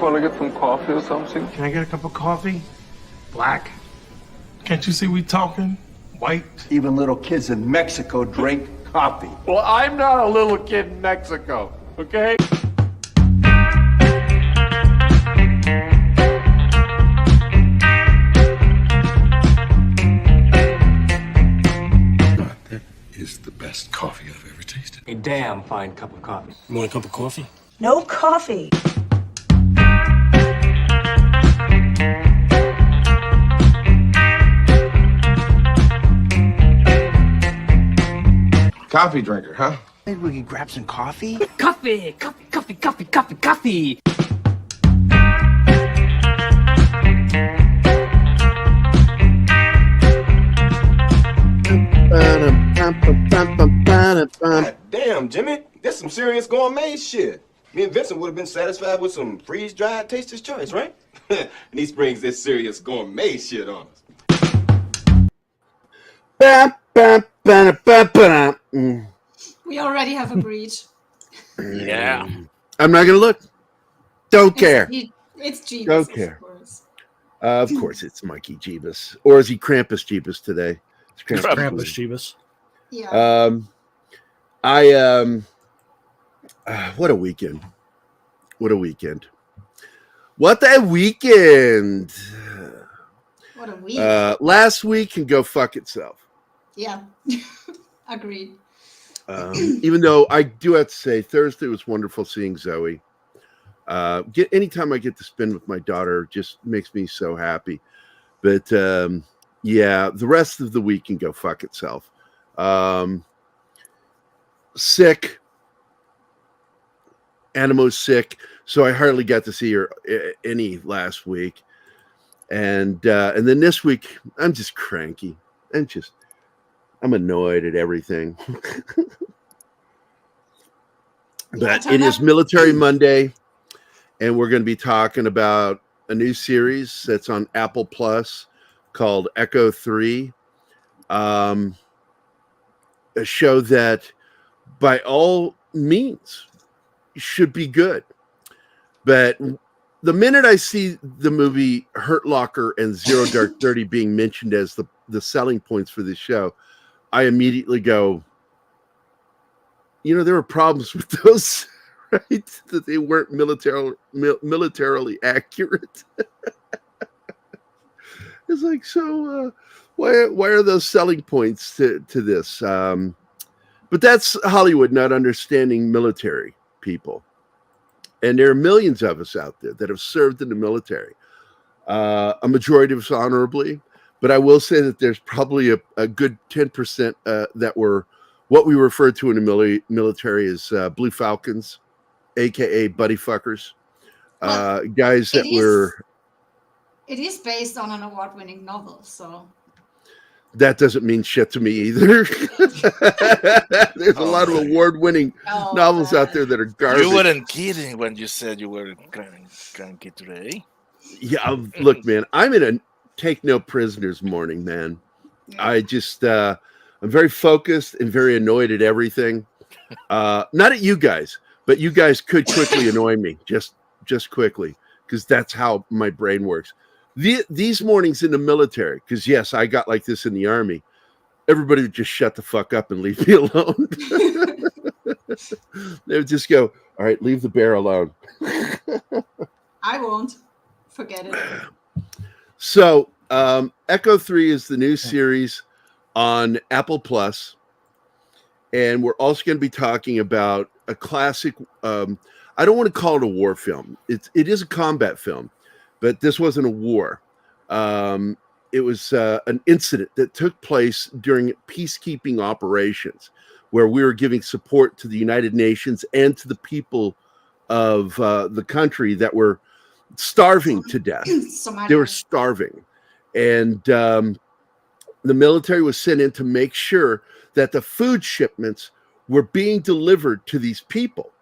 want to get some coffee or something? Can I get a cup of coffee? Black? Can't you see we talking? White? Even little kids in Mexico drink coffee. Well, I'm not a little kid in Mexico, okay? That is the best coffee I've ever tasted. A damn fine cup of coffee. You want a cup of coffee? No coffee. Coffee drinker, huh? Maybe we could grab some coffee? Coffee! Coffee, coffee, coffee, coffee, coffee! God damn, Jimmy. That's some serious gourmet shit. Me and Vincent would have been satisfied with some freeze-dried Taster's Choice, right? And he springs this serious gourmet shit on us. We already have agreed. Yeah. I'm not gonna look. Don't care. It's Jeebus, Don't care. Of Of course, it's Mikey Jeebus, or is he Krampus Jeebus today? It's Krampus Jeebus. Yeah. What a weekend! What a weekend! What a weekend! What a week. Last week can go fuck itself. Yeah. Agreed. Even though I do have to say, Thursday was wonderful seeing Zoe. Anytime I get to spend with my daughter, just makes me so happy. But yeah, the rest of the week can go fuck itself. Sick. Animo's sick, so I hardly got to see her any last week. And then this week, I'm just cranky. I'm annoyed at everything. But it is Military Monday, and we're going to be talking about a new series that's on Apple Plus called Echo 3. A show that, by all means, should be good. But the minute I see the movie Hurt Locker and Zero Dark 30 being mentioned as the selling points for this show, I immediately go, there were problems with those, right? That they weren't militarily accurate. It's like, so why are those selling points to this? But that's Hollywood not understanding military people. And there are millions of us out there that have served in the military. A majority of us honorably. But I will say that there's probably a good 10% that were what we refer to in the military as Blue Falcons, a.k.a. buddy fuckers. Guys that were... It is based on an award-winning novel, so... That doesn't mean shit to me either. There's a lot of award-winning novels out there that are garbage. You weren't kidding when you said you were cranky today. Yeah, look, man, I'm in a take no prisoners morning, man. Yeah. I just, I'm very focused and very annoyed at everything. Not at you guys, but you guys could quickly annoy me, just quickly, because that's how my brain works. These mornings in the military, because yes, I got like this in the Army, everybody would just shut the fuck up and leave me alone. They would just go, all right, leave the bear alone. I won't. Forget it. So, Echo 3 is the new series on Apple Plus, and we're also going to be talking about a classic. I don't want to call it a war film. It is a combat film, but this wasn't a war. It was an incident that took place during peacekeeping operations, where we were giving support to the United Nations and to the people of the country that were starving to death. They were starving. And the military was sent in to make sure that the food shipments were being delivered to these people.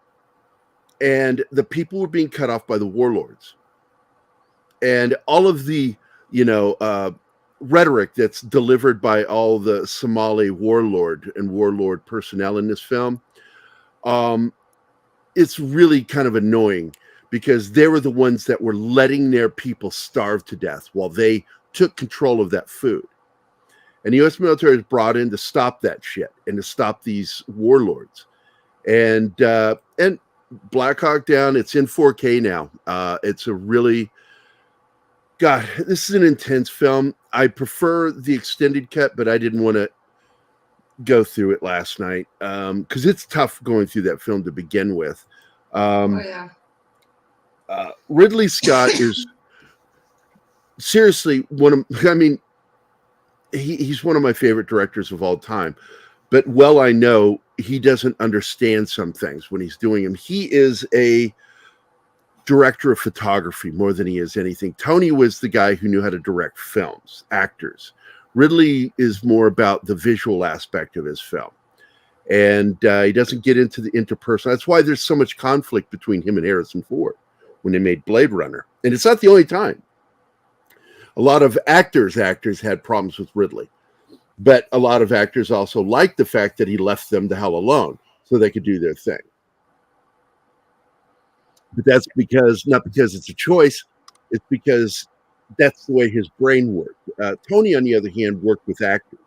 And the people were being cut off by the warlords. And all of the, rhetoric that's delivered by all the Somali warlord personnel in this film, it's really kind of annoying because they were the ones that were letting their people starve to death while they took control of that food. And the U.S. military is brought in to stop that shit and to stop these warlords. And Black Hawk Down, it's in 4K now. It's a really, God, this is an intense film. I prefer the extended cut, but I didn't want to go through it last night because it's tough going through that film to begin with. Ridley Scott is seriously he's one of my favorite directors of all time, but I know he doesn't understand some things when he's doing them. He is a director of photography more than he is anything. Tony was the guy who knew how to direct films, actors. Ridley is more about the visual aspect of his film. And he doesn't get into the interpersonal. That's why there's so much conflict between him and Harrison Ford when they made Blade Runner. And it's not the only time. A lot of actors had problems with Ridley. But a lot of actors also liked the fact that he left them the hell alone so they could do their thing. But that's not because it's a choice. It's because that's the way his brain worked. Tony, on the other hand, worked with actors.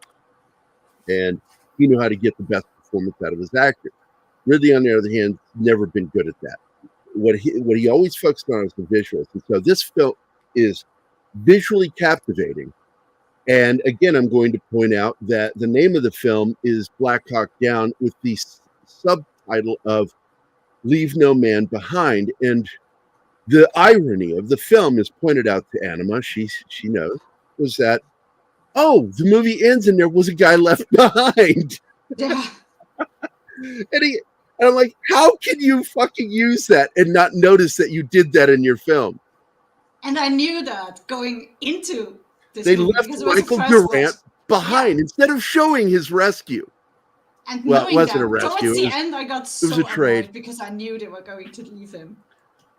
And he knew how to get the best performance out of his actors. Ridley, on the other hand, never been good at that. What he always focused on is the visuals. And so this film is visually captivating. And again, I'm going to point out that the name of the film is Black Hawk Down with the subtitle of Leave No Man Behind. And the irony of the film is pointed out to Anima, she knows, was that, the movie ends and there was a guy left behind. Yeah. And I'm like, how can you fucking use that and not notice that you did that in your film? And I knew that going into this They movie, left because it was the Michael first Durant watch. behind instead of showing his rescue. And Well, it knowing wasn't that, a rescue, towards it the was- end, I got was so a trade. annoyed because I knew they were going to leave him.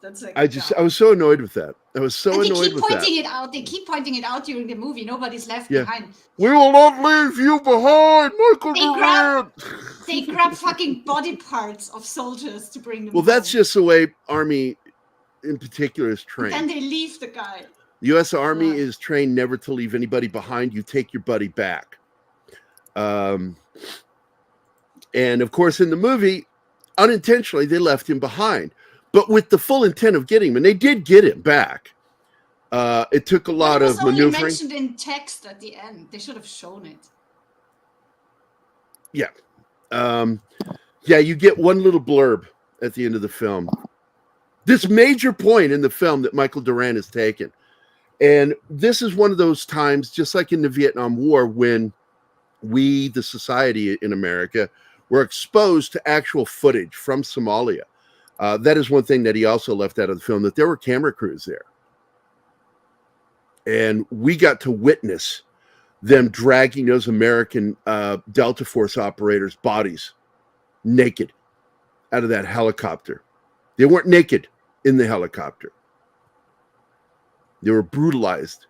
That's like, I was so annoyed with that. I was so and they annoyed keep with pointing that. it out. They keep pointing it out during the movie. Nobody's left Yeah. behind. We will not leave you behind, Michael They Durant. They grab fucking body parts of soldiers to bring them. Well, that's home. just the way Army in particular is And trained. then they leave the guy. The U.S. Army Yeah. is trained never to leave anybody behind. You take your buddy back. And of course, in the movie, unintentionally, they left him behind, but with the full intent of getting him. And they did get him back. It took a lot It of was only maneuvering. mentioned in text at the end. They should have shown it. Yeah. You get one little blurb at the end of the film. This major point in the film that Michael Durant has taken. And this is one of those times, just like in the Vietnam War, when we, the society in America, were exposed to actual footage from Somalia. That is one thing that he also left out of the film, that there were camera crews there. And we got to witness them dragging those American Delta Force operators' bodies naked out of that helicopter. They weren't naked in the helicopter. They were brutalized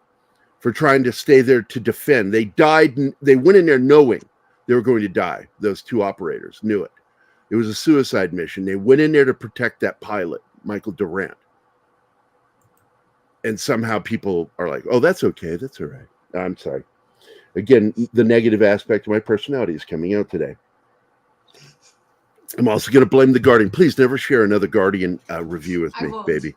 for trying to stay there to defend. They died. They went in there knowing they were going to die. Those two operators knew it. It was a suicide mission. They went in there to protect that pilot, Michael Durant. And somehow people are like, oh, that's okay. That's all right. I'm sorry. Again, the negative aspect of my personality is coming out today. I'm also going to blame The Guardian. Please never share another Guardian review with me, baby.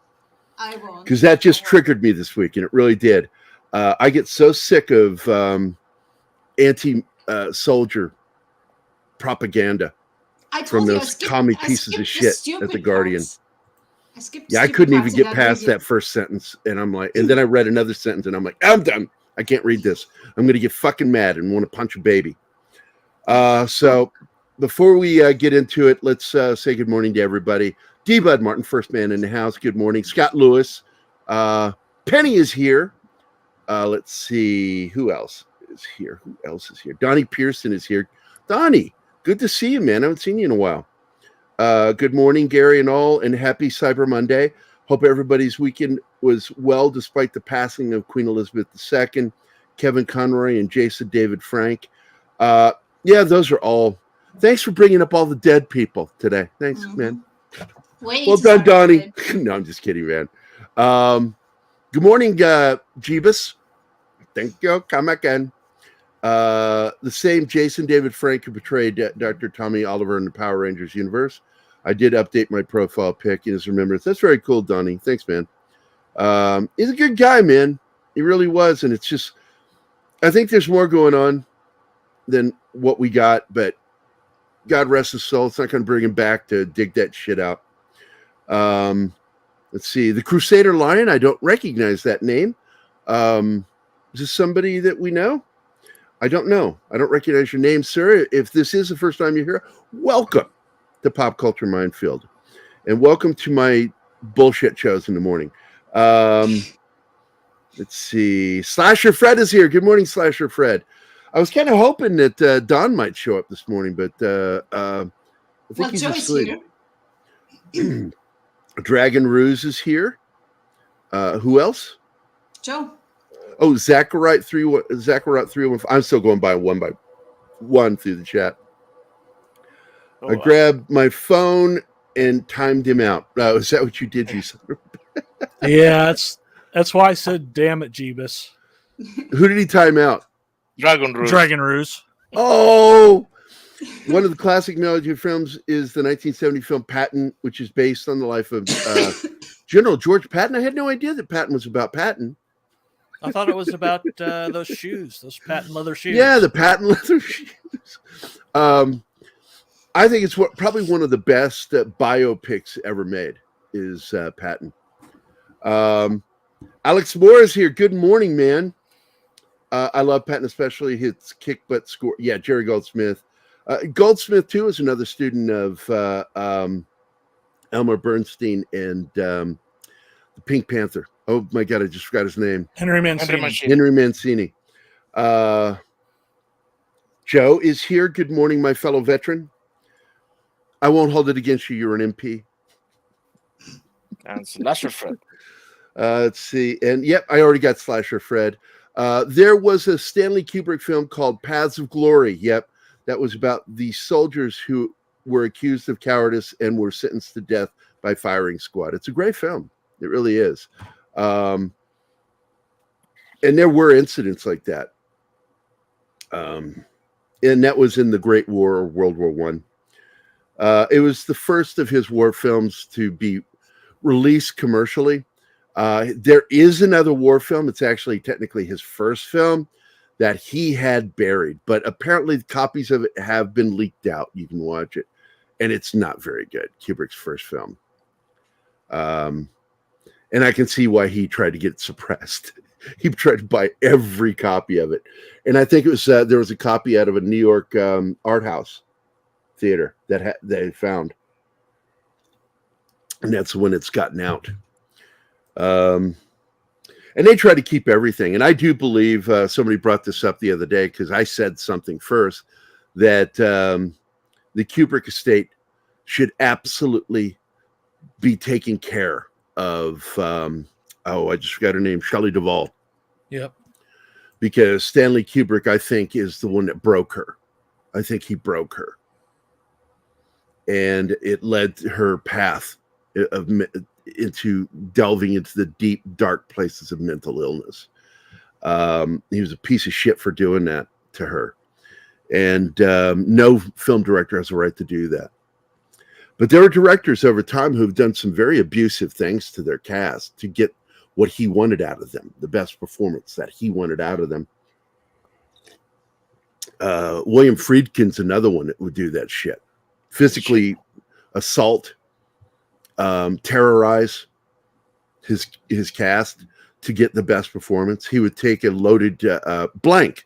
I won't. Because that just triggered me this week, and it really did. I get so sick of anti-soldier propaganda from those commie pieces of shit at The Guardian. I couldn't even get past that first sentence, and I'm like, and then I read another sentence, and I'm like, I'm done. I can't read this. I'm going to get fucking mad and want to punch a baby. So before we get into it, let's say good morning to everybody. D. Bud Martin, first man in the house. Good morning. Scott Lewis. Penny is here. Let's see. Who else is here? Donnie Pearson is here. Donnie, good to see you, man. I haven't seen you in a while. Good morning, Gerry and all, and happy Cyber Monday. Hope everybody's weekend was well despite the passing of Queen Elizabeth II, Kevin Conroy, and Jason David Frank. Those are all. Thanks for bringing up all the dead people today. Thanks, man. Way Well to done, start Donnie. it. No, I'm just kidding, man. Good morning, Jeebus. Thank you. Come again. The same Jason David Frank who portrayed Dr. Tommy Oliver in the Power Rangers universe. I did update my profile pic in his remembrance. That's very cool, Donnie. Thanks, man. He's a good guy, man. He really was. And it's just, I think there's more going on than what we got, but God rest his soul. It's not going to bring him back to dig that shit out. Let's see. The Crusader Lion. I don't recognize that name. Is this somebody that we know? I don't know. I don't recognize your name, sir. If this is the first time you're here, welcome to Pop Culture Minefield. And welcome to my bullshit shows in the morning. Let's see. Slasher Fred is here. Good morning, Slasher Fred. I was kind of hoping that Don might show up this morning, but I think he's Joey's asleep. here. Dragon Ruse is here. Who else? Joe. Oh, Zachariah 315. I'm still going by one through the chat. I grabbed my phone and timed him out. Is that what you did, you son of a- Yeah, that's why I said, "Damn it, Jeebus." Who did he time out? Dragon Ruse. Dragon Ruse. Oh, one of the classic melody films is the 1970 film Patton, which is based on the life of General George Patton. I had no idea that Patton was about Patton. I thought it was about those shoes, those patent leather shoes. Yeah, the patent leather shoes. I think it's probably one of the best biopics ever made is Patton. Alex Moore is here. Good morning, man. I love Patton, especially his kick butt score. Yeah, Jerry Goldsmith. Goldsmith, too, is another student of Elmer Bernstein and the Pink Panther. Oh, my God, I just forgot his name. Henry Mancini. Henry Mancini. Joe is here. Good morning, my fellow veteran. I won't hold it against you. You're an MP. And Slasher Fred. Let's see. And yep, I already got Slasher Fred. There was a Stanley Kubrick film called Paths of Glory. Yep. That was about the soldiers who were accused of cowardice and were sentenced to death by firing squad. It's a great film. It really is. And there were incidents like that. And that was in the Great War or World War One. It was the first of his war films to be released commercially. There is another war film. It's actually technically his first film that he had buried, but apparently copies of it have been leaked out. You can watch it, and it's not very good. Kubrick's first film. And I can see why he tried to get it suppressed. He tried to buy every copy of it. And I think it was there was a copy out of a New York art house theater that they found. And that's when it's gotten out. And they try to keep everything. And I do believe somebody brought this up the other day because I said something first that the Kubrick estate should absolutely be taking care of. I just forgot her name, Shelley Duvall. Yep. Because Stanley Kubrick, I think, is the one that broke her. I think he broke her. And it led her path into delving into the deep, dark places of mental illness. He was a piece of shit for doing that to her. And no film director has a right to do that. But there are directors over time who've done some very abusive things to their cast to get what he wanted out of them, the best performance that he wanted out of them. William Friedkin's another one that would do that shit. Physically assault, terrorize his cast to get the best performance. He would take a loaded blank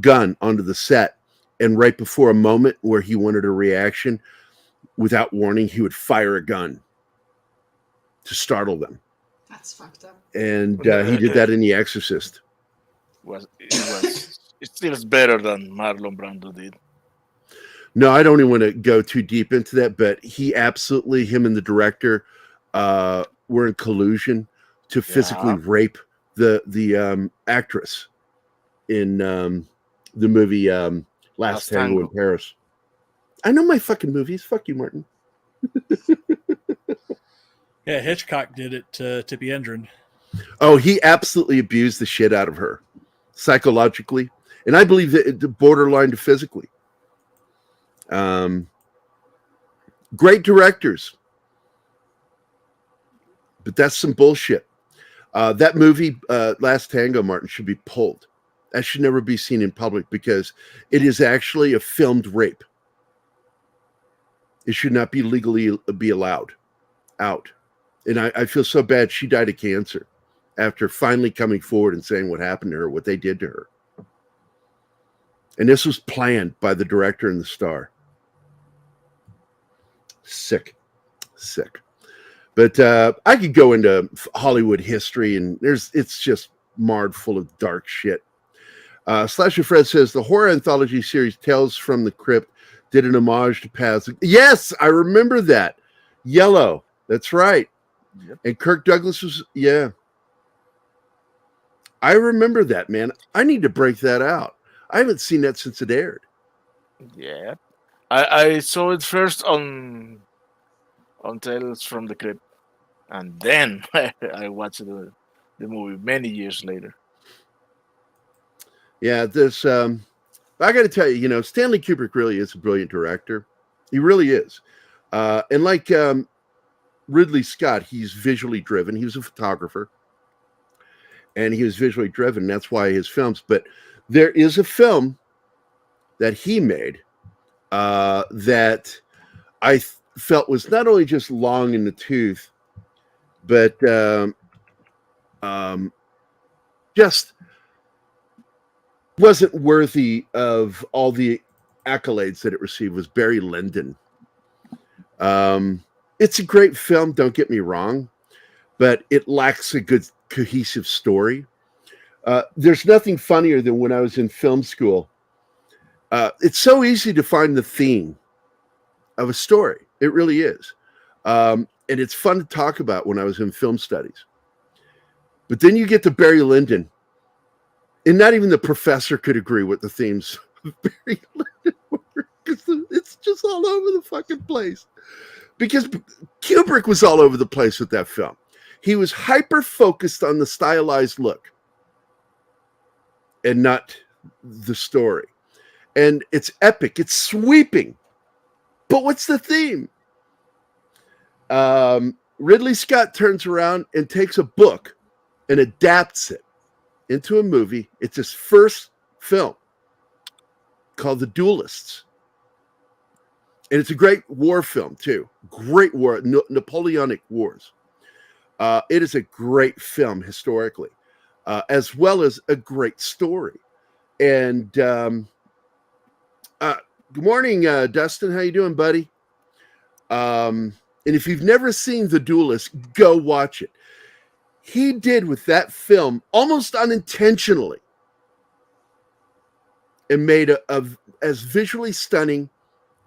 gun onto the set, and right before a moment where he wanted a reaction, without warning, he would fire a gun to startle them. That's fucked up. And he did that in The Exorcist. It feels better than Marlon Brando did. No, I don't even want to go too deep into that, but he absolutely, him and the director were in collusion to physically rape the actress in the movie Last Tango in Paris. I know my fucking movies. Fuck you, Martin. Yeah, Hitchcock did it to Tippi Hedren. Oh, he absolutely abused the shit out of her psychologically, and I believe that it borderline to physically. Great directors, but that's some bullshit. That movie, Last Tango, Martin, should be pulled. That should never be seen in public because it is actually a filmed rape. It should not be legally be allowed out. And I feel so bad she died of cancer after finally coming forward and saying what happened to her, what they did to her. And this was planned by the director and the star. Sick. But I could go into Hollywood history, and it's just marred full of dark shit. Slasher Fred says the horror anthology series Tales from the Crypt did an homage to past. Yes, I remember that. Yellow. That's right. Yep. And Kirk Douglas was, yeah. I remember that, man. I need to break that out. I haven't seen that since it aired. Yeah. I saw it first on Tales from the Crypt, and then I watched the movie many years later. Yeah, this I got to tell you, Stanley Kubrick really is a brilliant director. He really is. And like Ridley Scott, he's visually driven. He was a photographer, and he was visually driven. That's why his films. But there is a film that he made that I felt was not only just long in the tooth, but just wasn't worthy of all the accolades that it received. Was Barry Lyndon. It's a great film, don't get me wrong, but it lacks a good cohesive story. There's nothing funnier than when I was in film school. It's so easy to find the theme of a story. It really is. And it's fun to talk about when I was in film studies. But then you get to Barry Lyndon, and not even the professor could agree with the themes of Barry Lyndon were, because it's just all over the fucking place. Because Kubrick was all over the place with that film. He was hyper-focused on the stylized look and not the story. And it's epic. It's sweeping. But what's the theme? Ridley Scott turns around and takes a book and adapts it into a movie. It's his first film called The Duelists. And it's a great war film, too. Great war, Napoleonic Wars. It is a great film historically, as well as a great story. And good morning, Dustin. How you doing, buddy? And if you've never seen The Duelist, go watch it. He did with that film almost unintentionally and made as visually stunning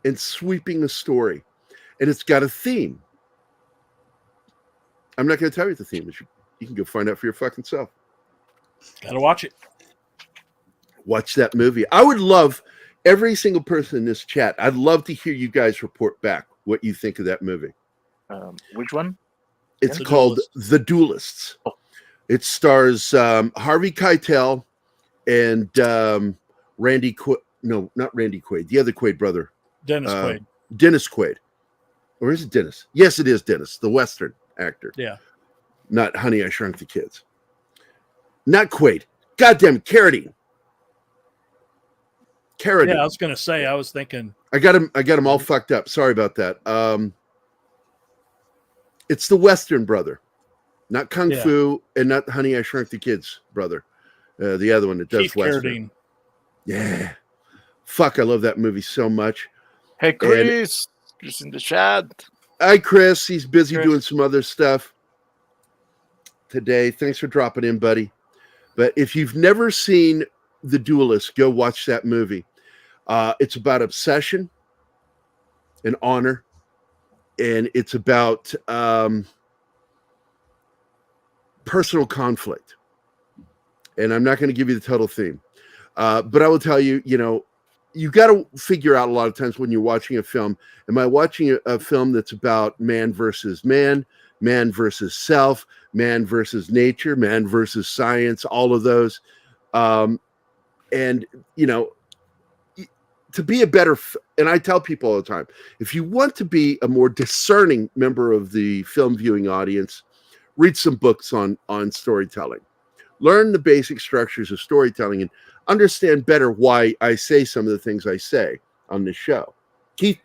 and sweeping a story. And it's got a theme. I'm not going to tell you what the theme is. You can go find out for your fucking self. Gotta watch it. Watch that movie. I would love every single person in this chat. I'd love to hear you guys report back what you think of that movie. Which one? It's called The Duelists. Oh. It stars Harvey Keitel and Randy Quaid. No, not Randy Quaid. The other Quaid brother. Dennis Quaid. Dennis Quaid. Or is it Dennis? Yes, it is Dennis, the Western actor. Yeah. Not Honey, I Shrunk the Kids. Not Quaid. Goddamn, Carradine. Yeah, I was going to say, I was thinking. I got him all fucked up. Sorry about that. It's the Western brother. Not Kung Fu and not Honey, I Shrunk the Kids brother. The other one that does Keith Western. Carradine. Yeah. Fuck, I love that movie so much. Hey, Chris. Chris in the chat. Hi, Chris. He's busy doing some other stuff today. Thanks for dropping in, buddy. But if you've never seen The Duelist, go watch that movie. It's about obsession and honor, and it's about personal conflict. And I'm not going to give you the total theme, but I will tell you, you got to figure out a lot of times when you're watching a film, am I watching a film that's about man versus man, man versus self, man versus nature, man versus science, all of those. And, to be a better, and I tell people all the time, if you want to be a more discerning member of the film viewing audience, read some books on storytelling. Learn the basic structures of storytelling and understand better why I say some of the things I say on this show. Keith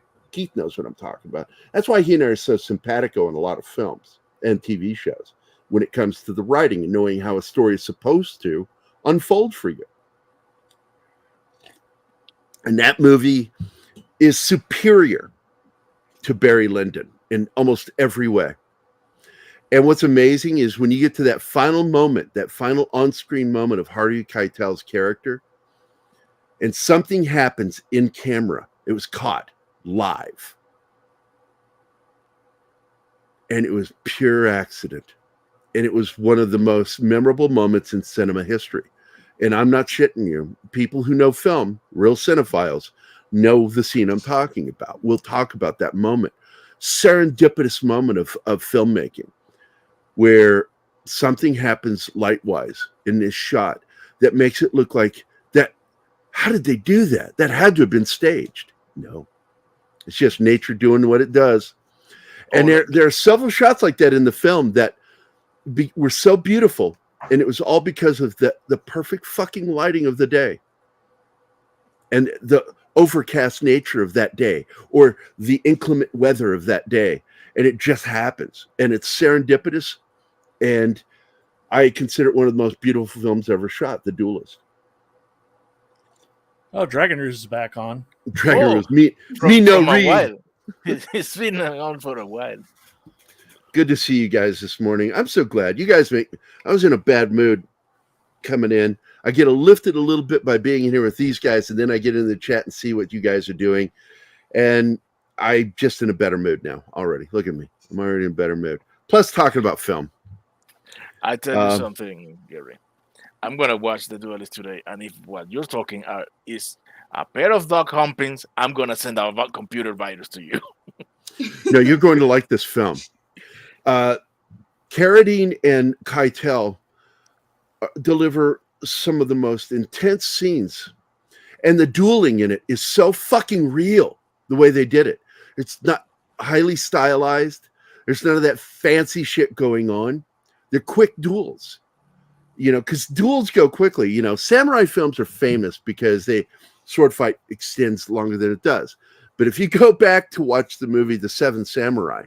knows what I'm talking about. That's why he and I are so simpatico in a lot of films and TV shows when it comes to the writing and knowing how a story is supposed to unfold for you. And that movie is superior to Barry Lyndon in almost every way. And what's amazing is when you get to that final moment, that final on-screen moment of Harvey Keitel's character, and something happens in camera. It was caught live. And it was pure accident. And it was one of the most memorable moments in cinema history. And I'm not shitting you. People who know film, real cinephiles, know the scene I'm talking about. We'll talk about that moment. Serendipitous moment of filmmaking where something happens light-wise in this shot that makes it look like that. How did they do that? That had to have been staged. No. It's just nature doing what it does. And there are several shots like that in the film that were so beautiful. And it was all because of the perfect fucking lighting of the day and the overcast nature of that day or the inclement weather of that day. And it just happens. And it's serendipitous. And I consider it one of the most beautiful films ever shot, The Duelist. Oh, Dragon Rouge is back on. Dragon Rouge. Me no read. It's been on for a while. Good to see you guys this morning. I'm so glad. You guys I was in a bad mood coming in. I get lifted a little bit by being in here with these guys, and then I get in the chat and see what you guys are doing. And I'm just in a better mood now already. Look at me. I'm already in a better mood. Plus talking about film. I tell you something, Gerry. I'm going to watch The Duelist today, and if what you're talking is a pair of dog humpings, I'm going to send out a computer virus to you. No, you're going to like this film. Carradine and Keitel deliver some of the most intense scenes, and the dueling in it is so fucking real the way they did it. It's not highly stylized. There's none of that fancy shit going on. They're quick duels, because duels go quickly. Samurai films are famous because sword fight extends longer than it does. But if you go back to watch the movie The Seven Samurai,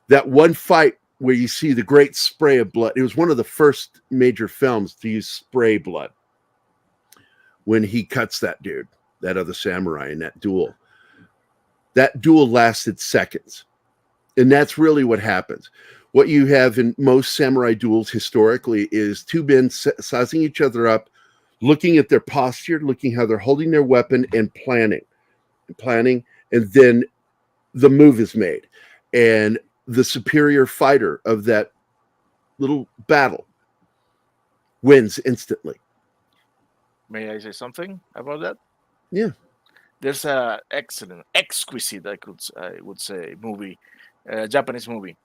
that one fight where you see the great spray of blood, it was one of the first major films to use spray blood when he cuts that dude, that other samurai in that duel. That duel lasted seconds. And that's really what happens. What you have in most samurai duels historically is two men sizing each other up, looking at their posture, looking how they're holding their weapon, and planning, and then the move is made. And the superior fighter of that little battle wins instantly. May I say something about that? Yeah. There's a excellent, exquisite, I would say, movie, Japanese movie.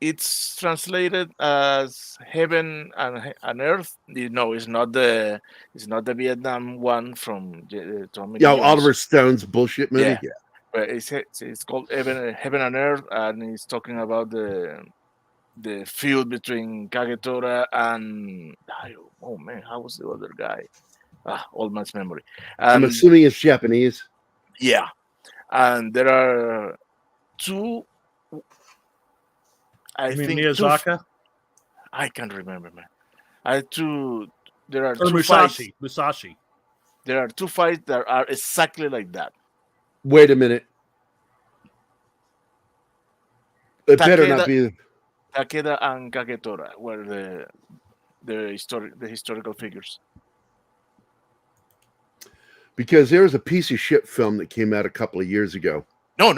It's translated as Heaven and Earth. No, it's not the Vietnam one from Tommy. Yeah, Oliver Stone's bullshit movie. Yeah. But it's called Heaven and Earth, and it's talking about the feud between Kagetora and oh man, how was the other guy? Old man's memory. I'm assuming it's Japanese. Yeah, and there are two. I think Miyazaki. I can't remember, man. There are or two Musashi. fights. Musashi. There are two fights that are exactly like that. Wait a minute. It better not be Takeda and Kagetora were the historical figures. Because there was a piece of shit film that came out a couple of years ago. No.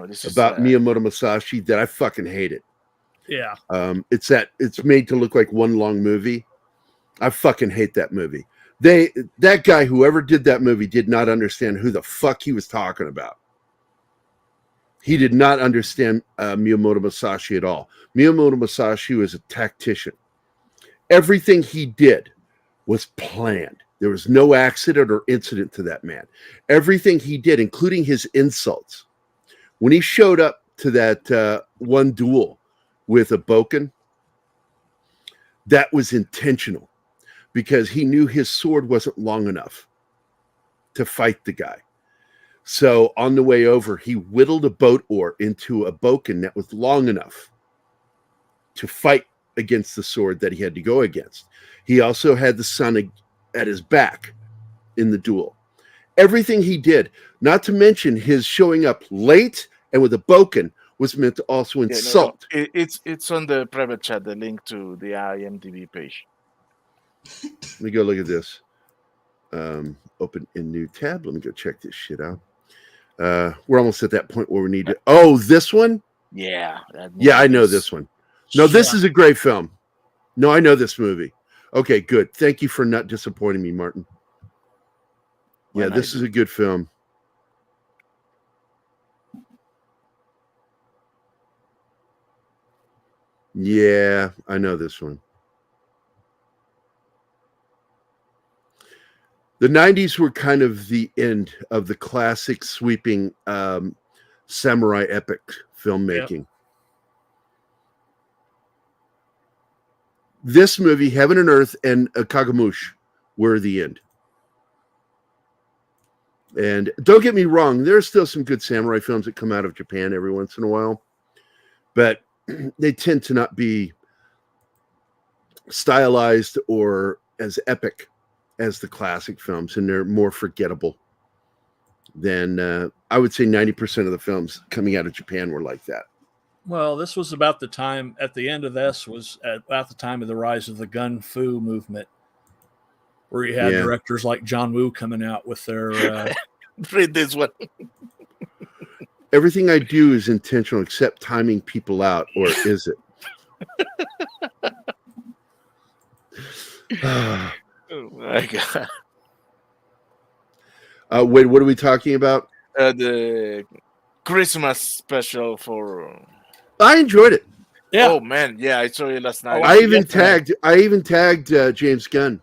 This is about Miyamoto Musashi that I fucking hated. Yeah. It's made to look like one long movie. I fucking hate that movie. That guy, whoever did that movie, did not understand who the fuck he was talking about. He did not understand Miyamoto Musashi at all. Miyamoto Musashi was a tactician. Everything he did was planned. There was no accident or incident to that man. Everything he did, including his insults. When he showed up to that one duel with a Boken, that was intentional because he knew his sword wasn't long enough to fight the guy. So on the way over, he whittled a boat oar into a Boken that was long enough to fight against the sword that he had to go against. He also had the sun at his back in the duel. Everything he did, not to mention his showing up late and with a Boken, was meant to also insult. It's on the private chat, the link to the IMDb page. Let me go look at this. Open in new tab. Let me go check this shit out. We're almost at that point where we need to. Oh, this one? Yeah. Yeah, I know this one. No, this is a great film. No, I know this movie. Okay, good. Thank you for not disappointing me, Martin. Yeah, this is a good film. Yeah, I know this one. The 90s were kind of the end of the classic sweeping samurai epic filmmaking. Yep. This movie, Heaven and Earth, and Kagamush were the end. And don't get me wrong, there's still some good samurai films that come out of Japan every once in a while, but they tend to not be stylized or as epic as the classic films, and they're more forgettable than I would say 90% of the films coming out of Japan were like that. Well, this was about the time, at the end of this, was at about the time of the rise of the Gun Fu movement, where you had directors like John Woo coming out with their... Read this one. Everything I do is intentional except timing people out, or is it? Oh my God. Wait, what are we talking about? The Christmas special for... I enjoyed it. Yeah. Oh man, yeah, I saw it last night. I even tagged James Gunn.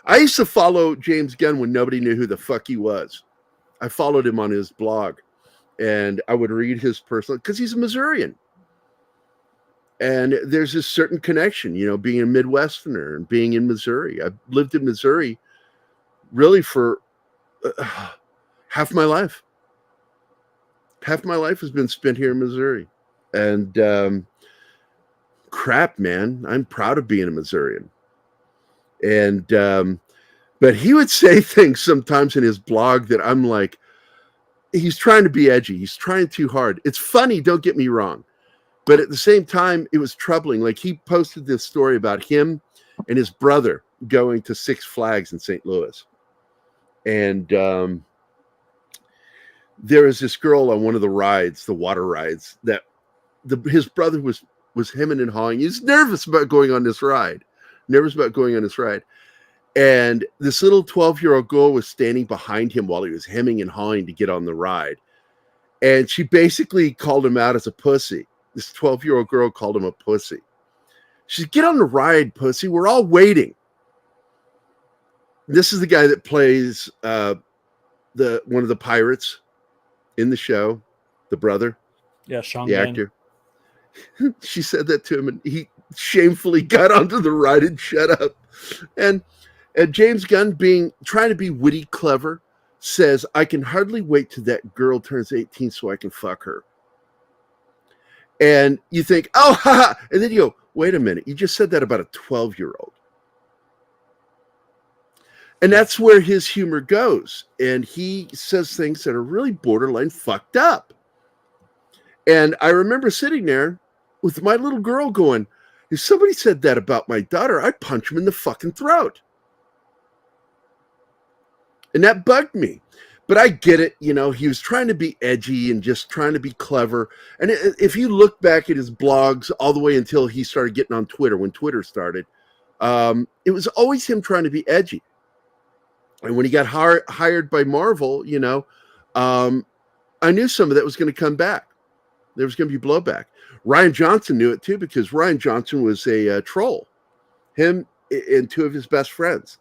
I used to follow James Gunn when nobody knew who the fuck he was. I followed him on his blog, and I would read his personal, because he's a Missourian. And there's this certain connection, you know, being a Midwesterner and being in Missouri. I've lived in Missouri really for half my life. Half my life has been spent here in Missouri. And crap, man, I'm proud of being a Missourian. And but he would say things sometimes in his blog that I'm like, he's trying to be edgy. He's trying too hard. It's funny, don't get me wrong. But at the same time, it was troubling. Like, he posted this story about him and his brother going to Six Flags in St. Louis. And there was this girl on one of the rides, the water rides, that his brother was hemming and hawing. He's nervous about going on this ride. And this little 12-year-old girl was standing behind him while he was hemming and hawing to get on the ride. And she basically called him out as a pussy. This 12-year-old girl called him a pussy. She said, "Get on the ride, pussy. We're all waiting." This is the guy that plays one of the pirates in the show, the brother. Yeah, Sean the Gunn. Actor. She said that to him, and he shamefully got onto the ride and shut up. And James Gunn, trying to be witty, clever, says, "I can hardly wait till that girl turns 18 so I can fuck her." And you think, oh, haha. And then you go, wait a minute. You just said that about a 12-year-old. And that's where his humor goes. And he says things that are really borderline fucked up. And I remember sitting there with my little girl going, if somebody said that about my daughter, I'd punch him in the fucking throat. And that bugged me. But I get it, you know, he was trying to be edgy and just trying to be clever. And if you look back at his blogs all the way until he started getting on Twitter, when Twitter started, it was always him trying to be edgy. And when he got hired by Marvel, you know, I knew some of that was going to come back. There was going to be blowback. Ryan Johnson knew it too, because Ryan Johnson was a troll. Him and two of his best friends,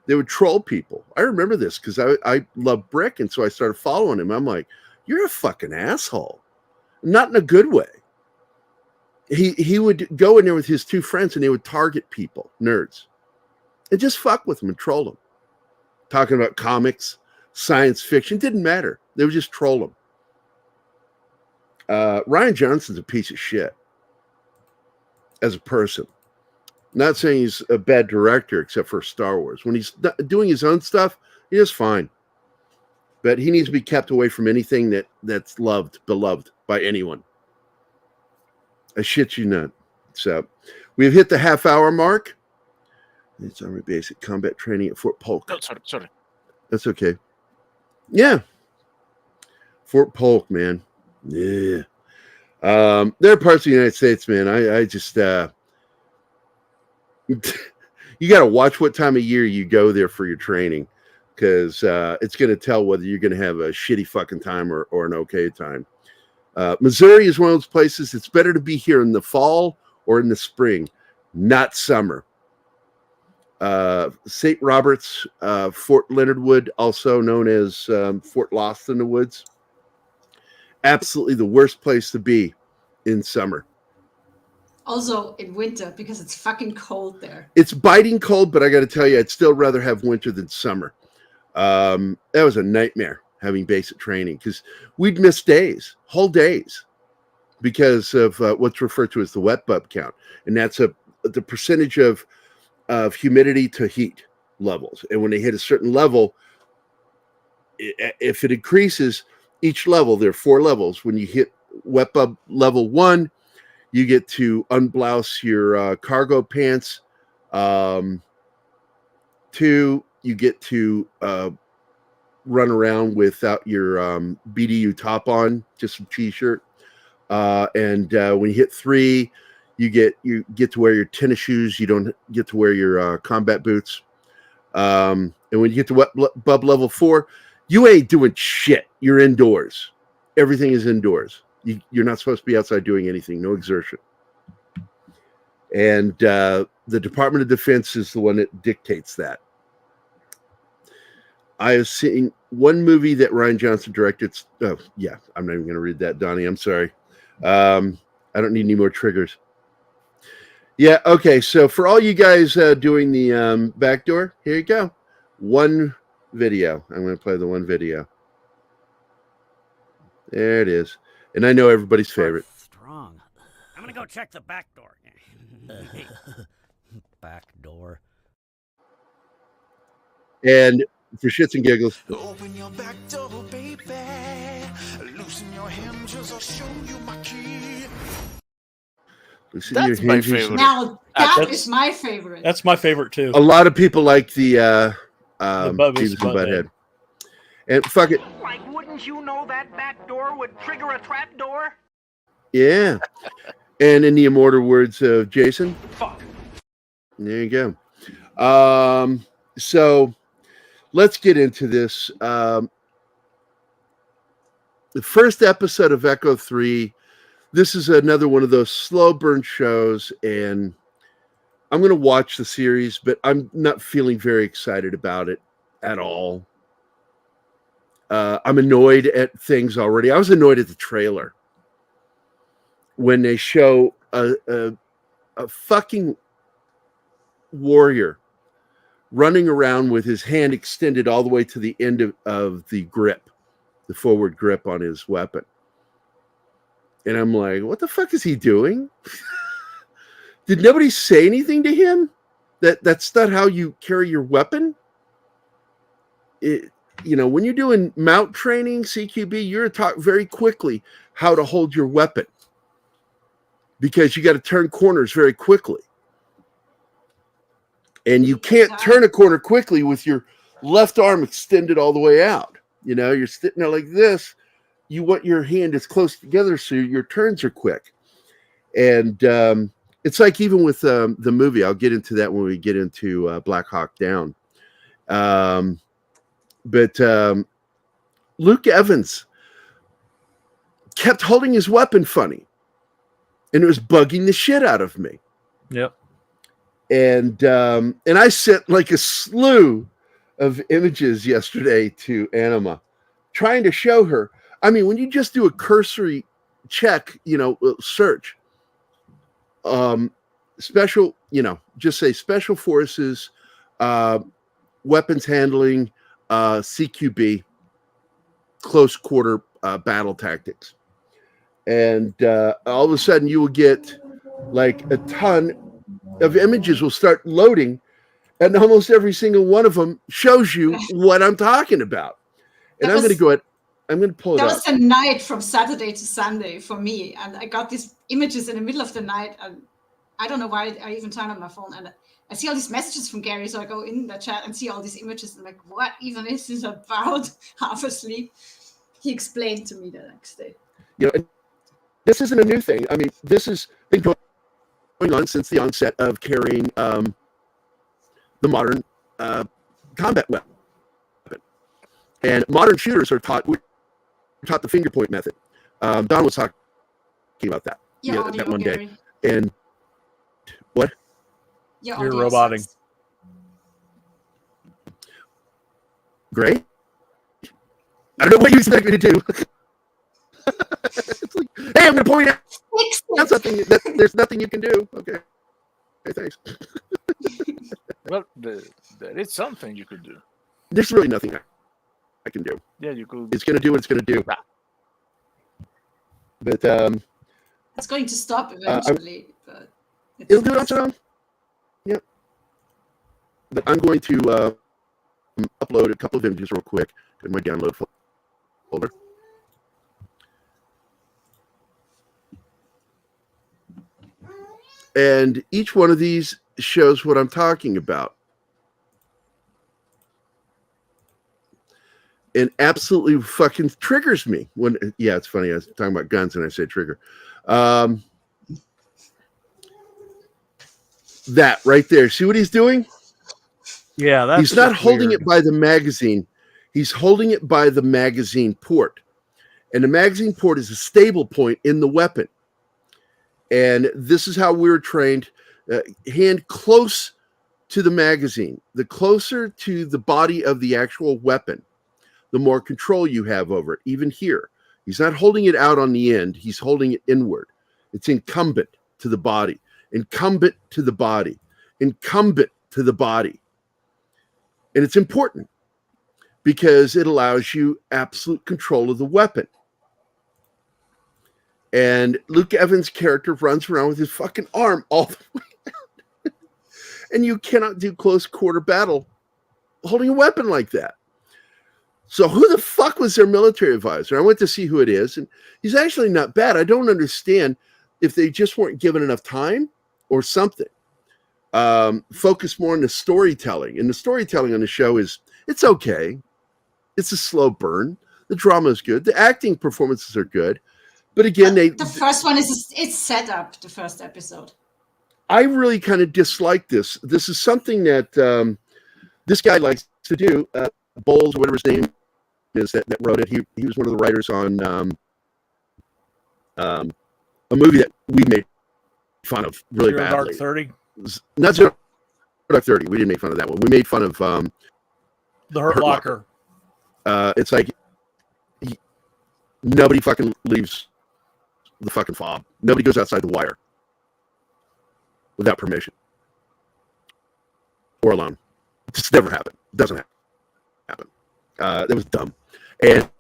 they would troll people. I remember this because I love Brick, and so I started following him. I'm like, you're a fucking asshole. Not in a good way. He would go in there with his two friends, and they would target people, nerds, and just fuck with them and troll them. Talking about comics, science fiction, didn't matter. They would just troll them. Ryan Johnson's a piece of shit as a person. Not saying he's a bad director, except for Star Wars. When he's doing his own stuff, he is fine. But he needs to be kept away from anything that's beloved by anyone. I shit you not. So we've hit the half-hour mark. It's Army Basic Combat Training at Fort Polk. Oh, sorry. That's okay. Yeah. Fort Polk, man. Yeah. There are parts of the United States, man. I just you got to watch what time of year you go there for your training, because it's going to tell whether you're going to have a shitty fucking time or an okay time. Missouri is one of those places. It's better to be here in the fall or in the spring, not summer. St. Roberts, Fort Leonard Wood, also known as Fort Lost in the Woods. Absolutely the worst place to be in summer. Also in winter, because it's fucking cold there. It's biting cold, but I got to tell you, I'd still rather have winter than summer. That was a nightmare having basic training, because we'd miss days, whole days, because of what's referred to as the wet bub count. And that's the percentage of humidity to heat levels. And when they hit a certain level, if it increases each level, there are 4 levels. When you hit wet bub level 1, you get to unblouse your cargo pants. 2, you get to run around without your BDU top on, just a t-shirt. And when you hit 3, you get to wear your tennis shoes. You don't get to wear your combat boots. And when you get to wet bub level 4, you ain't doing shit. You're indoors. Everything is indoors. You're not supposed to be outside doing anything. No exertion. And the Department of Defense is the one that dictates that. I have seen one movie that Ryan Johnson directed. Oh, yeah. I'm not even going to read that, Donnie. I'm sorry. I don't need any more triggers. Yeah, okay. So for all you guys doing the backdoor, here you go. One video. I'm going to play the one video. There it is. And I know everybody's favorite. Strong. I'm gonna go check the back door. Back door. And for shits and giggles. Open your back door, baby. Loosen your hinges, I'll show you my key. That's my favorite. Now that is my favorite. That's my favorite too. A lot of people like the Beavis and Butthead. And fuck it. Like, wouldn't you know that back door would trigger a trap door? Yeah. And in the immortal words of Jason. Fuck. There you go. So let's get into this. The first episode of Echo 3. This is another one of those slow burn shows, and I'm going to watch the series, but I'm not feeling very excited about it at all. I'm annoyed at things already. I was annoyed at the trailer when they show a fucking warrior running around with his hand extended all the way to the end of the grip, the forward grip on his weapon. And I'm like, what the fuck is he doing? Did nobody say anything to him? That's not how you carry your weapon? When you're doing mount training, CQB, you're taught very quickly how to hold your weapon, because you got to turn corners very quickly. And you can't turn a corner quickly with your left arm extended all the way out. You're sitting there like this. You want your hand as close together so your turns are quick. And it's like even with the movie, I'll get into that when we get into Black Hawk Down. But Luke Evans kept holding his weapon funny, and it was bugging the shit out of me. Yep. And I sent like a slew of images yesterday to Anima, trying to show her. I mean, when you just do a cursory check, search, special, just say special forces, weapons handling, CQB, close quarter battle tactics. And all of a sudden you will get like a ton of images will start loading, and almost every single one of them shows you what I'm talking about. And I'm going to pull it up. That was the night from Saturday to Sunday for me. And I got these images in the middle of the night. And I don't know why I even turned on my phone. And I see all these messages from Gerry. So I go in the chat and see all these images. And I'm like, what even is this about? Half asleep. He explained to me the next day. This isn't a new thing. I mean, this has been going on since the onset of carrying the modern combat weapon. And modern shooters are taught the finger point method. Don was talking about that. That one day. And what? You're roboting. Great. I don't know what you expect me to do. It's like, hey, I'm going to point out something that there's nothing you can do. Okay. Hey, thanks. Well, there is something you could do. There's really nothing I can do. Yeah, you could. It's going to do what it's going to do. But it's going to stop eventually. But it'll do it on its own. Yep. But I'm going to upload a couple of images real quick in my download folder. And each one of these shows what I'm talking about. And absolutely fucking triggers me when, it's funny. I was talking about guns and I said trigger. That right there. See what he's doing? Yeah, he's not holding it by the magazine. He's holding it by the magazine port. And the magazine port is a stable point in the weapon. And this is how we were trained. Hand close to the magazine. The closer to the body of the actual weapon, the more control you have over it. Even here, he's not holding it out on the end. He's holding it inward. It's incumbent to the body. Incumbent to the body. Incumbent to the body. And it's important because it allows you absolute control of the weapon. And Luke Evans' character runs around with his fucking arm all the way down. And you cannot do close quarter battle holding a weapon like that. So who the fuck was their military advisor? I went to see who it is, and he's actually not bad. I don't understand if they just weren't given enough time or something. Focus more on the storytelling. And the storytelling on the show it's okay. It's a slow burn. The drama is good. The acting performances are good. But again, the first one it's set up, the first episode. I really kind of dislike this. This is something that this guy likes to do. Bowles, whatever his name is, that wrote it. He was one of the writers on a movie that we made fun of really Zero badly. Dark 30? Not Zero Dark 30. We didn't make fun of that one. We made fun of The Hurt Locker. It's like nobody fucking leaves the fucking fob. Nobody goes outside the wire without permission or alone. It's never happened. It doesn't happen. That was dumb. And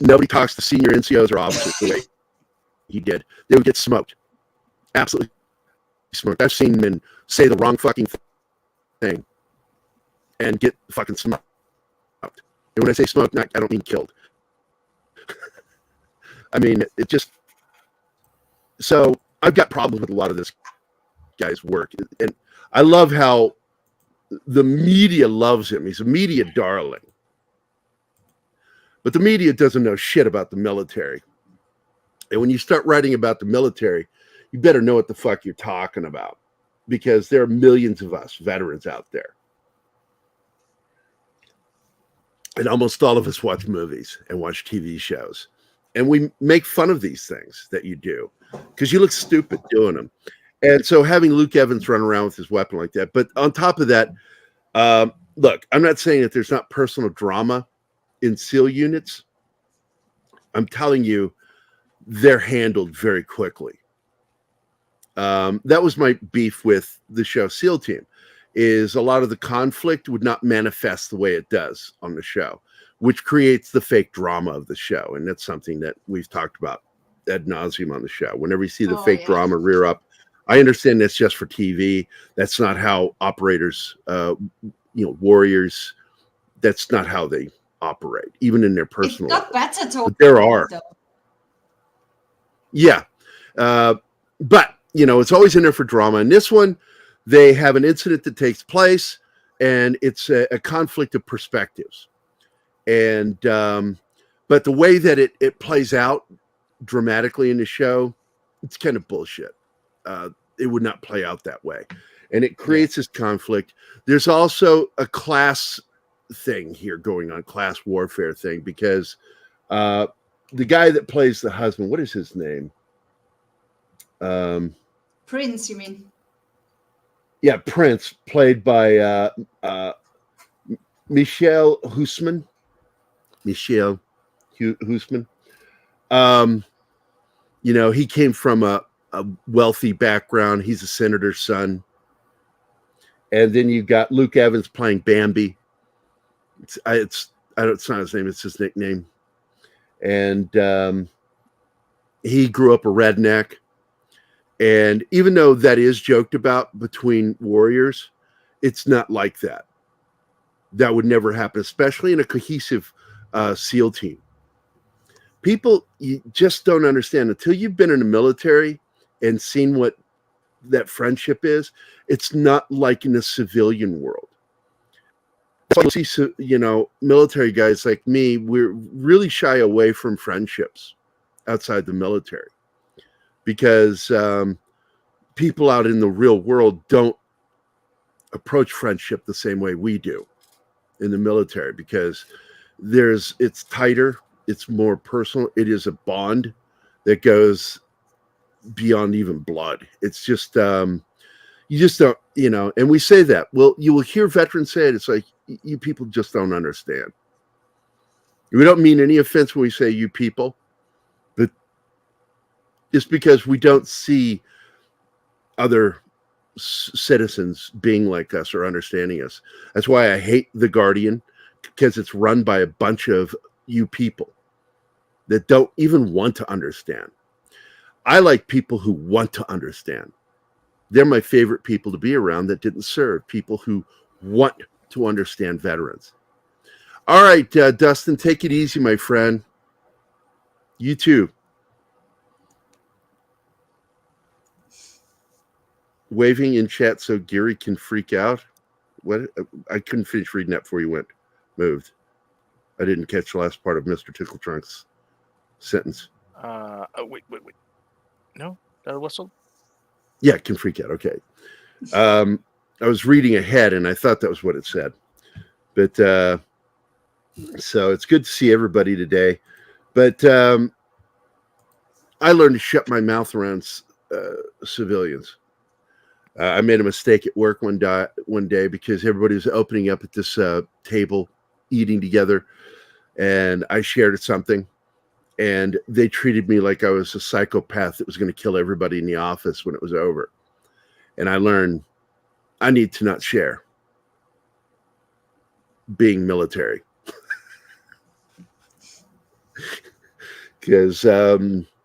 nobody talks to senior NCOs or officers the way he did. They would get smoked. Absolutely smoked. I've seen men say the wrong fucking thing and get fucking smoked. And when I say smoked, I don't mean killed. I mean, it just... So I've got problems with a lot of this guy's work. And I love how the media loves him. He's a media darling. But the media doesn't know shit about the military. And when you start writing about the military, you better know what the fuck you're talking about. Because there are millions of us veterans out there. And almost all of us watch movies and watch TV shows. And we make fun of these things that you do because you look stupid doing them. And so having Luke Evans run around with his weapon like that. But on top of that, look, I'm not saying that there's not personal drama in SEAL units. I'm telling you, they're handled very quickly. That was my beef with the show SEAL Team, is a lot of the conflict would not manifest the way it does on the show, which creates the fake drama of the show. And that's something that we've talked about ad nauseum on the show. Whenever you see the fake drama rear up, I understand that's just for TV. That's not how operators, warriors, that's not how they operate, even in their personal life. But there are. Yeah. But, it's always in there for drama. In this one, they have an incident that takes place, and it's a conflict of perspectives. And but the way that it plays out dramatically in the show, it's kind of bullshit. It would not play out that way. And it creates this conflict. There's also a class thing here going on, class warfare thing, because the guy that plays the husband, what is his name? Prince, you mean? Yeah, Prince, played by Michelle Huisman. Michelle Huisman. He came from a wealthy background. He's a senator's son. And then you got Luke Evans playing Bambi. It's not his name, it's his nickname. And he grew up a redneck. And even though that is joked about between warriors, it's not like that. That would never happen, especially in a cohesive SEAL team. People, you just don't understand until you've been in the military and seen what that friendship is. It's not like in the civilian world. So you see, military guys like me, we're really shy away from friendships outside the military because people out in the real world don't approach friendship the same way we do in the military, because it's tighter, it's more personal. It is a bond that goes beyond even blood. It's just you just don't, and we say that. Well, you will hear veterans say it. It's like, you people just don't understand. We don't mean any offense when we say you people, but it's because we don't see other citizens being like us or understanding us. That's why I hate The Guardian, because it's run by a bunch of you people that don't even want to understand. I like people who want to understand. They're my favorite people to be around that didn't serve, people who want to understand veterans. All right, Dustin, take it easy, my friend. You too. Waving in chat so Gerry can freak out. What? I couldn't finish reading that before you moved. I didn't catch the last part of Mr. Tickletrunk's sentence. Wait. No, that was all. Yeah, can freak out. Okay. I was reading ahead and I thought that was what it said. But so it's good to see everybody today. But I learned to shut my mouth around civilians. I made a mistake at work one day because everybody was opening up at this table, eating together, and I shared something, and they treated me like I was a psychopath that was going to kill everybody in the office when it was over. And I learned I need to not share being military. Because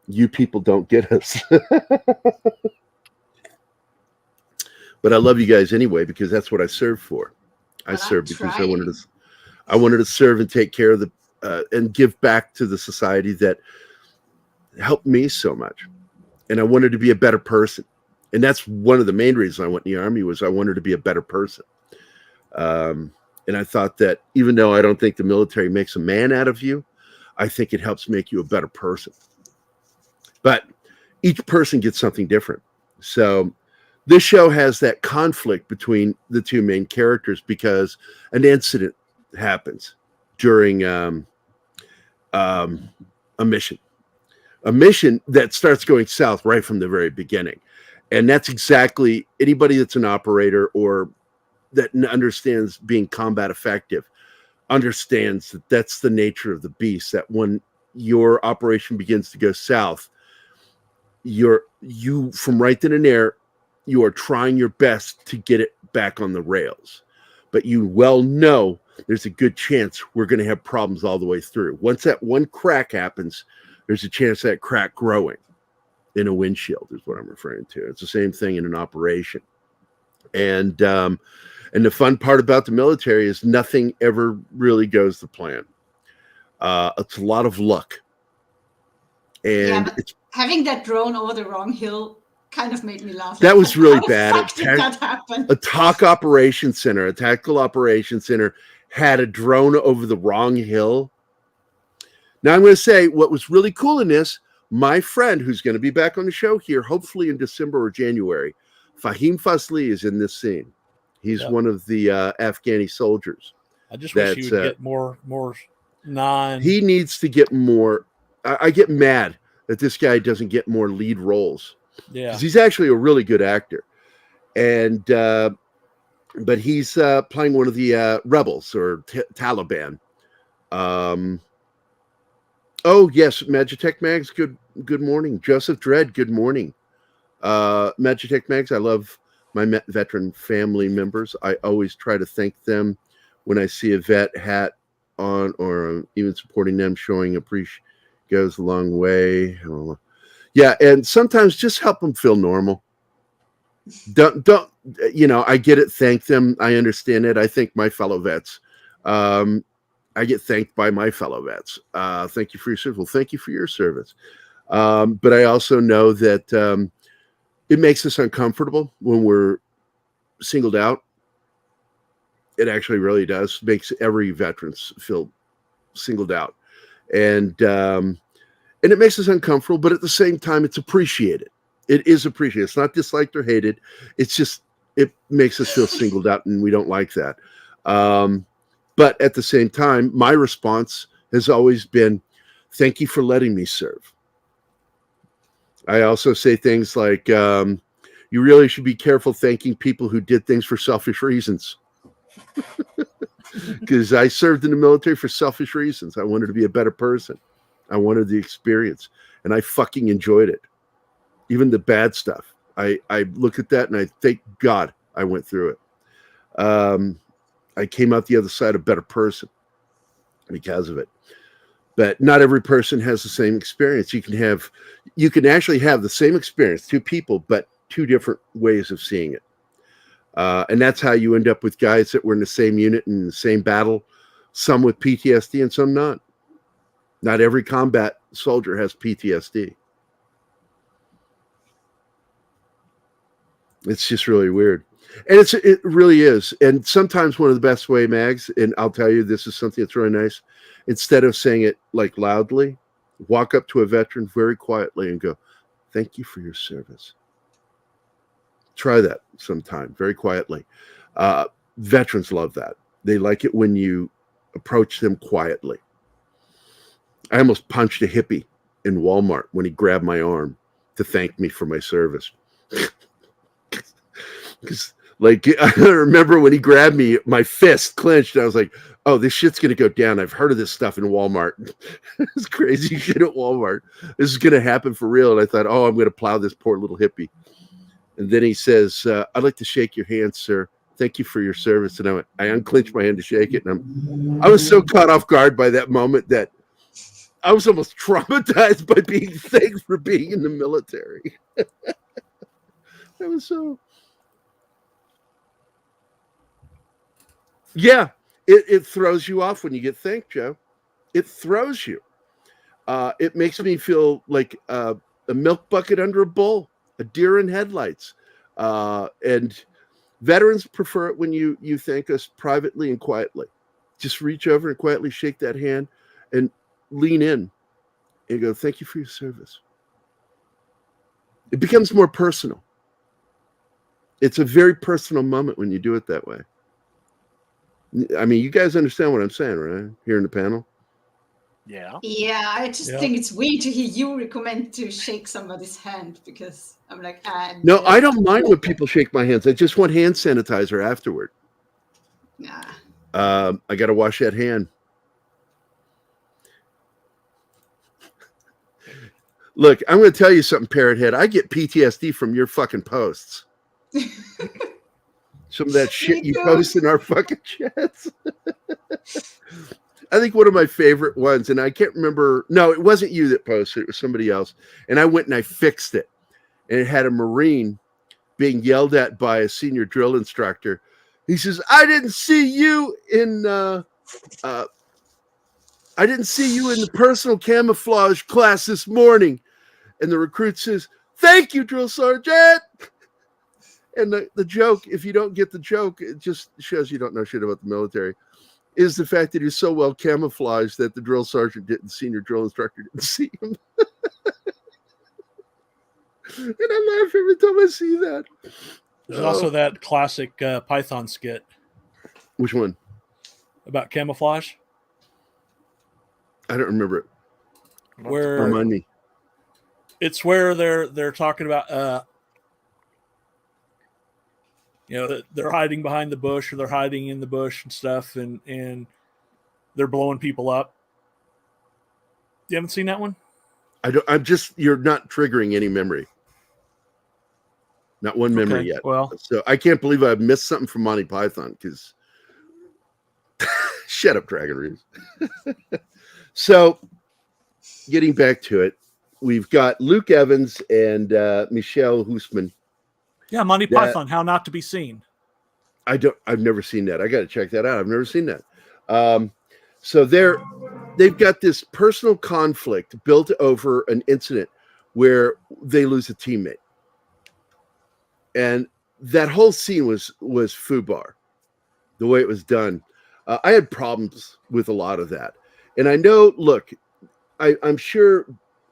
you people don't get us. But I love you guys anyway, because that's what I served for. I served because I wanted to serve and take care of the and give back to the society that helped me so much. And I wanted to be a better person. And that's one of the main reasons I went in the Army, was I wanted to be a better person. And I thought that even though I don't think the military makes a man out of you, I think it helps make you a better person. But each person gets something different. So this show has that conflict between the two main characters because an incident happens during a mission a mission that starts going south right from the very beginning. And that's exactly anybody that's an operator or that understands being combat effective understands that that's the nature of the beast, that when your operation begins to go south, you from right then and there, you are trying your best to get it back on the rails. But you well know there's a good chance we're going to have problems all the way through. Once that one crack happens, there's a chance that crack growing in a windshield is what I'm referring to. It's the same thing in an operation. And the fun part about the military is nothing ever really goes to plan. It's a lot of luck. And it's, having that drone over the wrong hill kind of made me laugh. That was really bad. How did that happen? A tactical operations center had a drone over the wrong hill. Now I'm going to say what was really cool in this, my friend who's going to be back on the show here, hopefully in December or January, Fahim Fasli is in this scene. He's one of the Afghani soldiers. I just wish he would get more He needs to get more. I get mad that this guy doesn't get more lead roles. Yeah, because he's actually a really good actor, and but he's playing one of the rebels or Taliban. Oh yes, Magitech Mags. Good morning, Joseph Dredd. Good morning, Magitech Mags. I love my veteran family members. I always try to thank them when I see a vet hat on, or even supporting them, showing appreciation goes a long way. Yeah, and sometimes just help them feel normal. Don't I get it. Thank them. I understand it. I thank my fellow vets. I get thanked by my fellow vets. Thank you for your service. Well, thank you for your service. But I also know that it makes us uncomfortable when we're singled out. It actually really does. Makes every veteran feel singled out. And it makes us uncomfortable, but at the same time, it's appreciated. It is appreciated. It's not disliked or hated. It's just, it makes us feel singled out, and we don't like that. But at the same time, my response has always been, thank you for letting me serve. I also say things like, you really should be careful thanking people who did things for selfish reasons. Because I served in the military for selfish reasons. I wanted to be a better person. I wanted the experience, and I fucking enjoyed it. Even the bad stuff. I look at that and I thank God I went through it. I came out the other side a better person because of it. But not every person has the same experience. You can actually have the same experience, two people, but two different ways of seeing it. And that's how you end up with guys that were in the same unit in the same battle, some with PTSD and some not. Not every combat soldier has PTSD. It's just really weird. And it really is. And sometimes one of the best way, Mags, and I'll tell you, this is something that's really nice. Instead of saying it like loudly, walk up to a veteran very quietly and go, thank you for your service. Try that sometime, very quietly. Veterans love that. They like it when you approach them quietly. I almost punched a hippie in Walmart when he grabbed my arm to thank me for my service. Because, like, I remember when he grabbed me, my fist clenched, and I was like, oh, this shit's going to go down. I've heard of this stuff in Walmart. It's crazy shit at Walmart. This is going to happen for real. And I thought, oh, I'm going to plow this poor little hippie. And then he says, I'd like to shake your hand, sir. Thank you for your service. And I unclenched my hand to shake it. And I was so caught off guard by that moment that I was almost traumatized by being thanked for being in the military. That was so... Yeah, it throws you off when you get thanked, Joe. It throws you. It makes me feel like a milk bucket under a bull, a deer in headlights. And veterans prefer it when you thank us privately and quietly. Just reach over and quietly shake that hand and lean in and go, thank you for your service. It becomes more personal. It's a very personal moment when you do it that way. I mean, you guys understand what I'm saying, right? Here in the panel. Yeah. Yeah, I just Yeah. think it's weird to hear you recommend to shake somebody's hand because I'm like, No, I don't mind when people shake my hands. I just want hand sanitizer afterward. Nah. I got to wash that hand. Look, I'm going to tell you something, Parrot Head. I get PTSD from your fucking posts. Some of that shit you post in our fucking chats. I think one of my favorite ones, and I can't remember. No, it wasn't you that posted. It was somebody else. And I went and I fixed it. And it had a Marine being yelled at by a senior drill instructor. He says, I didn't see you in the personal camouflage class this morning. And the recruit says, thank you, drill sergeant. And the joke, if you don't get the joke, it just shows you don't know shit about the military, is the fact that he's so well camouflaged that the drill sergeant senior drill instructor didn't see him. And I laugh every time I see that. There's also that classic Python skit. Which one? About camouflage. I don't remember it. Where Remind me. It's where they're talking about they're hiding behind the bush or they're hiding in the bush and stuff, and they're blowing people up. You haven't seen that one? You're not triggering any memory. Not one memory yet. Well, so I can't believe I've missed something from Monty Python because shut up, Dragon Reeves. So getting back to it, we've got Luke Evans and Michelle Huisman. Yeah, Monty Python, How Not to Be Seen. I've never seen that. I got to check that out. I've never seen that. So they've got this personal conflict built over an incident where they lose a teammate. And that whole scene was foobar, the way it was done. I had problems with a lot of that. And I know, look, I'm sure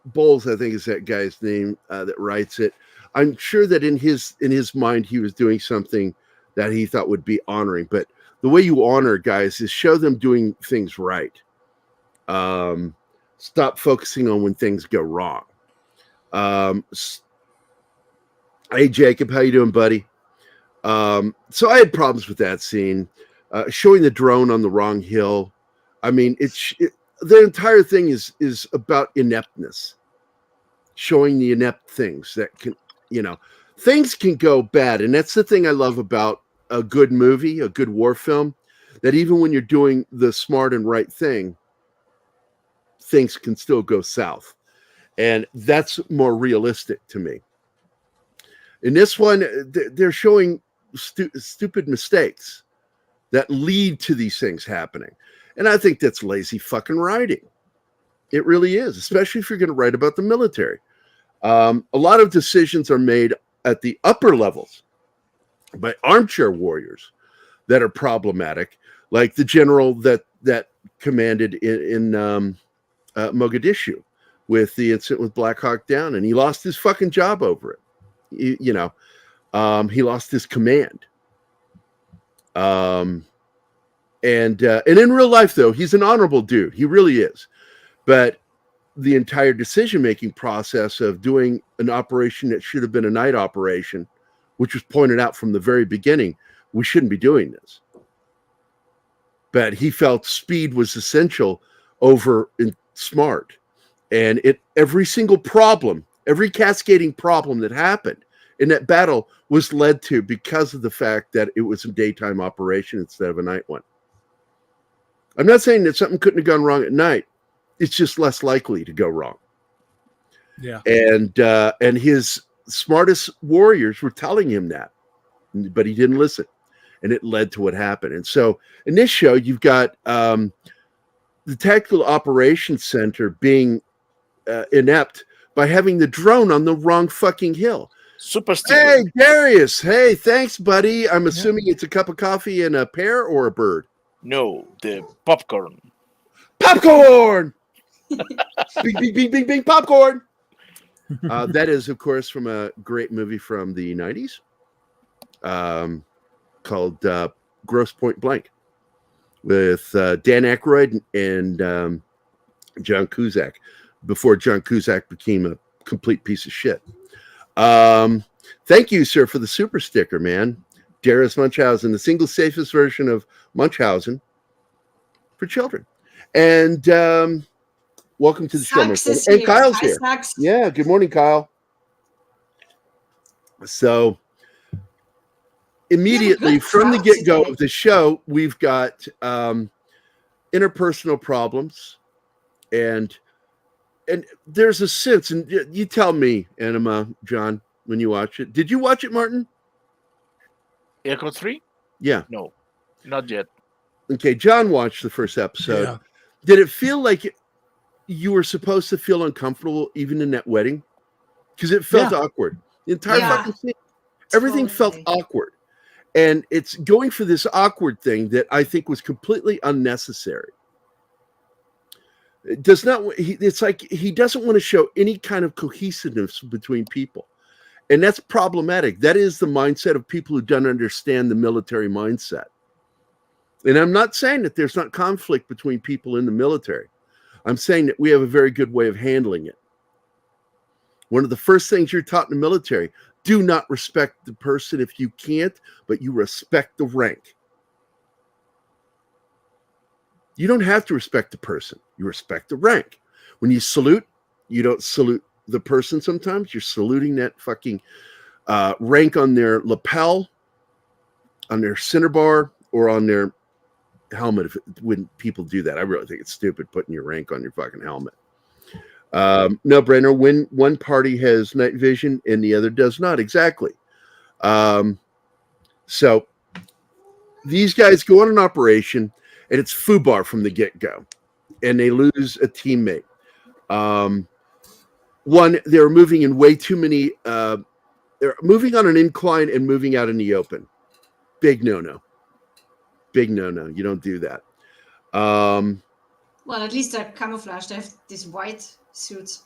Bowles, I think is that guy's name that writes it. I'm sure that in his mind, he was doing something that he thought would be honoring. But the way you honor guys is show them doing things right. Stop focusing on when things go wrong. Hey, Jacob, how you doing, buddy? So I had problems with that scene. Showing the drone on the wrong hill. I mean, the entire thing is about ineptness. Showing the inept things that can, things can go bad. And that's the thing I love about a good movie, a good war film, that even when you're doing the smart and right thing, things can still go south. And that's more realistic to me. In this one, they're showing stupid mistakes that lead to these things happening. And I think that's lazy fucking writing. It really is, especially if you're going to write about the military. A lot of decisions are made at the upper levels by armchair warriors that are problematic, like the general that commanded in Mogadishu with the incident with Black Hawk Down, and he lost his fucking job over it. He lost his command. And in real life, though, he's an honorable dude. He really is. But the entire decision-making process of doing an operation that should have been a night operation, which was pointed out from the very beginning, we shouldn't be doing this. But he felt speed was essential over smart. And every single problem, every cascading problem that happened in that battle was led to because of the fact that it was a daytime operation instead of a night one. I'm not saying that something couldn't have gone wrong at night. It's just less likely to go wrong. Yeah. And his smartest warriors were telling him that, but he didn't listen. And it led to what happened. And so in this show, you've got the Tactical Operations Center being inept by having the drone on the wrong fucking hill. Super stupid. Hey, Darius. Hey, thanks, buddy. I'm assuming it's a cup of coffee and a pear or a bird? No, the popcorn. Popcorn! Bing, bing, bing, bing, bing, popcorn! That is, of course, from a great movie from the 90s called Grosse Point Blank with Dan Aykroyd and John Cusack, before John Cusack became a complete piece of shit. Thank you, sir, for the super sticker, man. Darius Munchausen, the single safest version of Munchausen for children. And welcome to the show, my friend. And Kyle's here. Yeah, good morning, Kyle. So immediately from the get-go of the show, we've got interpersonal problems, and there's a sense, and you tell me, Anima, John, when you watch it. Did you watch it, Martin? Echo 3? Yeah. No, not yet. Okay, John watched the first episode. Yeah. Did it feel like you were supposed to feel uncomfortable even in that wedding? Because it felt awkward. The entire fucking thing. Everything felt awkward. And it's going for this awkward thing that I think was completely unnecessary. It does not. It's like he doesn't want to show any kind of cohesiveness between people. And that's problematic. That is the mindset of people who don't understand the military mindset. And I'm not saying that there's not conflict between people in the military. I'm saying that we have a very good way of handling it. One of the first things you're taught in the military, do not respect the person if you can't, but you respect the rank. You don't have to respect the person. You respect the rank. When you salute, you don't salute the person sometimes. You're saluting that fucking rank on their lapel, on their center bar, or on their helmet. When people do that, I really think it's stupid putting your rank on your fucking helmet. No brainer. When one party has night vision and the other does not. Exactly. So these guys go on an operation, and it's FUBAR from the get-go, and they lose a teammate. One, they're moving in way too many. They're moving on an incline and moving out in the open. Big no-no. Big no-no. You don't do that. Well, at least they're camouflaged. They have these white suits.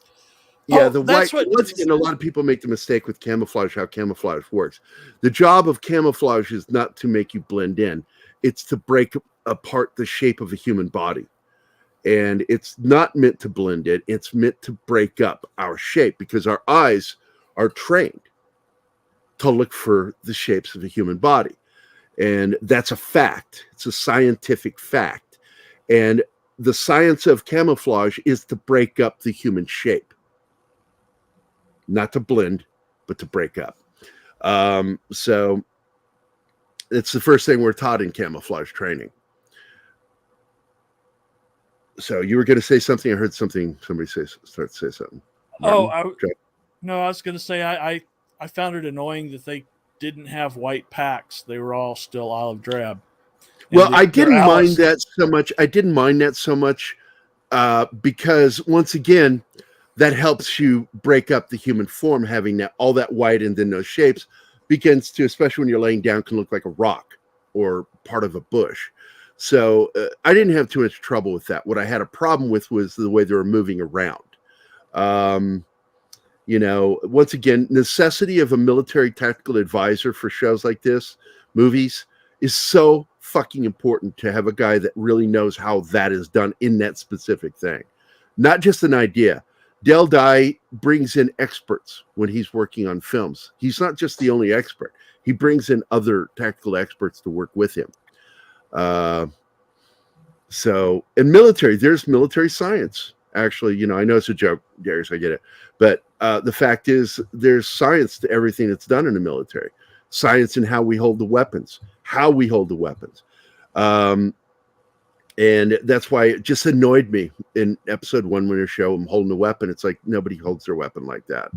Yeah, the white. Once again, a lot of people make the mistake with camouflage, how camouflage works. The job of camouflage is not to make you blend in. It's to break apart the shape of a human body. And it's not meant to blend in. It's meant to break up our shape, because our eyes are trained to look for the shapes of a human body. And that's a fact. It's a scientific fact. And the science of camouflage is to break up the human shape. Not to blend, but to break up. So it's the first thing we're taught in camouflage training. So you were going to say something. I heard something. Somebody start to say something. Martin? I was going to say I found it annoying that they didn't have white packs. They were all still olive drab. Well, I didn't mind that so much. I didn't mind that so much because, once again, that helps you break up the human form. Having that all that white and then those shapes begins to, especially when you're laying down, can look like a rock or part of a bush. So I didn't have too much trouble with that. What I had a problem with was the way they were moving around. Once again, necessity of a military tactical advisor for shows like this, movies, is so fucking important to have a guy that really knows how that is done in that specific thing. Not just an idea. Del Dye brings in experts when he's working on films. He's not just the only expert. He brings in other tactical experts to work with him. So in military, there's military science. Actually, I know it's a joke, Darius, I get it. But the fact is, there's science to everything that's done in the military. Science in how we hold the weapons. And that's why it just annoyed me in episode 1 when they show him holding a weapon. It's like, nobody holds their weapon like that.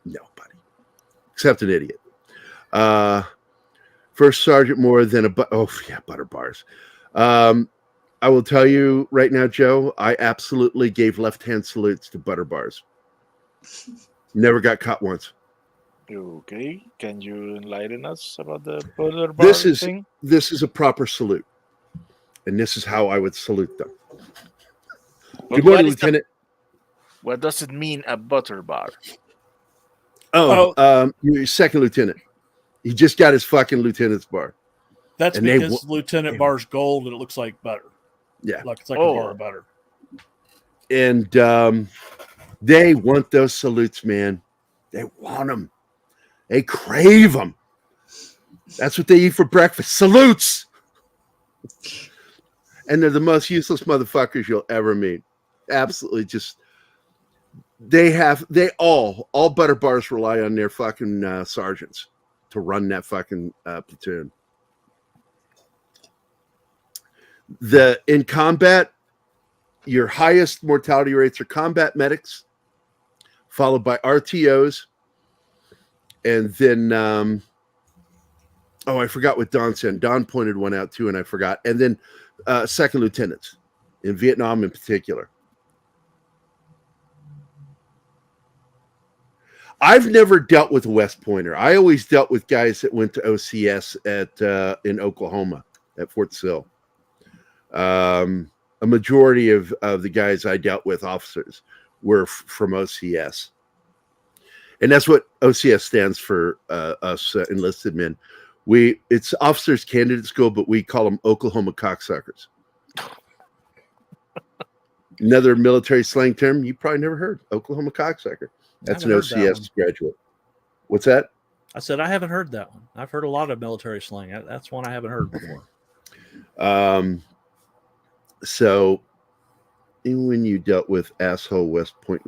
Nobody. Except an idiot. First Sergeant more than butter bars. I will tell you right now, Joe, I absolutely gave left-hand salutes to butter bars. Never got caught once. Okay, can you enlighten us about the butter bar thing? This is a proper salute, and this is how I would salute them. Good morning, Lieutenant. What does it mean, a butter bar? You're second lieutenant. He just got his fucking lieutenant's bar. That's because Lieutenant Bar's gold and it looks like butter. Yeah. Like it's like a bar of butter. And they want those salutes, man. They want them. They crave them. That's what they eat for breakfast. Salutes. And they're the most useless motherfuckers you'll ever meet. Absolutely, just all butter bars rely on their fucking sergeants to run that fucking platoon. In combat, your highest mortality rates are combat medics, followed by RTOs, and then I forgot what Don said. Don pointed one out too, and I forgot. And then second lieutenants in Vietnam in particular. I've never dealt with a West Pointer. I always dealt with guys that went to OCS in Oklahoma at Fort Sill. A majority of the guys I dealt with, officers, were from OCS. And that's what OCS stands for, us enlisted men. It's Officers Candidate School, but we call them Oklahoma cocksuckers. Another military slang term you probably never heard, Oklahoma cocksucker. That's an OCS graduate. What's that? I said I haven't heard that one. I've heard a lot of military slang. That's one I haven't heard before. So when you dealt with asshole West Point,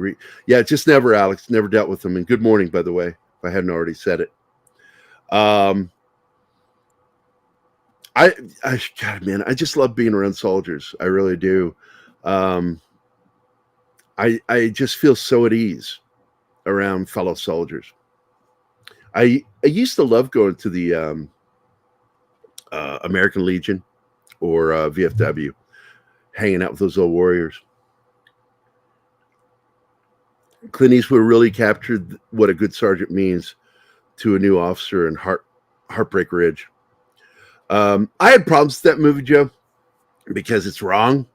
just never, Alex, never dealt with them. And good morning, by the way, if I hadn't already said it. God, man, I just love being around soldiers. I really do. I just feel so at ease around fellow soldiers. I used to love going to the American Legion or VFW, hanging out with those old warriors. Clint Eastwood really captured what a good sergeant means to a new officer in Heartbreak Ridge. I had problems with that movie, Joe, because it's wrong.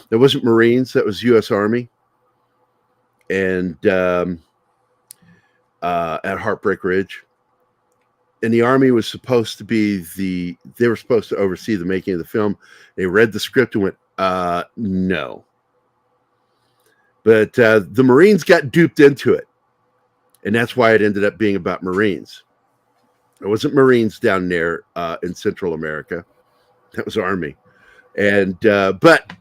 That wasn't Marines. That was U.S. Army. And at Heartbreak Ridge. And the Army was supposed to be they were supposed to oversee the making of the film. They read the script and went, no. But the Marines got duped into it. And that's why it ended up being about Marines. It wasn't Marines down there in Central America. That was Army. And but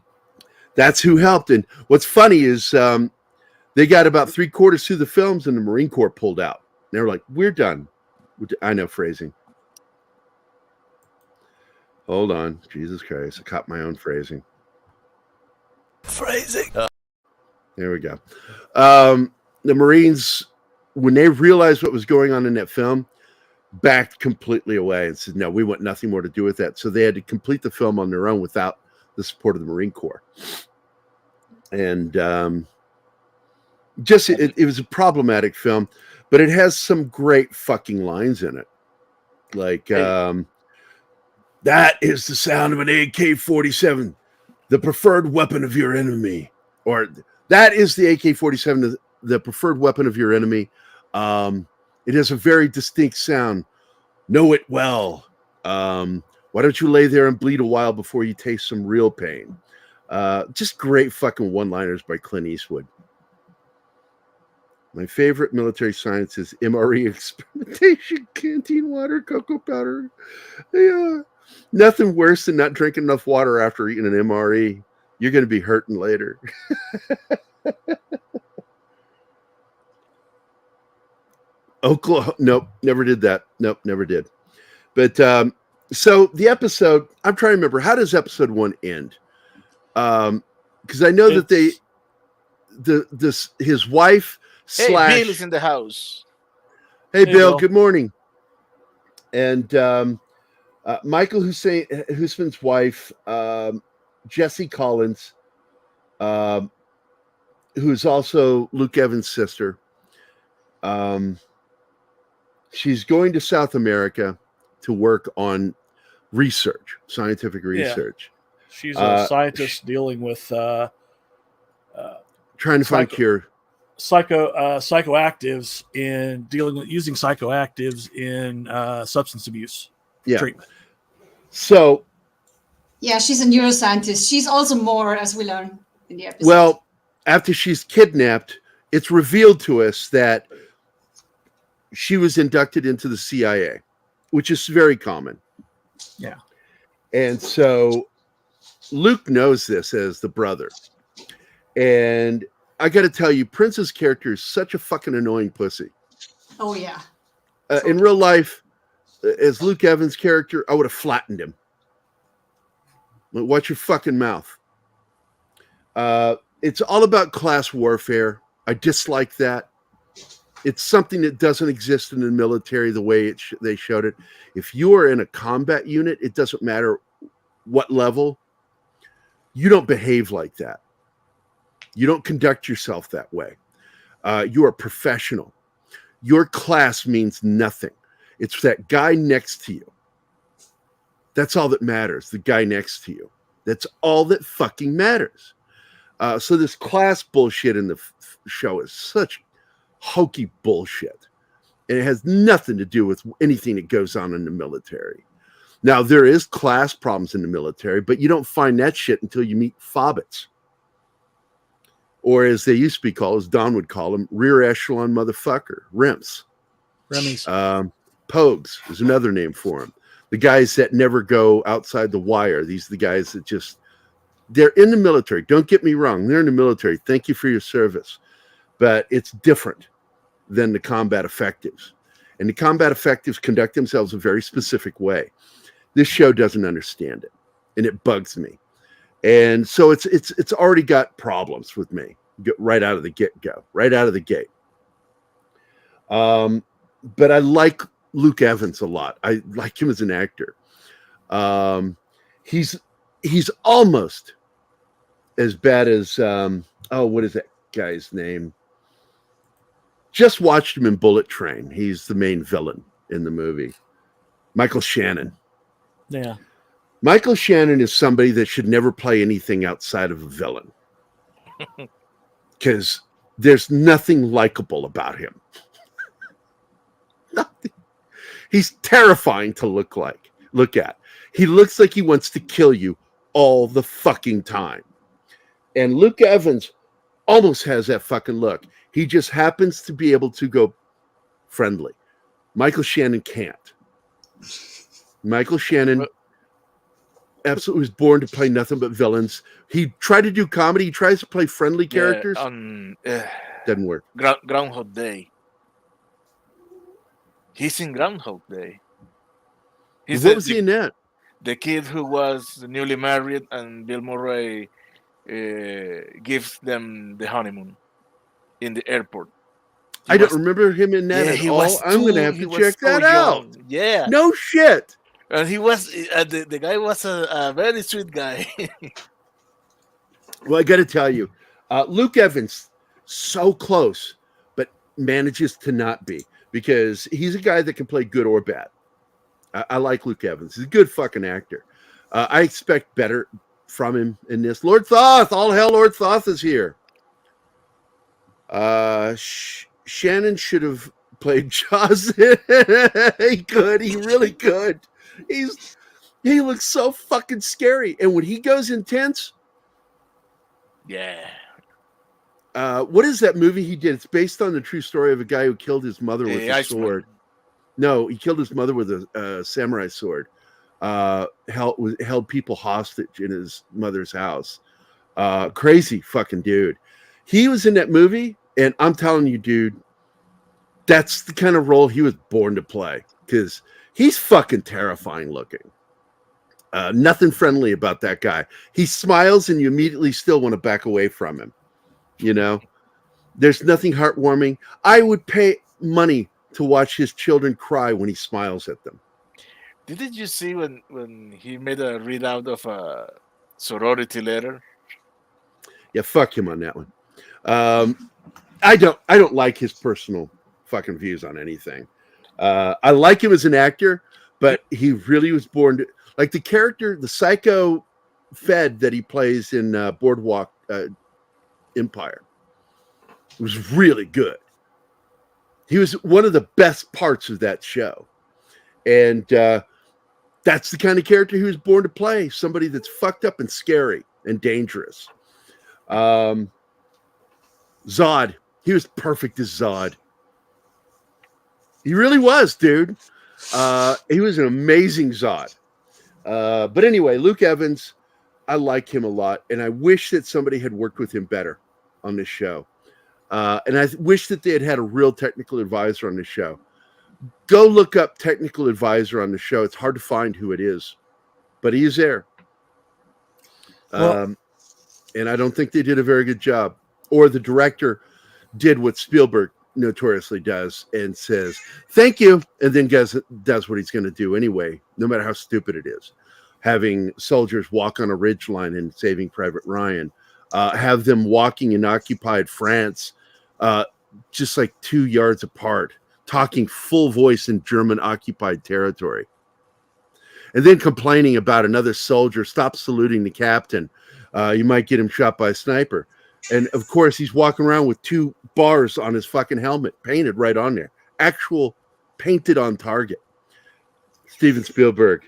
that's who helped. And what's funny is they got about 3/4 through the films and the Marine Corps pulled out. They were like, we're done. I know phrasing. Hold on. Jesus Christ. I caught my own phrasing. There we go. The Marines, when they realized what was going on in that film, backed completely away and said, no, we want nothing more to do with that. So they had to complete the film on their own without the support of the Marine Corps. And it was a problematic film, but it has some great fucking lines in it. Like, that is the sound of an AK-47, the preferred weapon of your enemy. Or that is the AK-47, the preferred weapon of your enemy. It has a very distinct sound. Know it well. Why don't you lay there and bleed a while before you taste some real pain? Just great fucking one-liners by Clint Eastwood. My favorite military science is MRE experimentation, canteen water, cocoa powder. Yeah. Nothing worse than not drinking enough water after eating an MRE. You're going to be hurting later. Oklahoma. Nope, never did that. Nope, never did. But so the episode, I'm trying to remember, how does episode 1 end? Because I know that his wife / Bill is in the house. Hey, Bill, good morning. And Michael Husman's wife, Jesse Collins, who's also Luke Evans' sister. She's going to South America to work on research, scientific research. Yeah. She's a scientist dealing with trying to find cure. Psychoactives in dealing with using psychoactives in substance abuse treatment. So, yeah, she's a neuroscientist. She's also more, as we learn in the episode. Well, after she's kidnapped, it's revealed to us that she was inducted into the CIA, which is very common. Yeah. And so Luke knows this as the brother. And I got to tell you, Prince's character is such a fucking annoying pussy. Oh, yeah. In real life, as Luke Evans' character, I would have flattened him. Watch your fucking mouth. It's all about class warfare. I dislike that. It's something that doesn't exist in the military the way they showed it. If you are in a combat unit, it doesn't matter what level, you don't behave like that. You don't conduct yourself that way. You are professional. Your class means nothing. It's that guy next to you. That's all that matters, the guy next to you. That's all that fucking matters. So this class bullshit in the show is such hokey bullshit. And it has nothing to do with anything that goes on in the military. Now, there is class problems in the military, but you don't find that shit until you meet fobbits. Or as they used to be called, as Don would call them, rear echelon motherfucker, REMs. Remy's. Pogues is another name for them. The guys that never go outside the wire. These are the guys that just, they're in the military. Don't get me wrong. They're in the military. Thank you for your service. But it's different than the combat effectives. And the combat effectives conduct themselves a very specific way. This show doesn't understand it. And it bugs me. And so it's already got problems with me right out of the get-go, right out of the gate. But I like Luke Evans a lot. I like him as an actor. He's almost as bad as what is that guy's name? Just watched him in Bullet Train. He's the main villain in the movie. Michael Shannon. Yeah. Michael Shannon is somebody that should never play anything outside of a villain. Because there's nothing likable about him. Nothing. He's terrifying to look at. He looks like he wants to kill you all the fucking time. And Luke Evans almost has that fucking look. He just happens to be able to go friendly. Michael Shannon can't. Michael Shannon absolutely was born to play nothing but villains. He tried to do comedy. He tries to play friendly characters. Doesn't work. Groundhog Day. He's in Groundhog Day. What was he in that? The kid who was newly married and Bill Murray gives them the honeymoon in the airport. I don't remember him in that at all. I'm going to have to check that out. Yeah. No shit. And he was, the guy was a very sweet guy. Well, I got to tell you, Luke Evans, so close, but manages to not be, because he's a guy that can play good or bad. I like Luke Evans. He's a good fucking actor. I expect better from him in this. Lord Thoth, all hell, Lord Thoth is here. Shannon should have played Jaws. He could. He really could. He looks so fucking scary. And when he goes intense. Yeah. What is that movie he did? It's based on the true story of a guy who killed his mother with a sword. No, he killed his mother with a samurai sword. Held people hostage in his mother's house. Crazy fucking dude. He was in that movie, and I'm telling you, dude, that's the kind of role he was born to play, because he's fucking terrifying looking. Nothing friendly about that guy. He smiles, and you immediately still want to back away from him. You know, there's nothing heartwarming. I would pay money to watch his children cry when he smiles at them. Didn't you see when he made a readout of a sorority letter? Yeah, fuck him on that one. I don't like his personal fucking views on anything. I like him as an actor, but he really was born to, like, the character, the psycho Fed that he plays in Boardwalk Empire was really good. He was one of the best parts of that show. And that's the kind of character he was born to play. Somebody that's fucked up and scary and dangerous. Zod. He was perfect as Zod. He really was, dude. He was an amazing Zod. But anyway, Luke Evans, I like him a lot, and I wish that somebody had worked with him better on this show. And I wish that they had had a real technical advisor on the show. Go look up technical advisor on the show. It's hard to find who it is, but he is there. And I don't think they did a very good job. Or the director did what Spielberg notoriously does and says, thank you, and then does what he's going to do anyway, no matter how stupid it is. Having soldiers walk on a ridgeline in Saving Private Ryan, have them walking in occupied France, just like 2 yards apart, talking full voice in German occupied territory. And then complaining about another soldier, stop saluting the captain. You might get him shot by a sniper. And of course, he's walking around with 2 bars on his fucking helmet, painted right on there. Actual painted on target. Steven Spielberg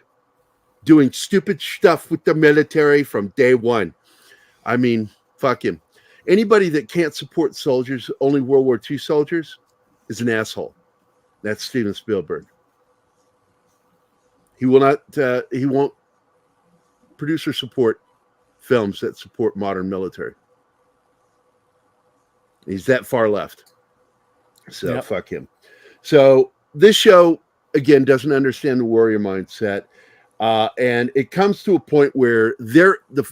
doing stupid stuff with the military from day one. I mean, fuck him. Anybody that can't support soldiers, only World War II soldiers, is an asshole. That's Steven Spielberg. He will not. He won't produce or support films that support modern military. He's that far left. So fuck him. So this show again doesn't understand the warrior mindset, and it comes to a point where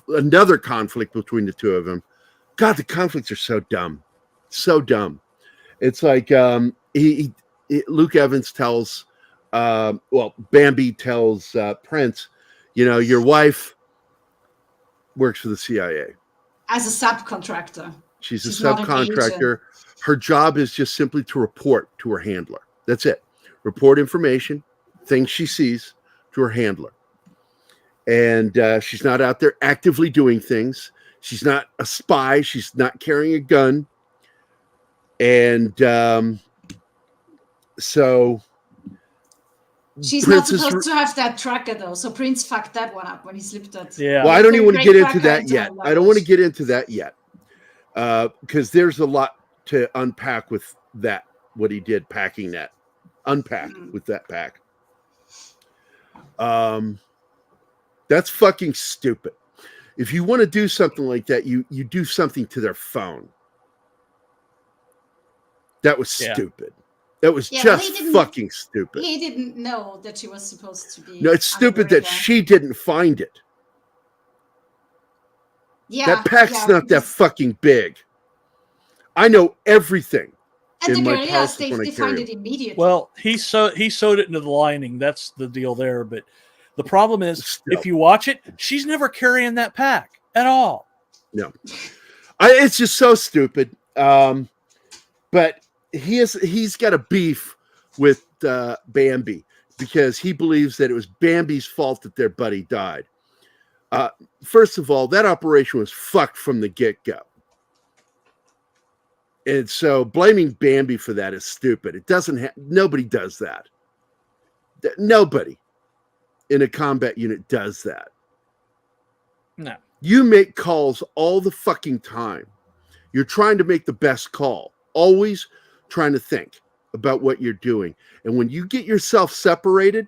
another conflict between the two of them. God, the conflicts are so dumb, so dumb. It's like Luke Evans tells, Bambi tells Prince, your wife works for the CIA. As a subcontractor. She's a subcontractor. Her job is just simply to report to her handler. That's it. Report information, things she sees to her handler. And she's not out there actively doing things. She's not a spy. She's not carrying a gun. And so... She's not supposed to have that tracker, though. So Prince fucked that one up when he slipped that. Yeah. Well, I don't even want to get into that yet. I don't want to get into that yet. Because there's a lot to unpack with that, what he did packing that. Unpack with that pack. That's fucking stupid. If you want to do something like that, you do something to their phone. That was stupid. That was just fucking stupid. He didn't know that she was supposed to be. No, it's stupid that she didn't find it. Yeah, that pack's not that fucking big. I know everything. And the guerrillas, they find it immediately. Well, he sewed it into the lining. That's the deal there. But the problem is, if you watch it, she's never carrying that pack at all. No, it's just so stupid. But he's got a beef with Bambi because he believes that it was Bambi's fault that their buddy died. First of all, that operation was fucked from the get-go. And so blaming Bambi for that is stupid. It doesn't nobody does that. Nobody in a combat unit does that. No. You make calls all the fucking time. You're trying to make the best call. Always trying to think about what you're doing. And when you get yourself separated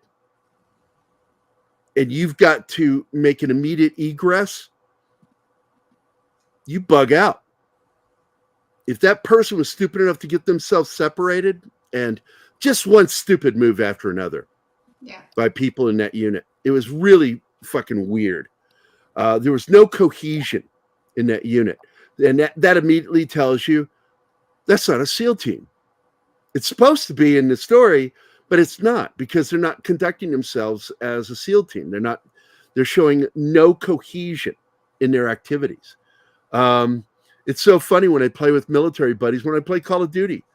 and you've got to make an immediate egress, you bug out. If that person was stupid enough to get themselves separated, and just one stupid move after another by people in that unit, it was really fucking weird. There was no cohesion in that unit. And that immediately tells you that's not a SEAL team. It's supposed to be in the story, but it's not, because they're not conducting themselves as a SEAL team. They're showing no cohesion in their activities. It's so funny when I play with military buddies, when I play Call of Duty,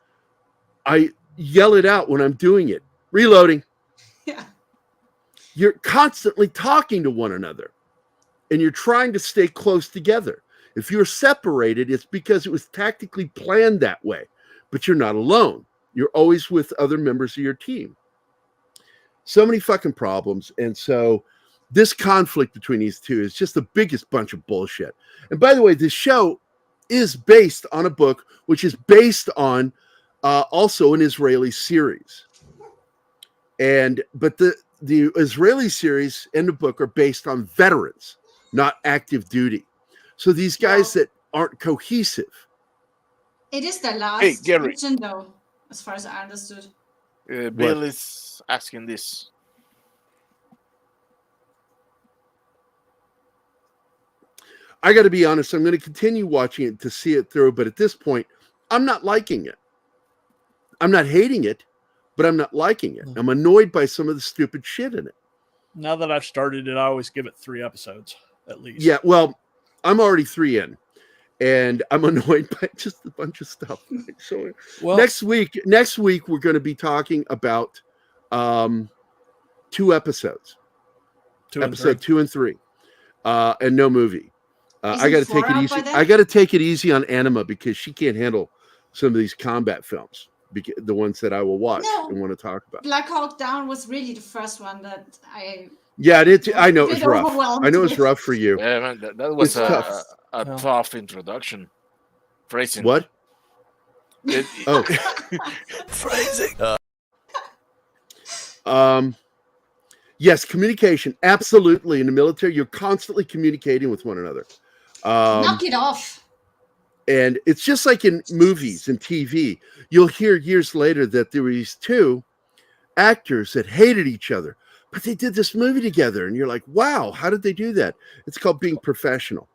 I yell it out when I'm doing it. Reloading. Yeah. You're constantly talking to one another and you're trying to stay close together. If you're separated, it's because it was tactically planned that way, but you're not alone. You're always with other members of your team. So many fucking problems. And so this conflict between these two is just the biggest bunch of bullshit. And by the way, this show is based on a book, which is based on also an Israeli series. But the Israeli series and the book are based on veterans, not active duty. So these guys that aren't cohesive. It is the last Hey, Gerry. mention, though, as far as I understood. Bill is asking this. I got to be honest, I'm going to continue watching it to see it through, but at this point, I'm not liking it. I'm not hating it, but I'm not liking it. I'm annoyed by some of the stupid shit in it. Now that I've started it, I always give it 3 episodes at least. Yeah, well, I'm already 3 in, and I'm annoyed by just a bunch of stuff. So next week we're going to be talking about 2 episodes. Episode 2 and 3. And no movie. I got to take it easy. I got to take it easy on Anima because she can't handle some of these combat films, the ones that I will watch and want to talk about. Black Hawk Down was really the first one that I. Yeah, I know it was rough. I know it's rough for you. Yeah, man, that was a tough introduction. Phrasing. What? Phrasing. Yes, communication. Absolutely. In the military, you're constantly communicating with one another. Knock it off. And it's just like in movies and TV. You'll hear years later that there were these 2 actors that hated each other, but they did this movie together. And you're like, wow, how did they do that? It's called being professional.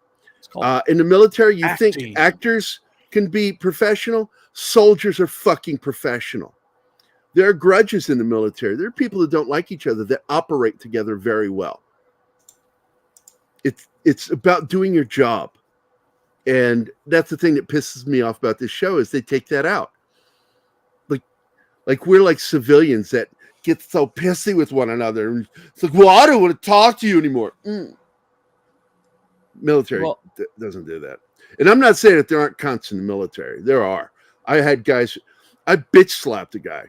In the military, you think actors can be professional. Soldiers are fucking professional. There are grudges in the military. There are people that don't like each other that operate together very well. It's about doing your job. And that's the thing that pisses me off about this show is they take that out. Like we're like civilians that get so pissy with one another. And it's like, well, I don't want to talk to you anymore. Military doesn't do that. And I'm not saying that there aren't cunts in the military. There are. I had guys, I bitch slapped a guy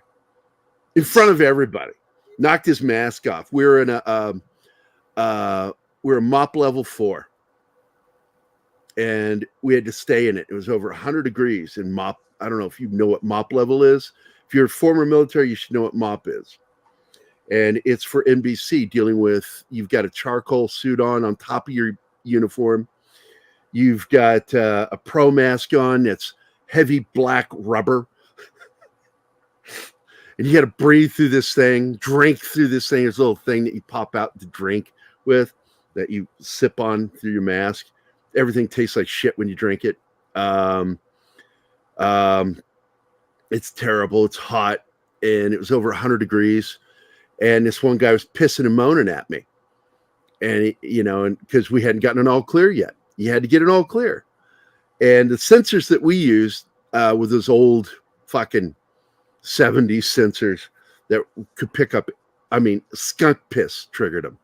in front of everybody, knocked his mask off. We were in we're MOP level 4, and we had to stay in it. It was over 100 degrees in MOP. I don't know if you know what MOP level is. If you're a former military, you should know what MOP is. And it's for NBC dealing with, you've got a charcoal suit on top of your uniform. You've got a pro mask on that's heavy black rubber. And you got to breathe through this thing, drink through this thing. There's a little thing that you pop out to drink with that you sip on through your mask. Everything tastes like shit when you drink it. It's terrible. It's hot. And it was over 100 degrees. And this one guy was pissing and moaning at me. And, and because we hadn't gotten an all clear yet. You had to get an all clear. And the sensors that we used were those old fucking 70s sensors that could pick up, skunk piss triggered them.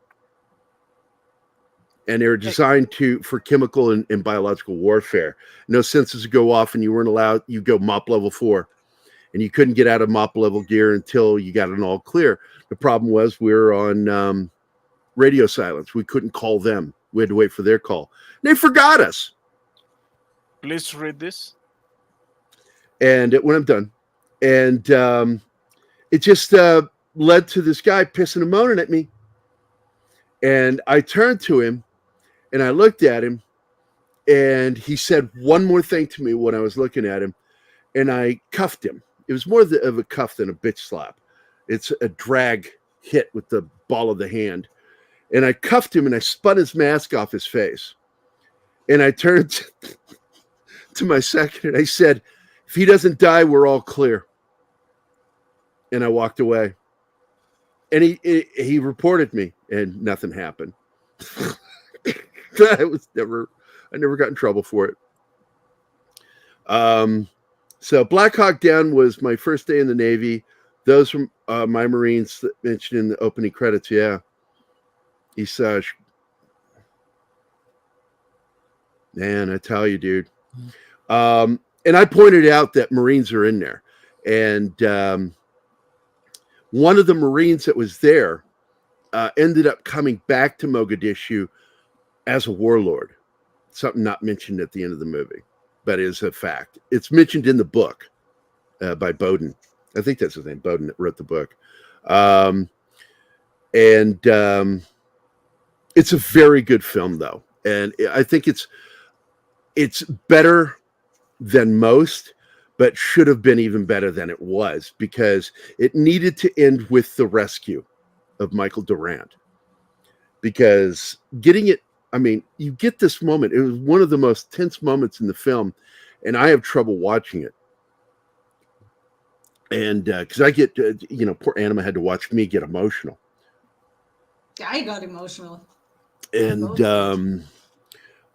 And they were designed for chemical and biological warfare. No sensors would go off and you weren't allowed, you go MOP level 4. And you couldn't get out of MOP level gear until you got an all clear. The problem was we were on radio silence. We couldn't call them. We had to wait for their call. They forgot us. Please read this. And when I'm done. And it just led to this guy pissing and moaning at me. And I turned to him and I looked at him and he said one more thing to me when I was looking at him, and I cuffed him. It was more of a cuff than a bitch slap. It's a drag hit with the ball of the hand. And I cuffed him and I spun his mask off his face. And I turned to my second and I said, if he doesn't die, we're all clear. And I walked away. And he reported me and nothing happened. I never got in trouble for it. So Black Hawk Down was my first day in the Navy. Those were my Marines that mentioned in the opening credits. Yeah. Isaj. Man, I tell you, dude. And I pointed out that Marines are in there. And one of the Marines that was there ended up coming back to Mogadishu as a warlord. Something not mentioned at the end of the movie. but is a fact. It's mentioned in the book by Bowden. I think that's his name, Bowden, that wrote the book. It's a very good film, though. And I think it's better than most, but should have been even better than it was, because it needed to end with the rescue of Michael Durant. Because getting it, I mean, you get this moment. It was one of the most tense moments in the film, and I have trouble watching it. And because I get, poor Anima had to watch me get emotional. I got emotional. And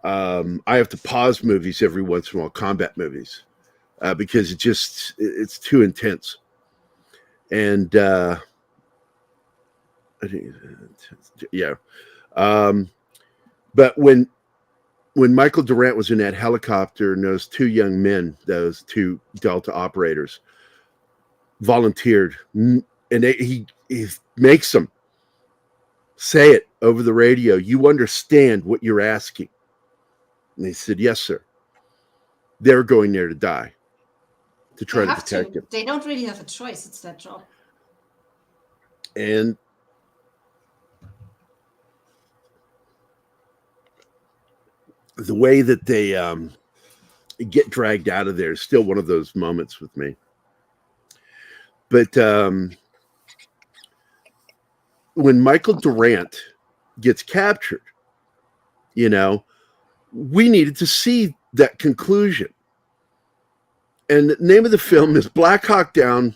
I have to pause movies every once in a while, combat movies, because it's too intense. And but when Michael Durant was in that helicopter and those two young men, those two Delta operators, volunteered, and he makes them say it over the radio. You understand what you're asking? And they said, yes, sir. They're going there to die, to try to protect him. They don't really have a choice. It's their job. And the way that they get dragged out of there is still one of those moments with me. But when Michael Durant gets captured, we needed to see that conclusion. And the name of the film is Black Hawk Down,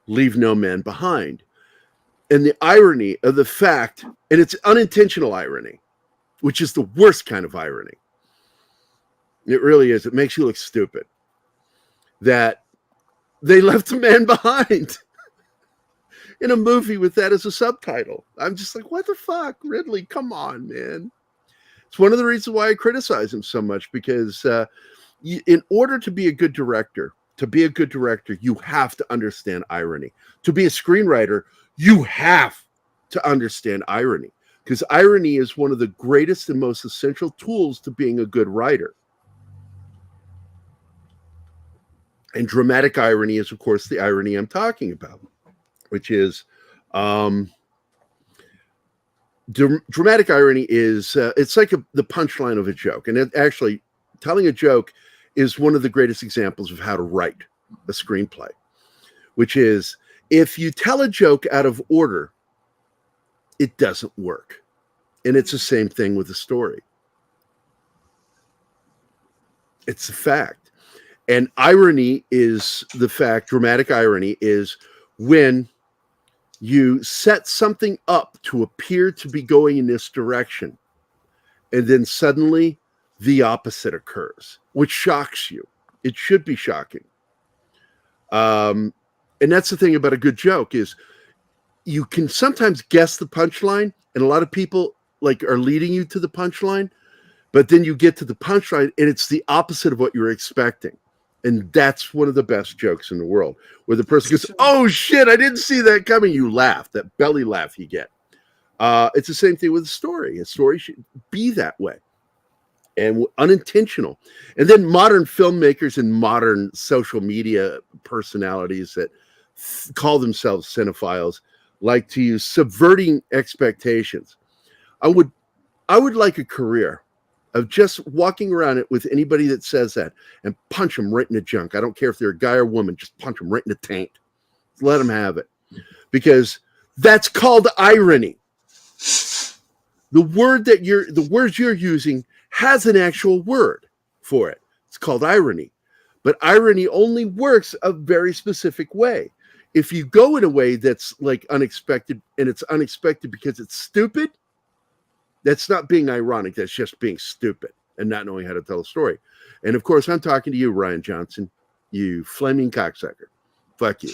Leave No Man Behind. And the irony of the fact, and it's unintentional irony, which is the worst kind of irony. It really is. It makes you look stupid. That they left a man behind in a movie with that as a subtitle. I'm just like, what the fuck? Ridley, come on, man. It's one of the reasons why I criticize him so much, because in order to be a good director, you have to understand irony. To be a screenwriter, you have to understand irony, because irony is one of the greatest and most essential tools to being a good writer. And dramatic irony is, of course, the irony I'm talking about, which is dramatic irony is it's like the punchline of a joke. And actually, telling a joke is one of the greatest examples of how to write a screenplay, which is if you tell a joke out of order, it doesn't work. And it's the same thing with a story. It's a fact. And irony is the fact, dramatic irony is when you set something up to appear to be going in this direction, and then suddenly the opposite occurs, which shocks you. It should be shocking. And that's the thing about a good joke is you can sometimes guess the punchline, and a lot of people are leading you to the punchline, but then you get to the punchline and it's the opposite of what you're expecting. And that's one of the best jokes in the world, where the person goes, oh shit, I didn't see that coming. You laugh, that belly laugh you get. It's the same thing with a story. A story should be that way and unintentional. And then modern filmmakers and modern social media personalities that call themselves cinephiles like to use subverting expectations. I would like a career of just walking around it with anybody that says that and punch them right in the junk. I don't care if they're a guy or woman, just punch them right in the taint. Let them have it. Because that's called irony. The words you're using has an actual word for it. It's called irony. But irony only works a very specific way. If you go in a way that's unexpected, and it's unexpected because it's stupid, that's not being ironic. That's just being stupid and not knowing how to tell a story. And of course, I'm talking to you, Ryan Johnson, you flaming cocksucker. Fuck you.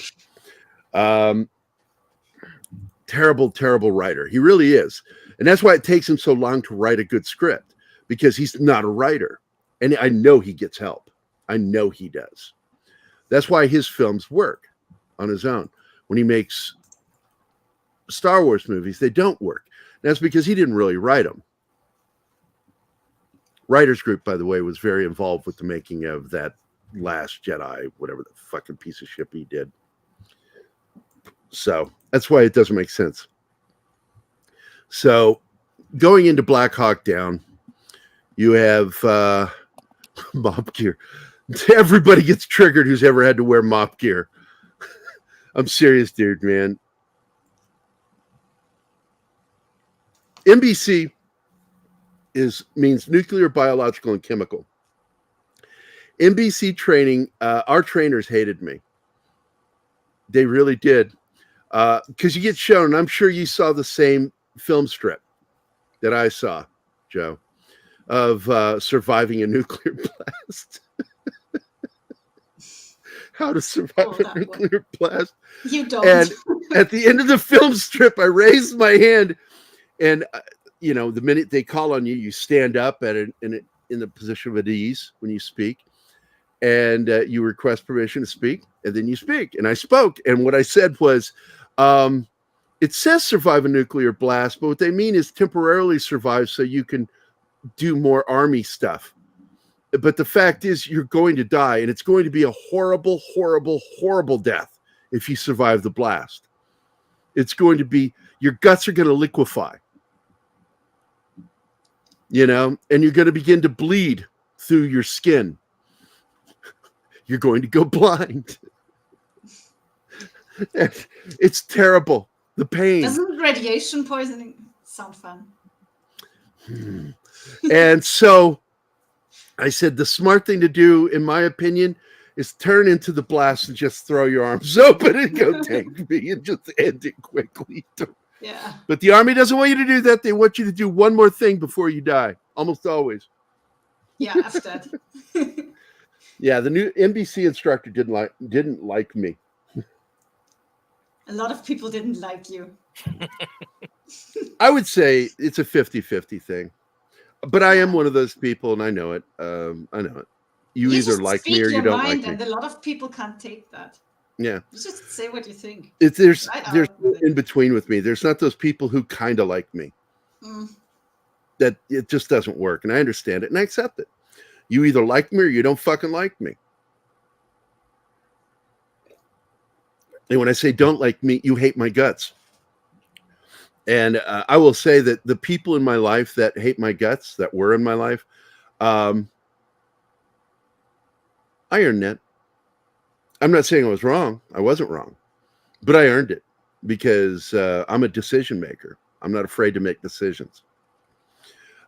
Terrible, terrible writer. He really is. And that's why it takes him so long to write a good script, because he's not a writer. And I know he gets help. I know he does. That's why his films work on his own. When he makes Star Wars movies, they don't work. That's because he didn't really write them. writers group, by the way, was very involved with the making of that Last Jedi, whatever the fucking piece of shit he did. So that's why it doesn't make sense. So going into Black Hawk Down, you have mop gear. Everybody gets triggered who's ever had to wear mop gear. I'm serious, dude, man. NBC means nuclear, biological, and chemical. NBC training, our trainers hated me. They really did. Because you get shown, and I'm sure you saw the same film strip that I saw, Joe, of surviving a nuclear blast. How to survive a nuclear blast. You don't. And at the end of the film strip, I raised my hand, and the minute they call on you, you stand up in the position of ease when you speak, and you request permission to speak, and then you speak. And I spoke, and what I said was, it says survive a nuclear blast, but what they mean is temporarily survive so you can do more army stuff. But the fact is, you're going to die, and it's going to be a horrible, horrible, horrible death if you survive the blast. It's going to be, your guts are going to liquefy, and you're going to begin to bleed through your skin. You're going to go blind. It's terrible. The pain. Doesn't radiation poisoning sound fun? And so I said, the smart thing to do, in my opinion, is turn into the blast and just throw your arms open and go take me and just end it quickly. Yeah. But the Army doesn't want you to do that. They want you to do one more thing before you die, almost always. Yeah, after that. Yeah, the new NBC instructor didn't like me. A lot of people didn't like you. I would say it's a 50-50 thing. But I am one of those people, and I know it. I know it. You either just like speak me or you your don't mind, like me. and a lot of people can't take that. Yeah. You just say what you think. There's Right no in between with me. There's not those people who kind of like me. That it just doesn't work, and I understand it, and I accept it. You either like me or you don't fucking like me. And when I say don't like me, you hate my guts. And I will say that the people in my life that hate my guts, that were in my life, I earned that. I'm not saying I was wrong. I wasn't wrong. But I earned it because I'm a decision maker. I'm not afraid to make decisions.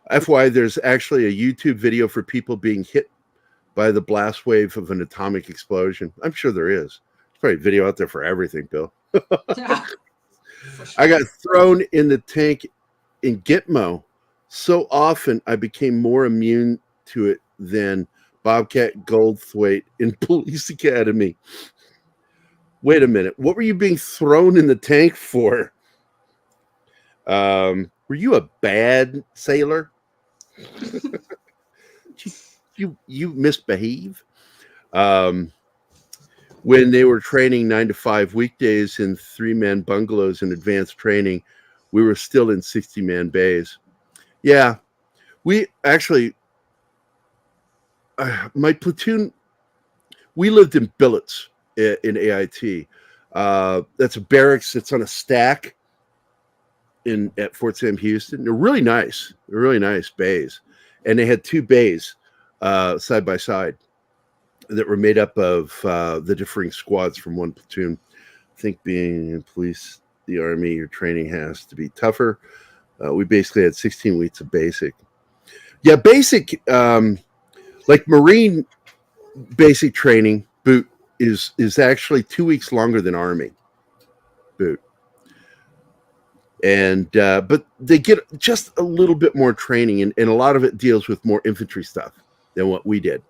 FYI, there's actually a YouTube video for people being hit by the blast wave of an atomic explosion. I'm sure there is. There's probably a video out there for everything, Bill. Yeah. I got thrown in the tank in Gitmo so often I became more immune to it than Bobcat Goldthwait in Police Academy. Wait a minute. What were you being thrown in the tank for? Were you a bad sailor? you misbehave? When they were training 9 to 5 weekdays in 3-man bungalows in advanced training, we were still in 60-man bays. Yeah, we actually, my platoon, we lived in billets in AIT. That's a barracks that's on a stack at Fort Sam Houston. They're really nice. They're really nice bays. And they had 2 bays side by side that were made up of the differing squads from one platoon. I think being in police, the Army, your training has to be tougher. We basically had 16 weeks of basic. Yeah, basic, like Marine basic training boot is actually 2 weeks longer than Army boot. And but they get just a little bit more training, and a lot of it deals with more infantry stuff than what we did.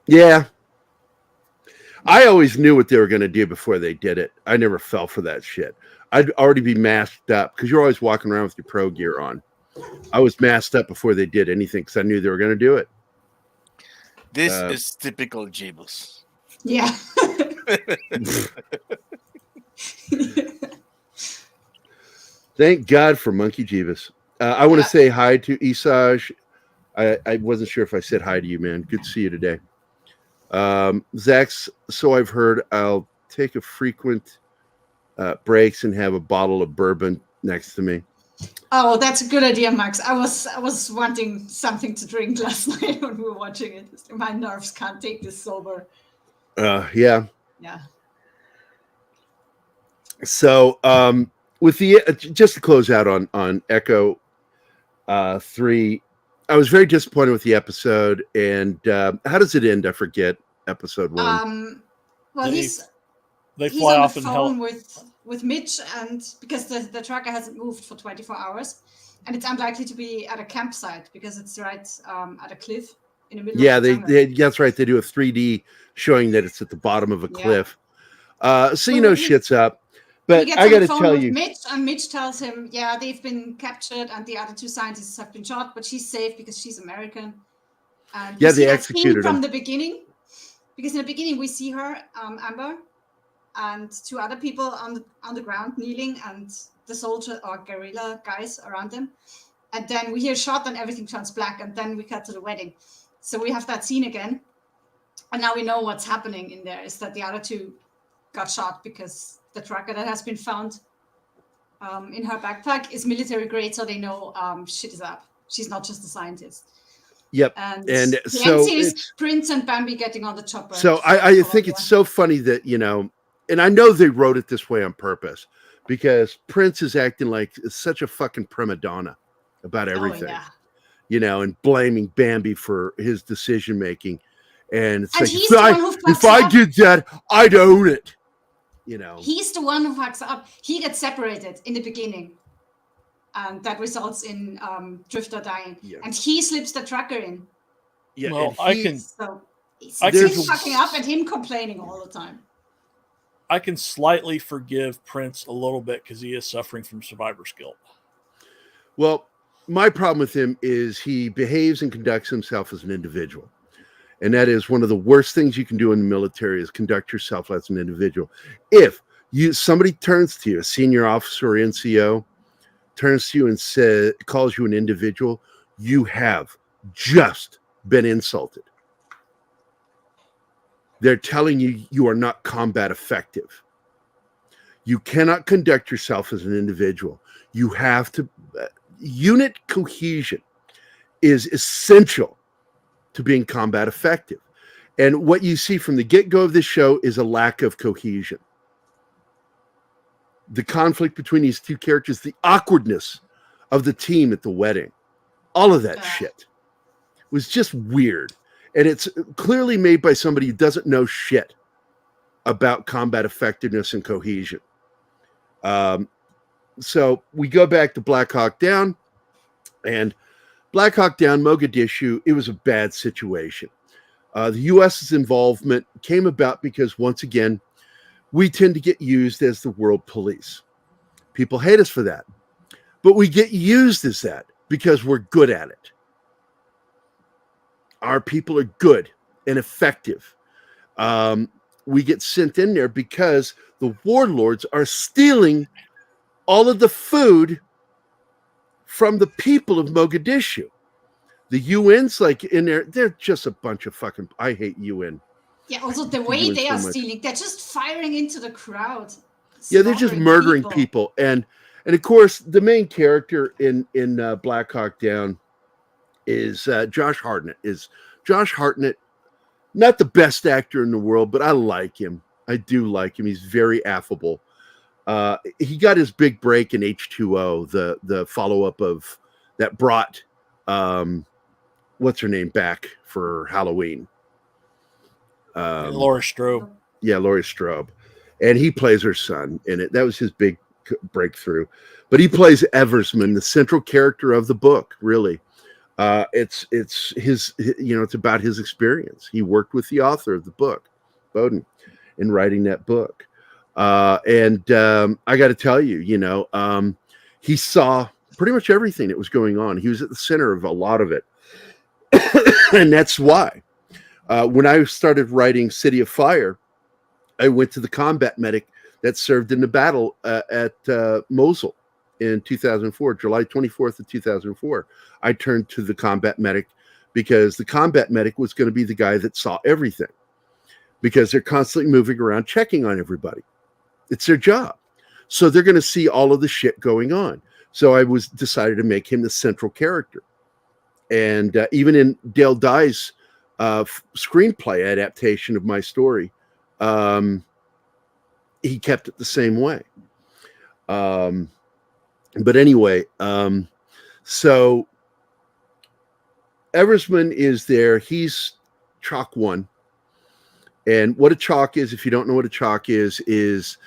Yeah. I always knew what they were going to do before they did it. I never fell for that shit. I'd already be masked up because you're always walking around with your pro gear on. I was masked up before they did anything because I knew they were going to do it. This is typical Jeebus. Yeah. Thank God for Monkey Jeebus. I want to say hi to Isaj. I wasn't sure if I said hi to you, man. Good to see you today. Zach's, so I've heard, I'll take a frequent breaks and have a bottle of bourbon next to me. Oh, that's a good idea, Max. I was wanting something to drink last night when we were watching it. My nerves can't take this sober. Yeah. Yeah. So with the just to close out on Echo 3, I was very disappointed with the episode. And how does it end? I forget. Episode 1. Well, They he's fly on off the in phone hell. with Mitch, and because the tracker hasn't moved for 24 hours, and it's unlikely to be at a campsite because it's right at a cliff in the middle. Yeah, of the jungle. that's right. They do a 3D showing that it's at the bottom of a cliff. So you know shit's up. But I got to tell you, Mitch, and Mitch tells him, yeah, they've been captured, and the other 2 scientists have been shot, but she's safe because she's American. And yeah, we see they that executed scene from him. the beginning, because in the beginning we see her, Amber, and 2 other people on the ground kneeling, and the soldier or guerrilla guys around them. And then we hear a shot, and everything turns black, and then we cut to the wedding. So we have that scene again, and now we know what's happening in there is that the other 2 got shot because the tracker that has been found in her backpack is military grade, so they know shit is up. She's not just a scientist. Yep. And And the so end scene is it's Prince and Bambi getting on the chopper. so I think it's so funny that, you know, and I know they wrote it this way on purpose because Prince is acting like such a fucking prima donna about everything, you know, and blaming Bambi for his decision making. And it's And like, he's the one who if fucks I up. did that, I'd own it. You know, He's the one who fucks up. He gets separated in the beginning, and that results in Drifter dying. Yeah. And he slips the tracker in. yeah. Well, and So it's there's him a- fucking up and him complaining all the time. I can slightly forgive Prince a little bit because he is suffering from survivor's guilt. Well, my problem with him is he behaves and conducts himself as an individual. And that is one of the worst things you can do in the military is conduct yourself as an individual. If somebody turns to you, a senior officer or NCO, turns to you and calls you an individual, you have just been insulted. They're telling you you are not combat effective. You cannot conduct yourself as an individual. You have to. Unit cohesion is essential to being combat effective. And what you see from the get-go of this show is a lack of cohesion. The conflict between these 2 characters, the awkwardness of the team at the wedding, all of that shit was just weird. And it's clearly made by somebody who doesn't know shit about combat effectiveness and cohesion. So we go back to Black Hawk Down, and Black Hawk Down, Mogadishu, it was a bad situation. The U.S.'s involvement came about because, once again, we tend to get used as the world police. People hate us for that. But we get used as that because we're good at it. Our people are good and effective. We get sent in there because the warlords are stealing all of the food from the people of Mogadishu. The UN's like in there, they're just a bunch of fucking, I hate UN. Yeah, also the way they are stealing, they're just firing into the crowd. Yeah, they're just murdering people. And of course, the main character in Black Hawk Down is Josh Hartnett. Josh Hartnett, not the best actor in the world, but I like him. I do like him. He's very affable. He got his big break in H2O, the follow-up of that brought what's her name back for Halloween. Laurie Strode. Yeah, Laurie Strode. And he plays her son in it. That was his big breakthrough. But he plays Eversman, the central character of the book, really. It's his, you know, it's about his experience. He worked with the author of the book, Bowden, in writing that book. And I got to tell you, you know, he saw pretty much everything that was going on. He was at the center of a lot of it. And that's why when I started writing City of Fire, I went to the combat medic that served in the battle at Mosul in 2004, July 24th of 2004. I turned to the combat medic because the combat medic was going to be the guy that saw everything, because they're constantly moving around checking on everybody. It's their job. So they're going to see all of the shit going on. So I decided to make him the central character. And even in Dale Dye's screenplay adaptation of my story, he kept it the same way. But anyway, so Eversman is there. He's Chalk 1. And what a chalk is, if you don't know what a chalk is it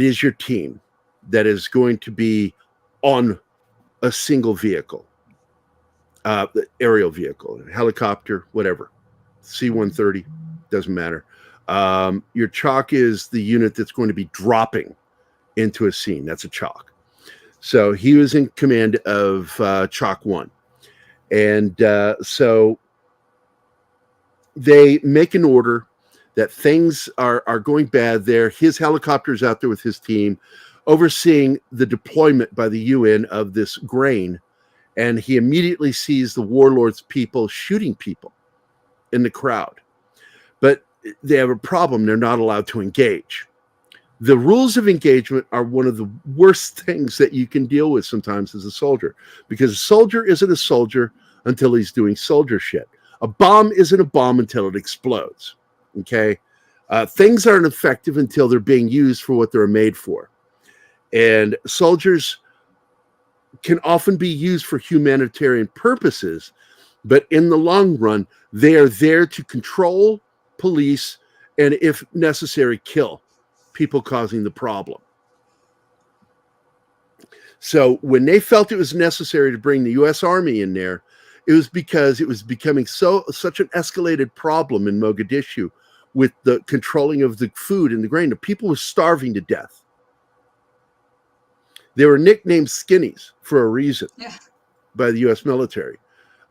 is your team that is going to be on a single vehicle, aerial vehicle, helicopter, whatever, C-130, doesn't matter. Your chalk is the unit that's going to be dropping into a scene. That's a chalk. So he was in command of Chalk 1. And so they make an order that things are going bad there. His helicopter's out there with his team, overseeing the deployment by the UN of this grain. And he immediately sees the warlords' people shooting people in the crowd. But they have a problem. They're not allowed to engage. The rules of engagement are one of the worst things that you can deal with sometimes as a soldier, because a soldier isn't a soldier until he's doing soldier shit. A bomb isn't a bomb until it explodes. Okay? Things aren't effective until they're being used for what they're made for. And soldiers can often be used for humanitarian purposes, but in the long run, they are there to control, police, and if necessary, kill people causing the problem. So when they felt it was necessary to bring the U.S. Army in there, it was because it was becoming such an escalated problem in Mogadishu with the controlling of the food and the grain. The people were starving to death. They were nicknamed skinnies for a reason by the U.S. military.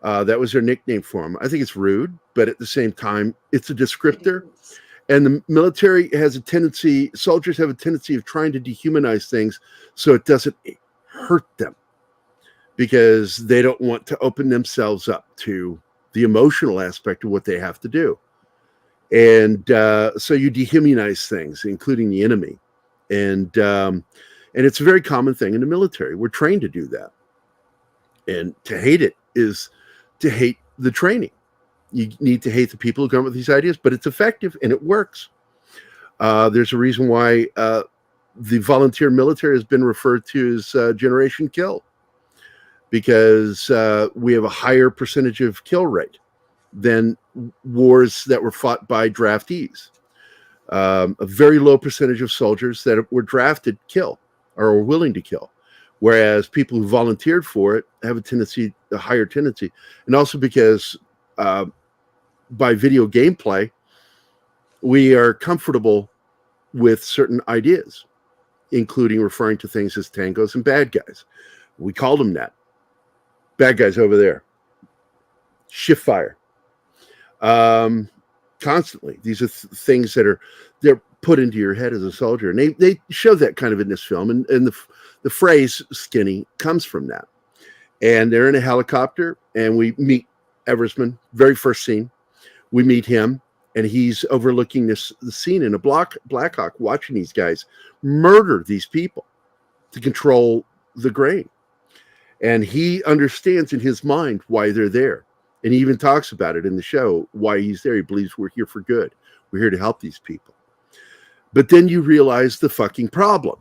That was their nickname for them. I think it's rude, but at the same time, it's a descriptor. And the military has a tendency, soldiers have a tendency of trying to dehumanize things so it doesn't hurt them, because they don't want to open themselves up to the emotional aspect of what they have to do. And so you dehumanize things, including the enemy. And it's a very common thing in the military. We're trained to do that. And to hate it is to hate the training. You need to hate the people who come up with these ideas, but it's effective and it works. There's a reason why the volunteer military has been referred to as Generation Kill, because we have a higher percentage of kill rate than wars that were fought by draftees. A very low percentage of soldiers that were drafted kill or are willing to kill, whereas people who volunteered for it have a higher tendency. And also because by video gameplay, we are comfortable with certain ideas, including referring to things as tangos and bad guys. We called them that. Bad guys over there. Shift fire. Constantly. These are things that they're put into your head as a soldier. And they show that kind of in this film. And the phrase skinny comes from that. And they're in a helicopter, and we meet Eversman, very first scene. We meet him, and he's overlooking the scene in a Blackhawk, watching these guys murder these people to control the grain. And he understands in his mind why they're there. And he even talks about it in the show, why he's there. He believes we're here for good. We're here to help these people. But then you realize the fucking problem.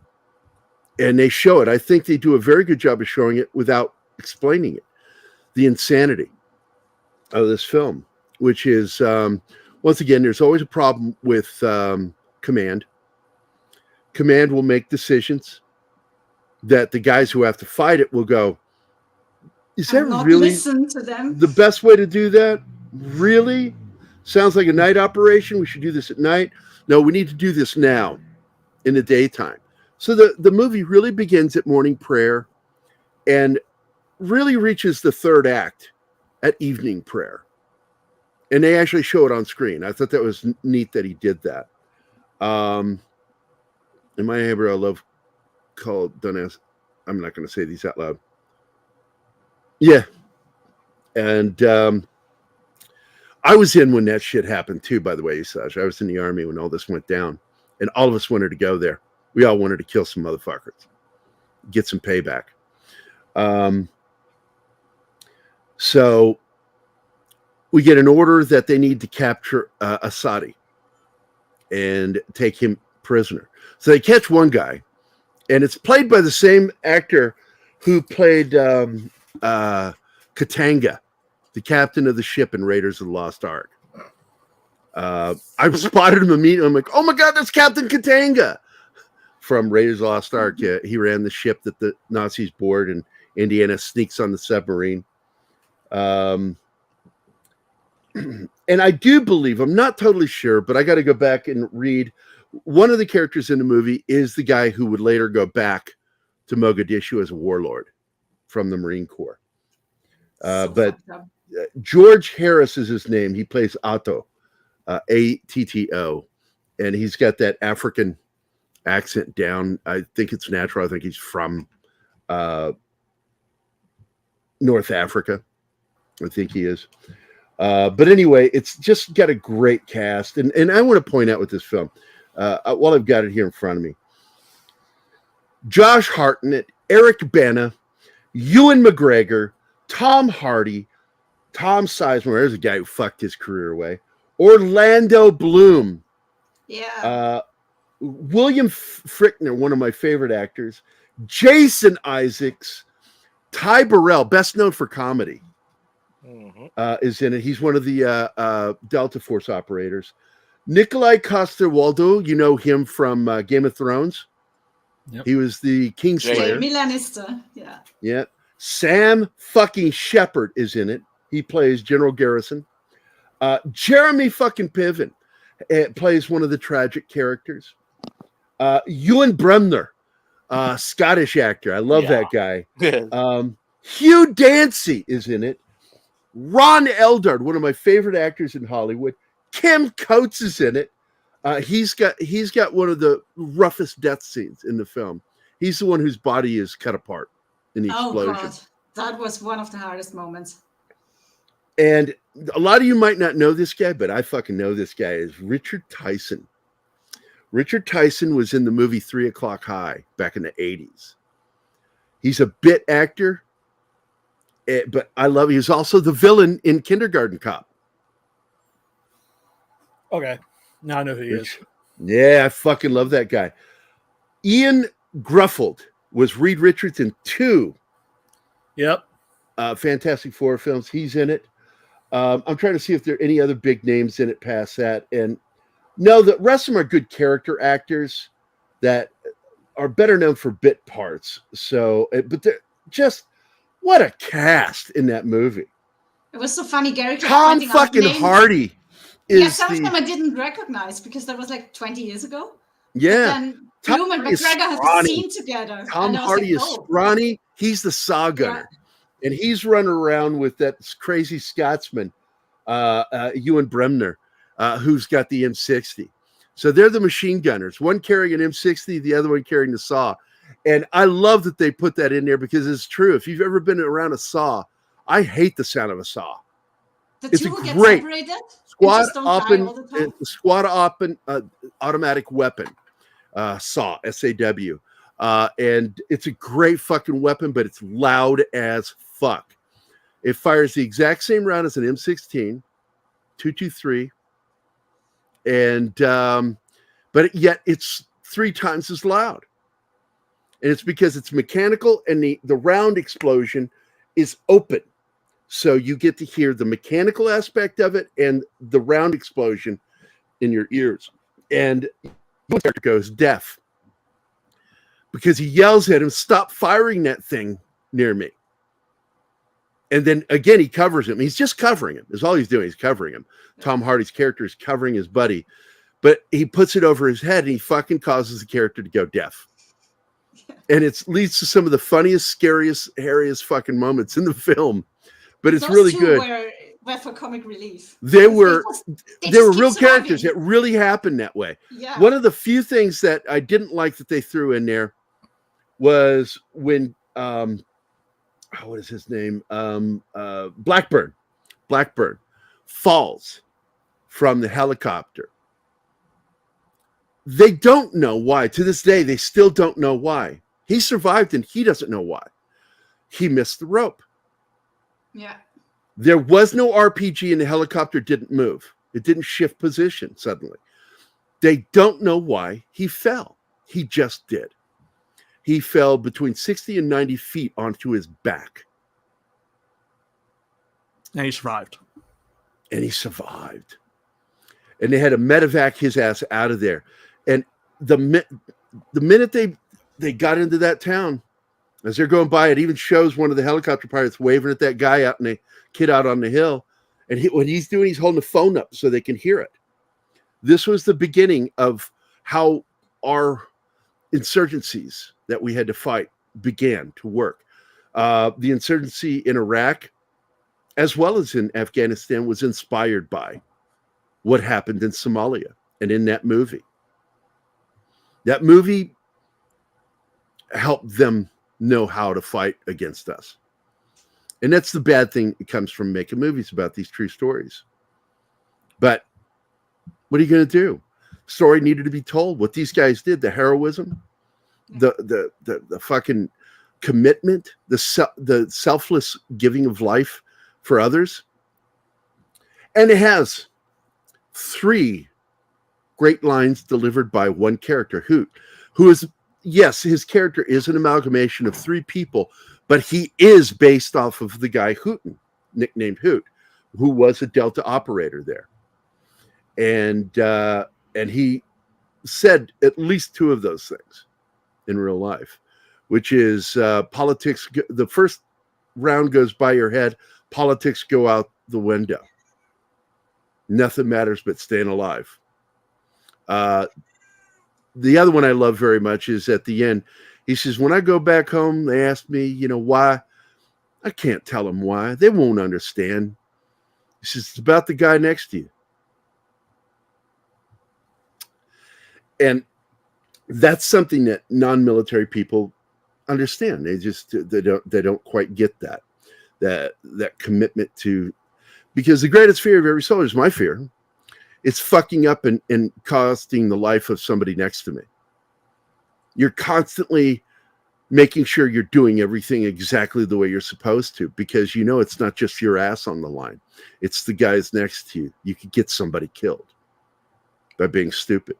And they show it. I think they do a very good job of showing it without explaining it. The insanity of this film, which is, once again, there's always a problem with command. Command will make decisions that the guys who have to fight it will go, is that really listen to them? The best way to do that? Really? Sounds like a night operation. We should do this at night. No, we need to do this now in the daytime. So the movie really begins at morning prayer and really reaches the third act at evening prayer. And they actually show it on screen. I thought that was neat that he did that. In my neighborhood, I love called done as I'm not going to say these out loud. Yeah. And I was in when that shit happened too, by the way, Saj. I was in the Army when all this went down. And all of us wanted to go there. We all wanted to kill some motherfuckers. Get some payback. So we get an order that they need to capture Asadi and take him prisoner. So they catch one guy, and it's played by the same actor who played Katanga, the captain of the ship in Raiders of the Lost Ark. I spotted him immediately. I'm like, oh my God, that's Captain Katanga from Raiders of the Lost Ark. Yeah, he ran the ship that the Nazis board, and Indiana sneaks on the submarine. And I do believe, I'm not totally sure, but I got to go back and read. One of the characters in the movie is the guy who would later go back to Mogadishu as a warlord from the Marine Corps. But George Harris is his name. He plays Atto, Atto, and he's got that African accent down. I think it's natural. I think he's from North Africa. I think he is. But anyway, it's just got a great cast. And I want to point out with this film, while I've got it here in front of me, Josh Hartnett, Eric Bana, Ewan McGregor, Tom Hardy, Tom Sizemore, there's a guy who fucked his career away, Orlando Bloom, William Frickner, one of my favorite actors, Jason Isaacs, Ty Burrell, best known for comedy, is in it. He's one of the Delta Force operators. Nikolai Coster-Waldau, you know him from Game of Thrones. Yep. He was the Kingslayer. Jaime Lannister, yeah. Yeah. Sam fucking Shepard is in it. He plays General Garrison. Jeremy fucking Piven plays one of the tragic characters. Ewan Bremner, Scottish actor. I love that guy. Hugh Dancy is in it. Ron Eldard, one of my favorite actors in Hollywood. Kim Coates is in it. He's got one of the roughest death scenes in the film. He's the one whose body is cut apart in the explosion. Oh God, that was one of the hardest moments. And a lot of you might not know this guy, but I fucking know this guy is Richard Tyson. Richard Tyson was in the movie 3 O'Clock High back in the 80s. He's a bit actor, but I love. He was also the villain in Kindergarten Cop. Okay. Now I know who he is. Yeah, I fucking love that guy. Ian Gruffeld was Reed Richards in 2. Yep. Fantastic Four films. He's in it. I'm trying to see if there are any other big names in it past that. And no, the rest of them are good character actors that are better known for bit parts. So, but they're just, what a cast in that movie. It was so funny. Gary kept Tom pointing out fucking names. Hardy. Some of them I didn't recognize because that was like 20 years ago. Yeah. And Bloom and McGregor have a scene together. Tom Hardy is scrawny. He's the saw gunner. Yeah. And he's running around with that crazy Scotsman, Ewan Bremner, who's got the M60. So they're the machine gunners. One carrying an M60, the other one carrying the saw. And I love that they put that in there because it's true. If you've ever been around a saw, I hate the sound of a saw. It's a great squad automatic weapon, SAW, SAW. And it's a great fucking weapon, but it's loud as fuck. It fires the exact same round as an M16, 223, and but yet it's 3 times as loud. And it's because it's mechanical, and the round explosion is open. So you get to hear the mechanical aspect of it and the round explosion in your ears. And the character goes deaf because he yells at him, "Stop firing that thing near me." And then again, he covers him. He's just covering him. That's all he's doing. He's covering him. Tom Hardy's character is covering his buddy, but he puts it over his head and he fucking causes the character to go deaf. And it leads to some of the funniest, scariest, hairiest fucking moments in the film. But it's really good. Were for Comic Relief. They were real characters. It really happened that way. Yeah. One of the few things that I didn't like that they threw in there was when what is his name? Blackburn falls from the helicopter. They don't know why. To this day, they still don't know why. He survived and he doesn't know why. He missed the rope. Yeah. There was no RPG and the helicopter didn't move. It didn't shift position suddenly. They don't know why he fell. He just did. He fell between 60 and 90 feet onto his back. And he survived. And he survived. And they had to medevac his ass out of there. And the minute they got into that town, as they're going by, it even shows one of the helicopter pilots waving at that guy out and the kid out on the hill. And what he's doing, he's holding the phone up so they can hear it. This was the beginning of how our insurgencies that we had to fight began to work. The insurgency in Iraq, as well as in Afghanistan, was inspired by what happened in Somalia and in that movie. That movie helped them know how to fight against us. And that's the bad thing that comes from making movies about these true stories. But what are you going to do? Story needed to be told. What these guys did, the heroism, the fucking commitment, the selfless giving of life for others. And it has 3 great lines delivered by one character, Hoot, who is, yes, his character is an amalgamation of 3 people, but he is based off of the guy Hooten, nicknamed Hoot, who was a Delta operator there. And he said at least 2 of those things in real life, which is politics. The first round goes by your head. Politics go out the window. Nothing matters but staying alive. The other one I love very much is at the end. He says, when I go back home, they ask me, why. I can't tell them why. They won't understand. He says, it's about the guy next to you. And that's something that non-military people understand. They don't quite get that commitment to, because the greatest fear of every soldier is my fear. It's fucking up and costing the life of somebody next to me. You're constantly making sure you're doing everything exactly the way you're supposed to, because it's not just your ass on the line. It's the guys next to you. You could get somebody killed by being stupid.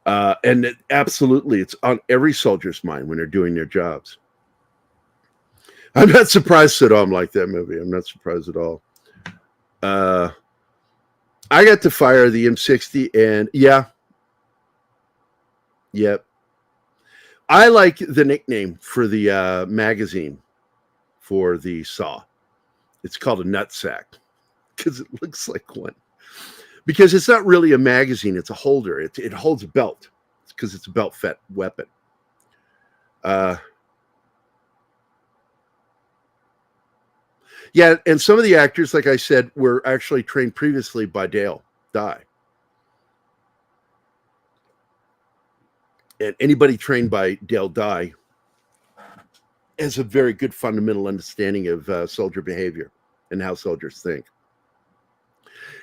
And absolutely, it's on every soldier's mind when they're doing their jobs. I'm not surprised at all. I'm like that movie. I'm not surprised at all. I got to fire the M60, and yep. I like the nickname for the magazine for the saw. It's called a nutsack because it looks like one. Because it's not really a magazine; it's a holder. It holds a belt because it's a belt-fed weapon. Yeah, and some of the actors, like I said, were actually trained previously by Dale Dye. And anybody trained by Dale Dye has a very good fundamental understanding of soldier behavior and how soldiers think.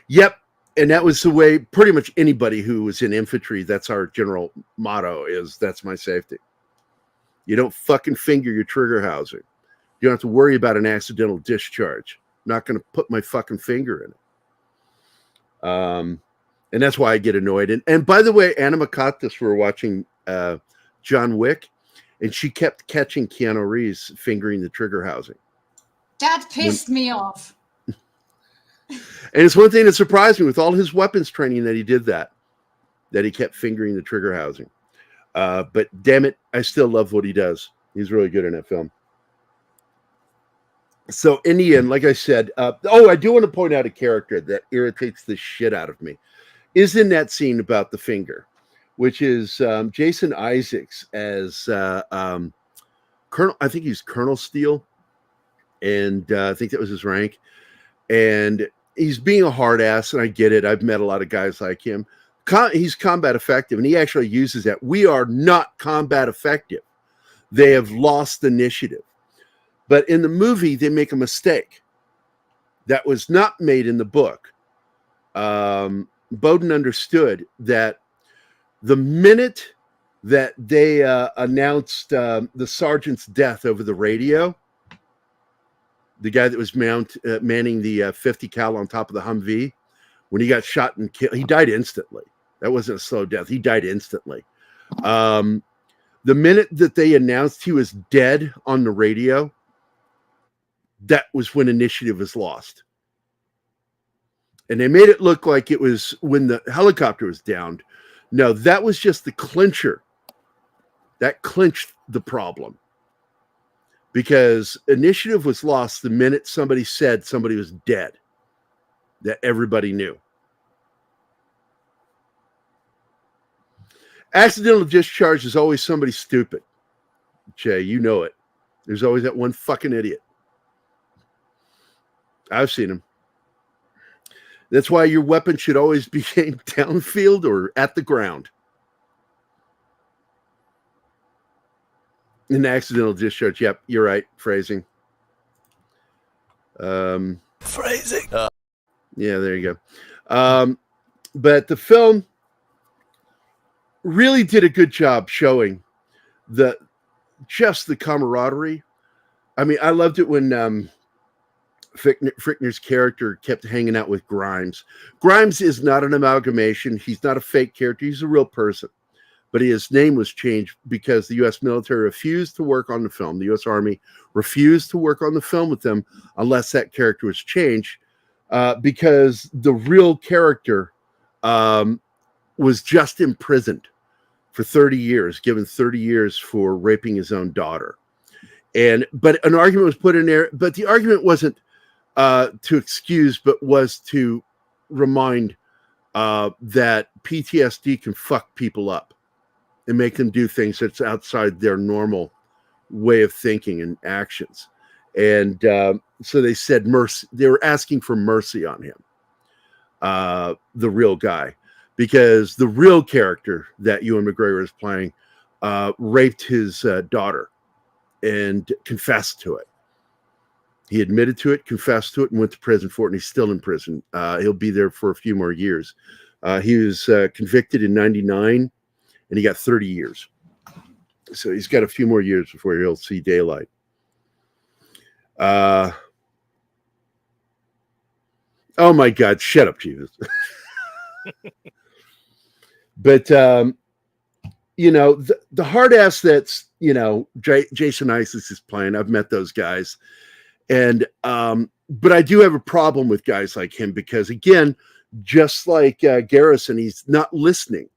Yep, and that was the way pretty much anybody who was in infantry, that's our general motto, is that's my safety. You don't fucking finger your trigger housing. You don't have to worry about an accidental discharge. I'm not going to put my fucking finger in it. And that's why I get annoyed. And by the way, Anna Makatis, we were watching John Wick, and she kept catching Keanu Reeves fingering the trigger housing. That pissed me off. And it's one thing that surprised me with all his weapons training that he did that he kept fingering the trigger housing. But damn it, I still love what he does. He's really good in that film. So in the end, like I said, I do want to point out a character that irritates the shit out of me. Is in that scene about the finger, which is Jason Isaacs as Colonel. I think he's Colonel Steele, and I think that was his rank. And he's being a hard ass, and I get it. I've met a lot of guys like him. He's combat effective, and he actually uses that. We are not combat effective. they have lost initiative. But in the movie, they make a mistake that was not made in the book. Bowden understood that the minute that they announced the sergeant's death over the radio, the guy that was manning the 50 cal on top of the Humvee, when he got shot and killed, he died instantly. That wasn't a slow death. He died instantly. The minute that they announced he was dead on the radio, that was when initiative was lost. And they made it look like it was when the helicopter was downed. No, that was just the clincher. That clinched the problem. Because initiative was lost the minute somebody said somebody was dead. That everybody knew. Accidental discharge is always somebody stupid. Jay, you know it. There's always that one fucking idiot. I've seen him. That's why your weapon should always be aimed downfield or at the ground. An accidental discharge. Yep, you're right. Phrasing. Phrasing. Yeah, there you go. But the film really did a good job showing just the camaraderie. I mean, I loved it when Fichtner's character kept hanging out with Grimes. Grimes is not an amalgamation. He's not a fake character. He's a real person. But his name was changed because the U.S. military refused to work on the film. The U.S. Army refused to work on the film with them unless that character was changed because the real character was just imprisoned for 30 years, given 30 years for raping his own daughter. But an argument was put in there, but the argument wasn't to excuse, but was to remind that PTSD can fuck people up and make them do things that's outside their normal way of thinking and actions. And so they said mercy. They were asking for mercy on him, the real guy, because the real character that Ewan McGregor is playing raped his daughter and confessed to it. He admitted to it, confessed to it, and went to prison for it, and he's still in prison. He'll be there for a few more years. He was convicted in 1999, and he got 30 years. So he's got a few more years before he'll see daylight. Oh, my God. Shut up, Jesus. But, you know, the hard ass that's, you know, Jason Isaacs is playing. I've met those guys. And, but I do have a problem with guys like him because, again, just like Garrison, he's not listening.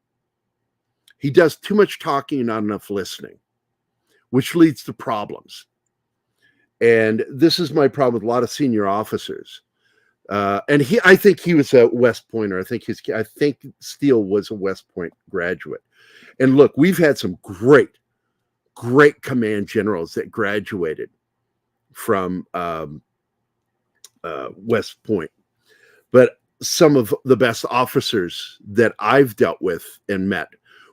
He does too much talking and not enough listening, which leads to problems. And this is my problem with a lot of senior officers. And I think he was a West Pointer. I think Steele was a West Point graduate. And look, we've had some great command generals that graduated from West Point. But some of the best officers that I've dealt with and met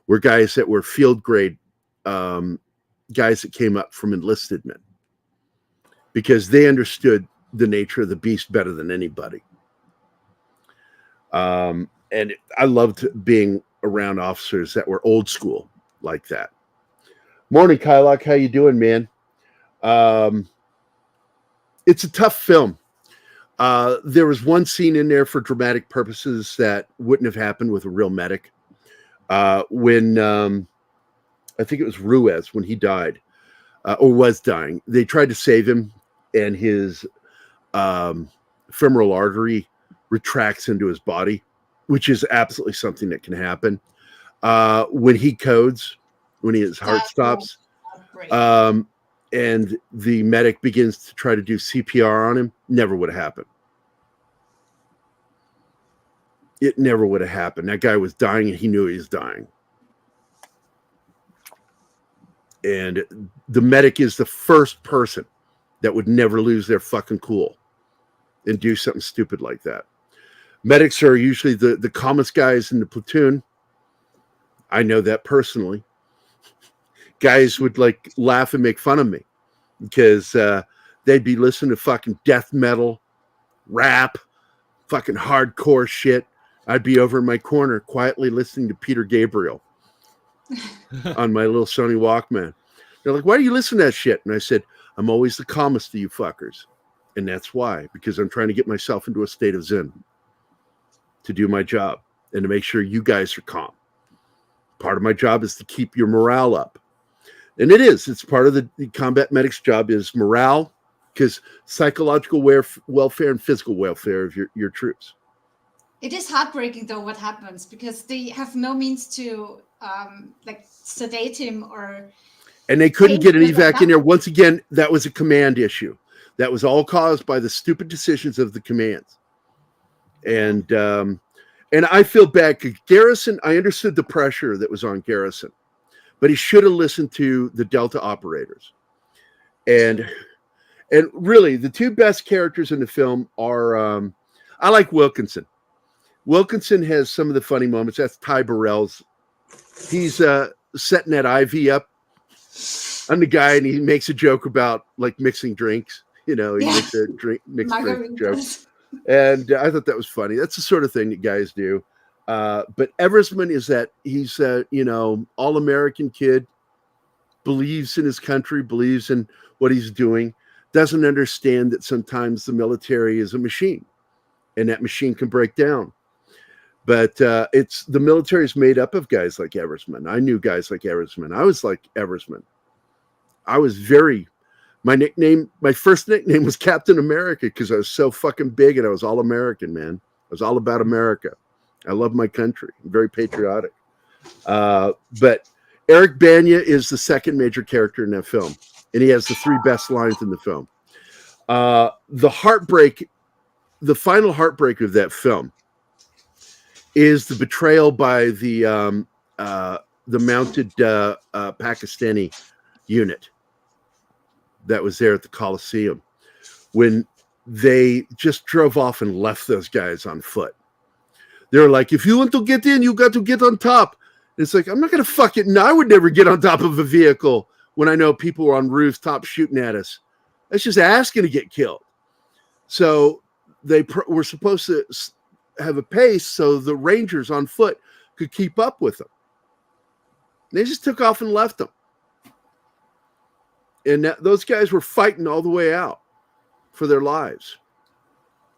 were guys that were field grade guys that came up from enlisted men because they understood the nature of the beast better than anybody. And I loved being around officers that were old school like that. Morning, Kylock. How you doing, man? It's a tough film. There was one scene in there for dramatic purposes that wouldn't have happened with a real medic. When I think it was Ruiz, when he died or was dying, they tried to save him, and his femoral artery retracts into his body, which is absolutely something that can happen. When he codes, when his heart stops, and the medic begins to try to do CPR on him, never would have happened. It never would have happened. That guy was dying, and he knew he was dying. And the medic is the first person that would never lose their fucking cool and do something stupid like that. Medics are usually the calmest guys in the platoon. I know that personally. guys would like laugh and make fun of me because they'd be listening to fucking death metal, rap, fucking hardcore shit. I'd be over in my corner quietly listening to Peter Gabriel on my little Sony Walkman. They're like, why do you listen to that shit? And I said, I'm always the calmest of you fuckers. And that's why, because I'm trying to get myself into a state of zen to do my job and to make sure you guys are calm. Part of my job is to keep your morale up. And it is. It's part of the combat medic's job is morale, because psychological welfare and physical welfare of your troops. It is heartbreaking, though, what happens, because they have no means to like sedate him or... And they couldn't get an evac in there. Once again, that was a command issue. That was all caused by the stupid decisions of the commands. And I feel bad. Garrison, I understood the pressure that was on Garrison, but he should have listened to the Delta operators. And really, the two best characters in the film are, I like Wilkinson. Wilkinson has some of the funny moments. That's Ty Burrell's. He's setting that IV up on the guy, and he makes a joke about like mixing drinks. You know, he makes a mixed drink joke. And I thought that was funny. That's the sort of thing that guys do. But Eversman is that he's a, all-American kid, believes in his country, believes in what he's doing, doesn't understand that sometimes the military is a machine and that machine can break down. But the military is made up of guys like Eversman. I knew guys like Eversman. I was like Eversman. I was my first nickname was Captain America because I was so fucking big and I was all American, man. I was all about America. I love my country. I'm very patriotic. But Eric Banya is the second major character in that film, and he has the three best lines in the film. The final heartbreak of that film is the betrayal by the mounted Pakistani unit that was there at the Coliseum when they just drove off and left those guys on foot. They were like, if you want to get in, you got to get on top. And it's like, I'm not going to fuck it. No, I would never get on top of a vehicle when I know people are on rooftops shooting at us. That's just asking to get killed. So they were supposed to have a pace so the Rangers on foot could keep up with them. They just took off and left them. And those guys were fighting all the way out for their lives,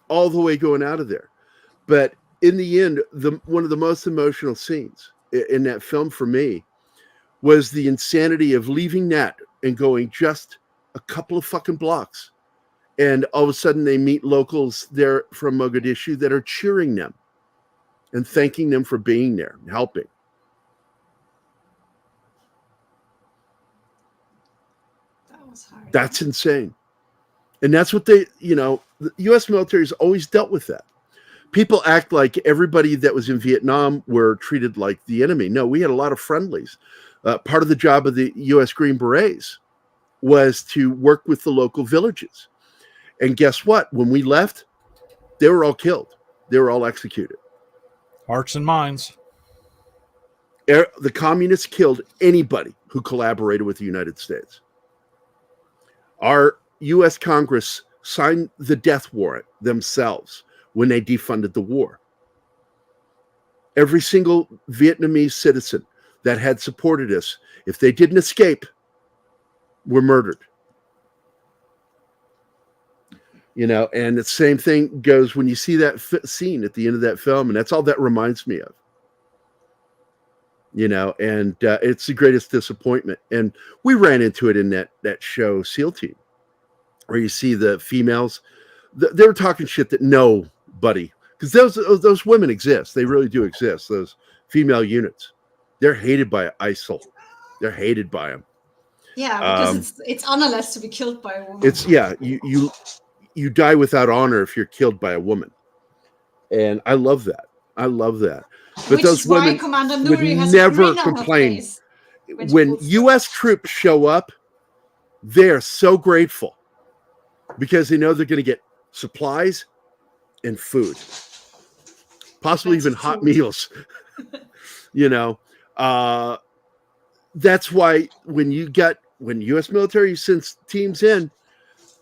all the way going out of there. But in the end, one of the most emotional scenes in that film for me was the insanity of leaving that and going just a couple of fucking blocks. And all of a sudden they meet locals there from Mogadishu that are cheering them and thanking them for being there and helping. That's insane. And that's what the U.S. military has always dealt with that. People act like everybody that was in Vietnam were treated like the enemy. No, we had a lot of friendlies. Part of the job of the U.S. Green Berets was to work with the local villages. And guess what? When we left, they were all killed. They were all executed. Hearts and minds. The communists killed anybody who collaborated with the United States. Our U.S. Congress signed the death warrant themselves when they defunded the war. Every single Vietnamese citizen that had supported us, if they didn't escape, were murdered. And the same thing goes when you see that scene at the end of that film, and that's all that reminds me of. And it's the greatest disappointment. And we ran into it in that show SEAL Team, where you see the females, they were talking shit that nobody, because those women exist. They really do exist. Those female units, they're hated by ISIL. They're hated by them. Yeah, because it's honorless to be killed by a woman. It's you die without honor if you're killed by a woman, and I love that. But which those is why women Commander would Nuri has never complain. When U.S. troops show up, they're so grateful because they know they're going to get supplies and food, possibly even hot meals. that's why when U.S. military sends teams in,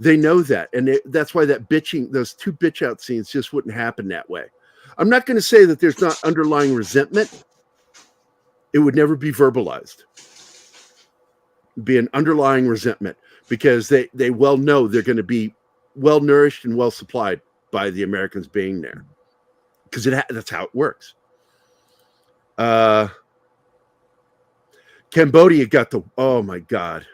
they know that, and that's why those two bitch out scenes just wouldn't happen that way. I'm not going to say that there's not underlying resentment. It would never be verbalized. It'd be an underlying resentment because they well know they're going to be well nourished and well supplied by the Americans being there, because that's how it works. Cambodia got oh my God.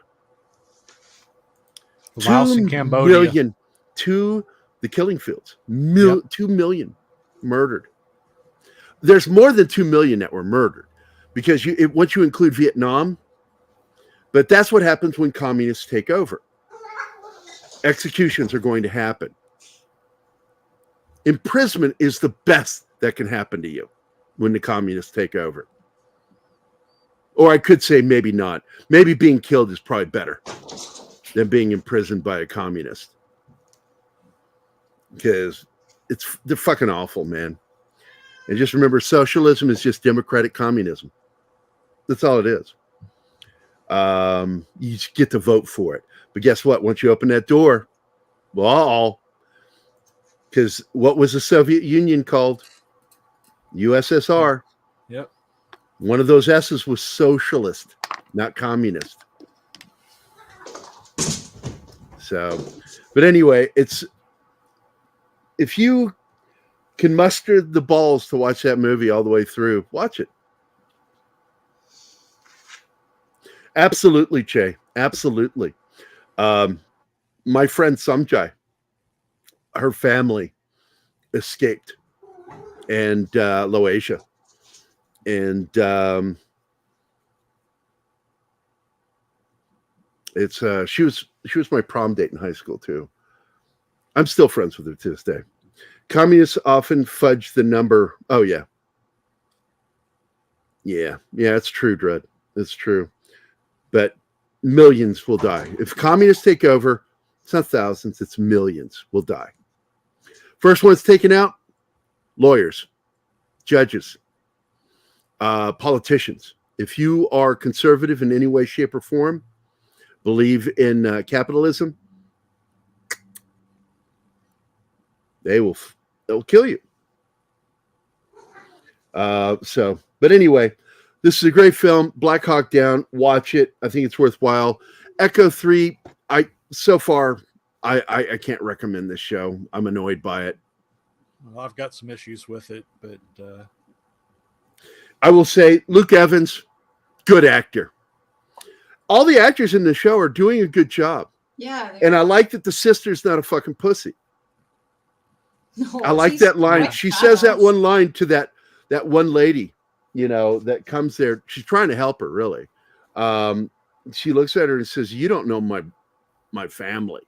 Laos and Cambodia. The killing fields. 2 million murdered. There's more than 2 million that were murdered because once you include Vietnam, but that's what happens when communists take over. Executions are going to happen. Imprisonment is the best that can happen to you when the communists take over. Or I could say maybe not. Maybe being killed is probably better than being imprisoned by a communist. Because they're fucking awful, man. And just remember, socialism is just democratic communism. That's all it is. You just get to vote for it. But guess what? Once you open that door, well, because what was the Soviet Union called? USSR. Yep. One of those S's was socialist, not communist. So, but anyway, if you can muster the balls to watch that movie all the way through, watch it. Absolutely, Che. Absolutely. My friend Samjai, her family escaped, and Laotia. And she was my prom date in high school too. I'm still friends with her to this day. Communists often fudge the number. Oh yeah. Yeah, it's true, Dredd. It's true. But millions will die. If communists take over, it's not thousands, it's millions will die. First ones taken out, lawyers, judges, politicians. If you are conservative in any way, shape, or form, believe in capitalism, they'll kill you. But anyway, this is a great film. Black Hawk Down. Watch it. I think it's worthwhile. Echo 3. I can't recommend this show. I'm annoyed by it. Well, I've got some issues with it, but I will say Luke Evans, good actor. All the actors in the show are doing a good job. Yeah. And I like that the sister's not a fucking pussy. No, I like that line. She says that one line to that one lady, that comes there. She's trying to help her, really. She looks at her and says, "You don't know my family."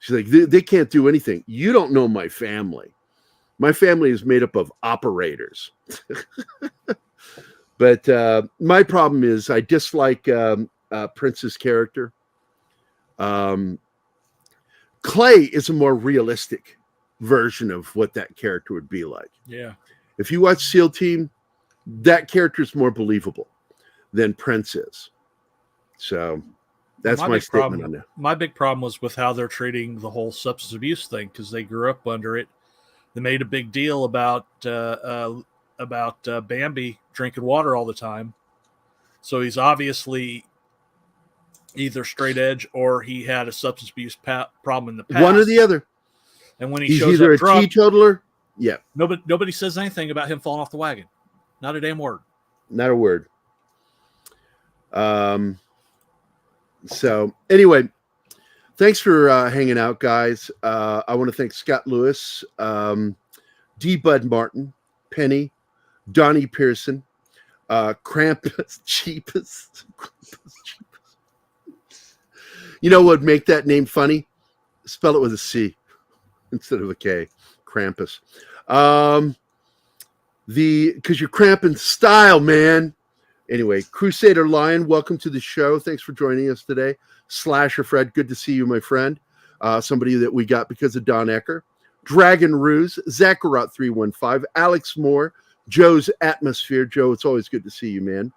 She's like, they can't do anything. You don't know my family. My family is made up of operators. But my problem is I dislike Prince's character. Clay is a more realistic version of what that character would be like. Yeah. If you watch SEAL Team, that character is more believable than Prince is. So that's my statement on that. My big problem was with how they're treating the whole substance abuse thing, because they grew up under it. They made a big deal about Bambi drinking water all the time. So he's obviously either straight edge or he had a substance abuse problem in the past. One or the other. And when he's shows either up drunk, a teetotaler. Yeah. Nobody says anything about him falling off the wagon. Not a damn word. Not a word. So anyway, thanks for hanging out, guys. I want to thank Scott Lewis, D. Bud Martin, Penny, Donnie Pearson, Krampus Cheapest. You know what would make that name funny? Spell it with a C instead of a K. Krampus. Because you're cramping style, man. Anyway, Crusader Lion, welcome to the show. Thanks for joining us today. Slasher Fred, good to see you, my friend. Somebody that we got because of Don Ecker. Dragon Ruse, Zacharot 315, Alex Moore, Joe's Atmosphere. Joe, it's always good to see you, man.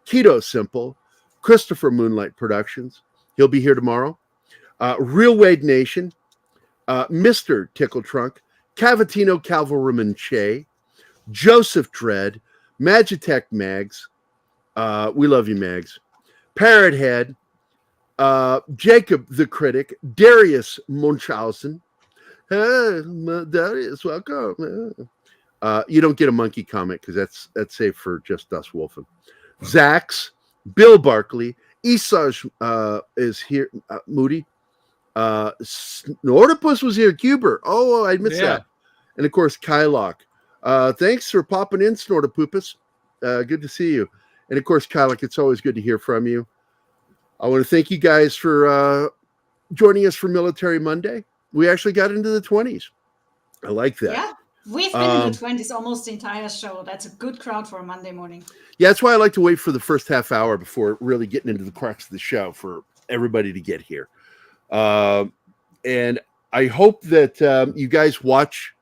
Keto Simple, Christopher Moonlight Productions. He'll be here tomorrow. Real Wade Nation, Mr. Tickle Trunk, Cavatino Calvaryman Che, Joseph Dredd, Magitech Mags. We love you, Mags. Parrot Head, Jacob the Critic, Darius Munchausen. Hey, Darius, welcome. You don't get a monkey comment because that's safe for just us wolfing. Zax, Bill Barkley, Isaj is here. Moody, Snortopus was here. Cuber. Oh, I missed that. And of course, Kylock. Thanks for popping in, Snortopupus. Good to see you. And of course, Kylock, it's always good to hear from you. I want to thank you guys for joining us for Military Monday. We actually got into the 20s. I like that. Yeah. We've been in the 20s almost the entire show. That's a good crowd for a Monday morning. Yeah, that's why I like to wait for the first half hour before really getting into the crux of the show for everybody to get here. And I hope that you guys watch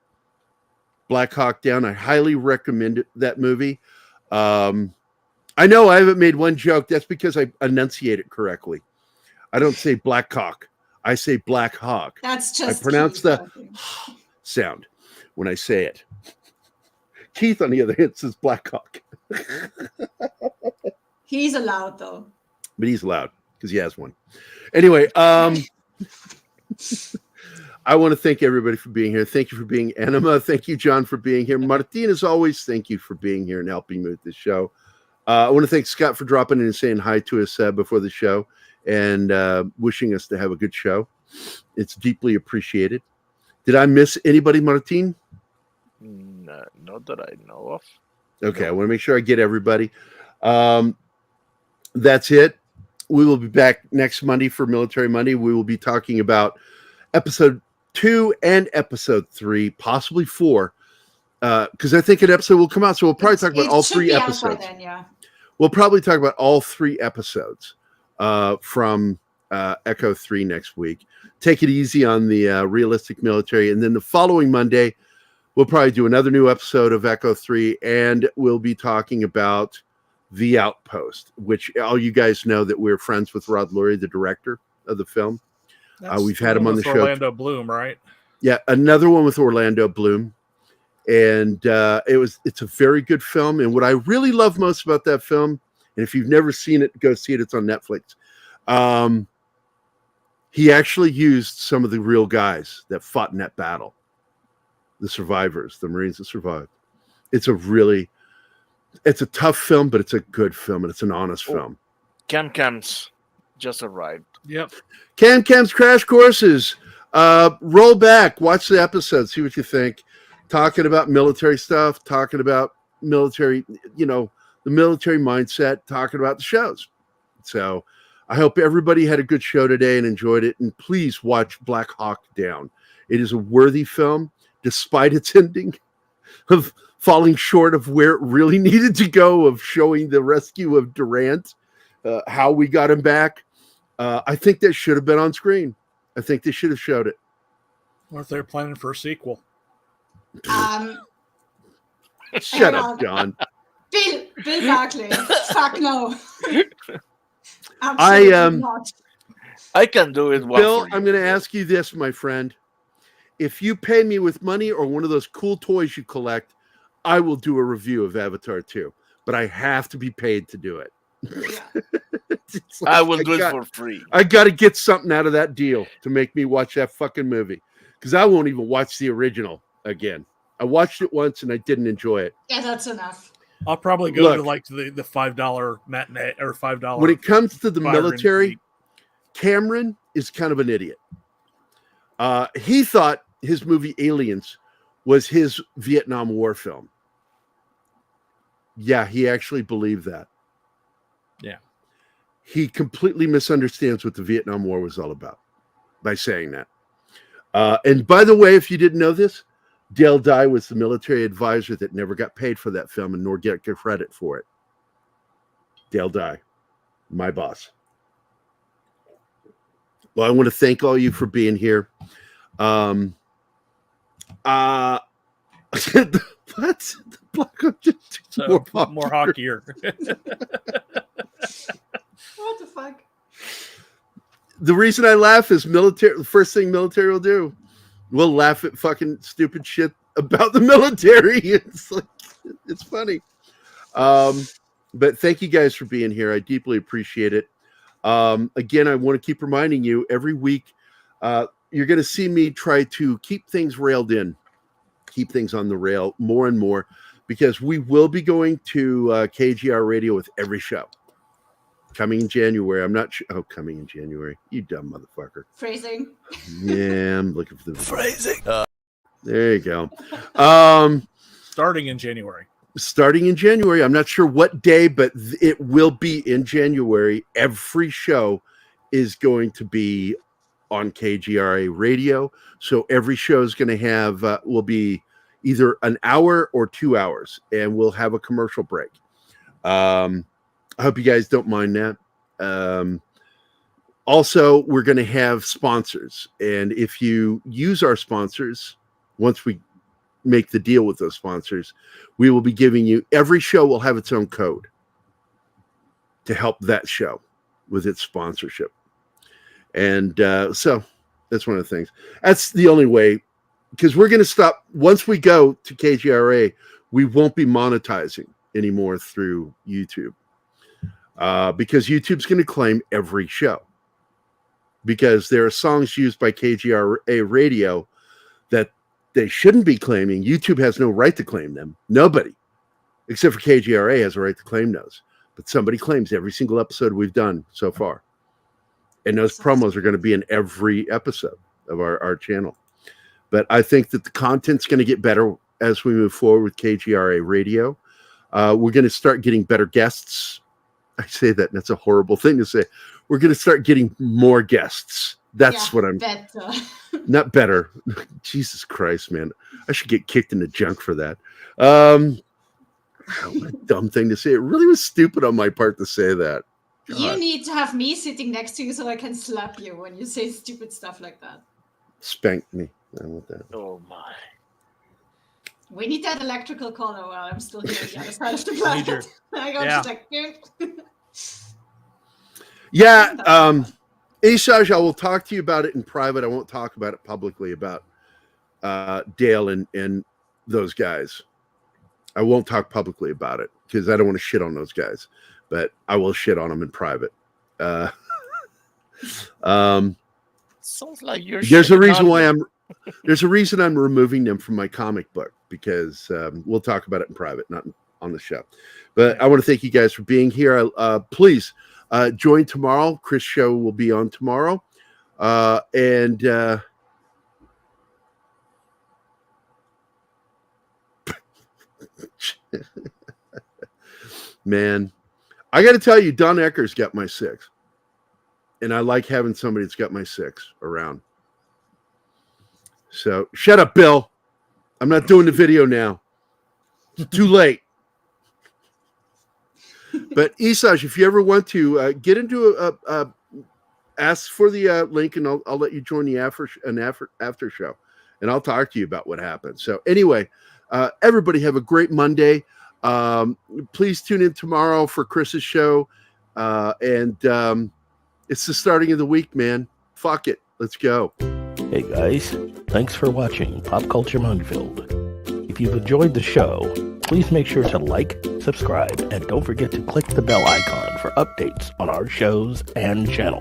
Black Hawk Down. I highly recommend that movie. I know I haven't made one joke. That's because I enunciate it correctly. I don't say Black Hawk. I say Black Hawk. That's just I pronounce the sound when I say it. Keith, on the other hand, says Black Hawk. He's allowed, though. But he's allowed because he has one. Anyway, I want to thank everybody for being here. Thank you for being Anima. Thank you, John, for being here. Martin, as always, thank you for being here and helping me with this show. I want to thank Scott for dropping in and saying hi to us before the show and wishing us to have a good show. It's deeply appreciated. Did I miss anybody, Martin? No, not that I know of. Okay, I want to make sure I get everybody. That's it. We will be back next Monday for Military Monday. We will be talking about episode 2 and episode 3, possibly 4, because I think an episode will come out. So we'll probably talk about all 3 episodes. Then, yeah. We'll probably talk about all 3 episodes from Echo 3 next week. Take it easy on the realistic military. And then the following Monday, we'll probably do another new episode of Echo 3, and we'll be talking about The Outpost, which all you guys know that we're friends with Rod Lurie, the director of the film. We've had him on the show. Orlando Bloom, right? Yeah, another one with Orlando Bloom. And it's a very good film. And what I really love most about that film, and if you've never seen it, go see it. It's on Netflix. He actually used some of the real guys that fought in that battle, the survivors, the Marines that survived. It's a tough film, but it's a good film, and it's an honest film. Cam-Cams just arrived. Yep. Cam-Cam's Crash Courses. Roll back, watch the episode, see what you think. Talking about military stuff, talking about military, the military mindset, talking about the shows. So I hope everybody had a good show today and enjoyed it. And please watch Black Hawk Down. It is a worthy film, despite its ending of falling short of where it really needed to go, of showing the rescue of Durant, how we got him back. I think that should have been on screen. I think they should have showed it. What if they're planning for a sequel? Shut up, John. Bill Barkley. Fuck no. Not. I can do it. Bill, I'm going to ask you this, my friend. If you pay me with money or one of those cool toys you collect, I will do a review of Avatar 2. But I have to be paid to do it. I will do it for free. I got to get something out of that deal to make me watch that fucking movie. Because I won't even watch the original again. I watched it once and I didn't enjoy it. Yeah, that's enough. I'll probably go to like the $5 matinee or $5. When it comes to the military, Cameron is kind of an idiot. He thought his movie Aliens was his Vietnam War film. Yeah, he actually believed that. Yeah. He completely misunderstands what the Vietnam War was all about by saying that. And by the way, if you didn't know this, Dale Dye was the military advisor that never got paid for that film and nor get credit for it. Dale Dye, my boss. Well, I want to thank all you for being here. What? So, more hockier. What the fuck? The reason I laugh is military. The first thing military will do, we'll laugh at fucking stupid shit about the military. It's like, it's funny. But thank you guys for being here. I deeply appreciate it. Again, I want to keep reminding you every week, you're going to see me try to keep things railed in, keep things on the rail more and more, because we will be going to KGR Radio with every show coming in January. I'm not sure. Oh, coming in January. You dumb motherfucker. Phrasing. Yeah, I'm looking for the phrasing. There you go. Starting in January. Starting in January. I'm not sure what day, but it will be in January. Every show is going to be on KGRA Radio. So every show is going to have, will be either an hour or 2 hours, and we'll have a commercial break. I hope you guys don't mind that. Also, we're going to have sponsors. And if you use our sponsors, once we make the deal with those sponsors, we will be giving you, every show will have its own code to help that show with its sponsorship. And so that's one of the things. That's the only way, because we're going to stop. Once we go to KGRA, we won't be monetizing anymore through YouTube, because YouTube's going to claim every show, because there are songs used by KGRA Radio that they shouldn't be claiming. YouTube has no right to claim them. Nobody, except for KGRA, has a right to claim those. But somebody claims every single episode we've done so far. And those promos are going to be in every episode of our channel. But I think that the content's going to get better as we move forward with KGRA Radio. We're going to start getting better guests. I say that, and that's a horrible thing to say. We're going to start getting more guests. That's what I'm... Better. Not better. Jesus Christ, man. I should get kicked in the junk for that. What a dumb thing to say. It really was stupid on my part to say that. God. You need to have me sitting next to you so I can slap you when you say stupid stuff like that. Spank me. I want that. Oh, my. We need that electrical collar while I'm still here on the other side of the planet. I got just like... Yeah, Asaj, I will talk to you about it in private. I won't talk about it publicly about Dale and those guys. I won't talk publicly about it because I don't want to shit on those guys, but I will shit on them in private. Sounds like you're. There's a reason why I'm removing them from my comic book, because we'll talk about it in private, not on the show. But I want to thank you guys for being here. Please. Join tomorrow. Chris' show will be on tomorrow. Man, I got to tell you, Don Ecker's got my 6. And I like having somebody that's got my 6 around. So shut up, Bill. I'm not doing the video now. It's too late. But Isaj, if you ever want to get into ask for the link, and I'll let you join the after show, and I'll talk to you about what happened. So anyway, everybody have a great Monday. Please tune in tomorrow for Chris's show, and it's the starting of the week, man. Fuck it, let's go. Hey guys, thanks for watching Pop Culture Minefield. If you've enjoyed the show, please make sure to like, subscribe, and don't forget to click the bell icon for updates on our shows and channel.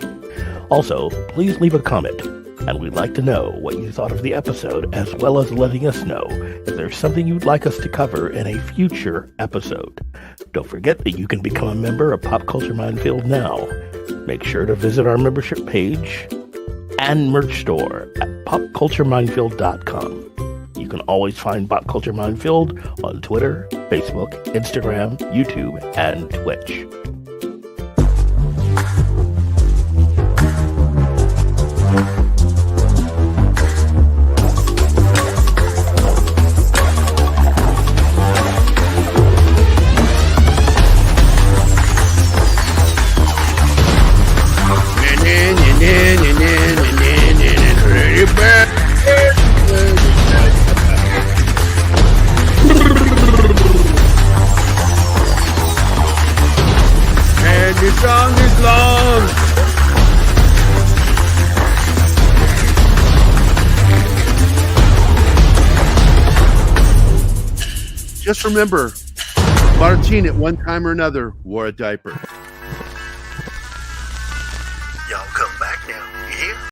Also, please leave a comment, and we'd like to know what you thought of the episode, as well as letting us know if there's something you'd like us to cover in a future episode. Don't forget that you can become a member of Pop Culture Minefield now. Make sure to visit our membership page and merch store at popcultureminefield.com. You can always find Pop Culture Minefield on Twitter, Facebook, Instagram, YouTube, and Twitch. just remember, Martine at one time or another wore a diaper. Y'all come back now. You hear?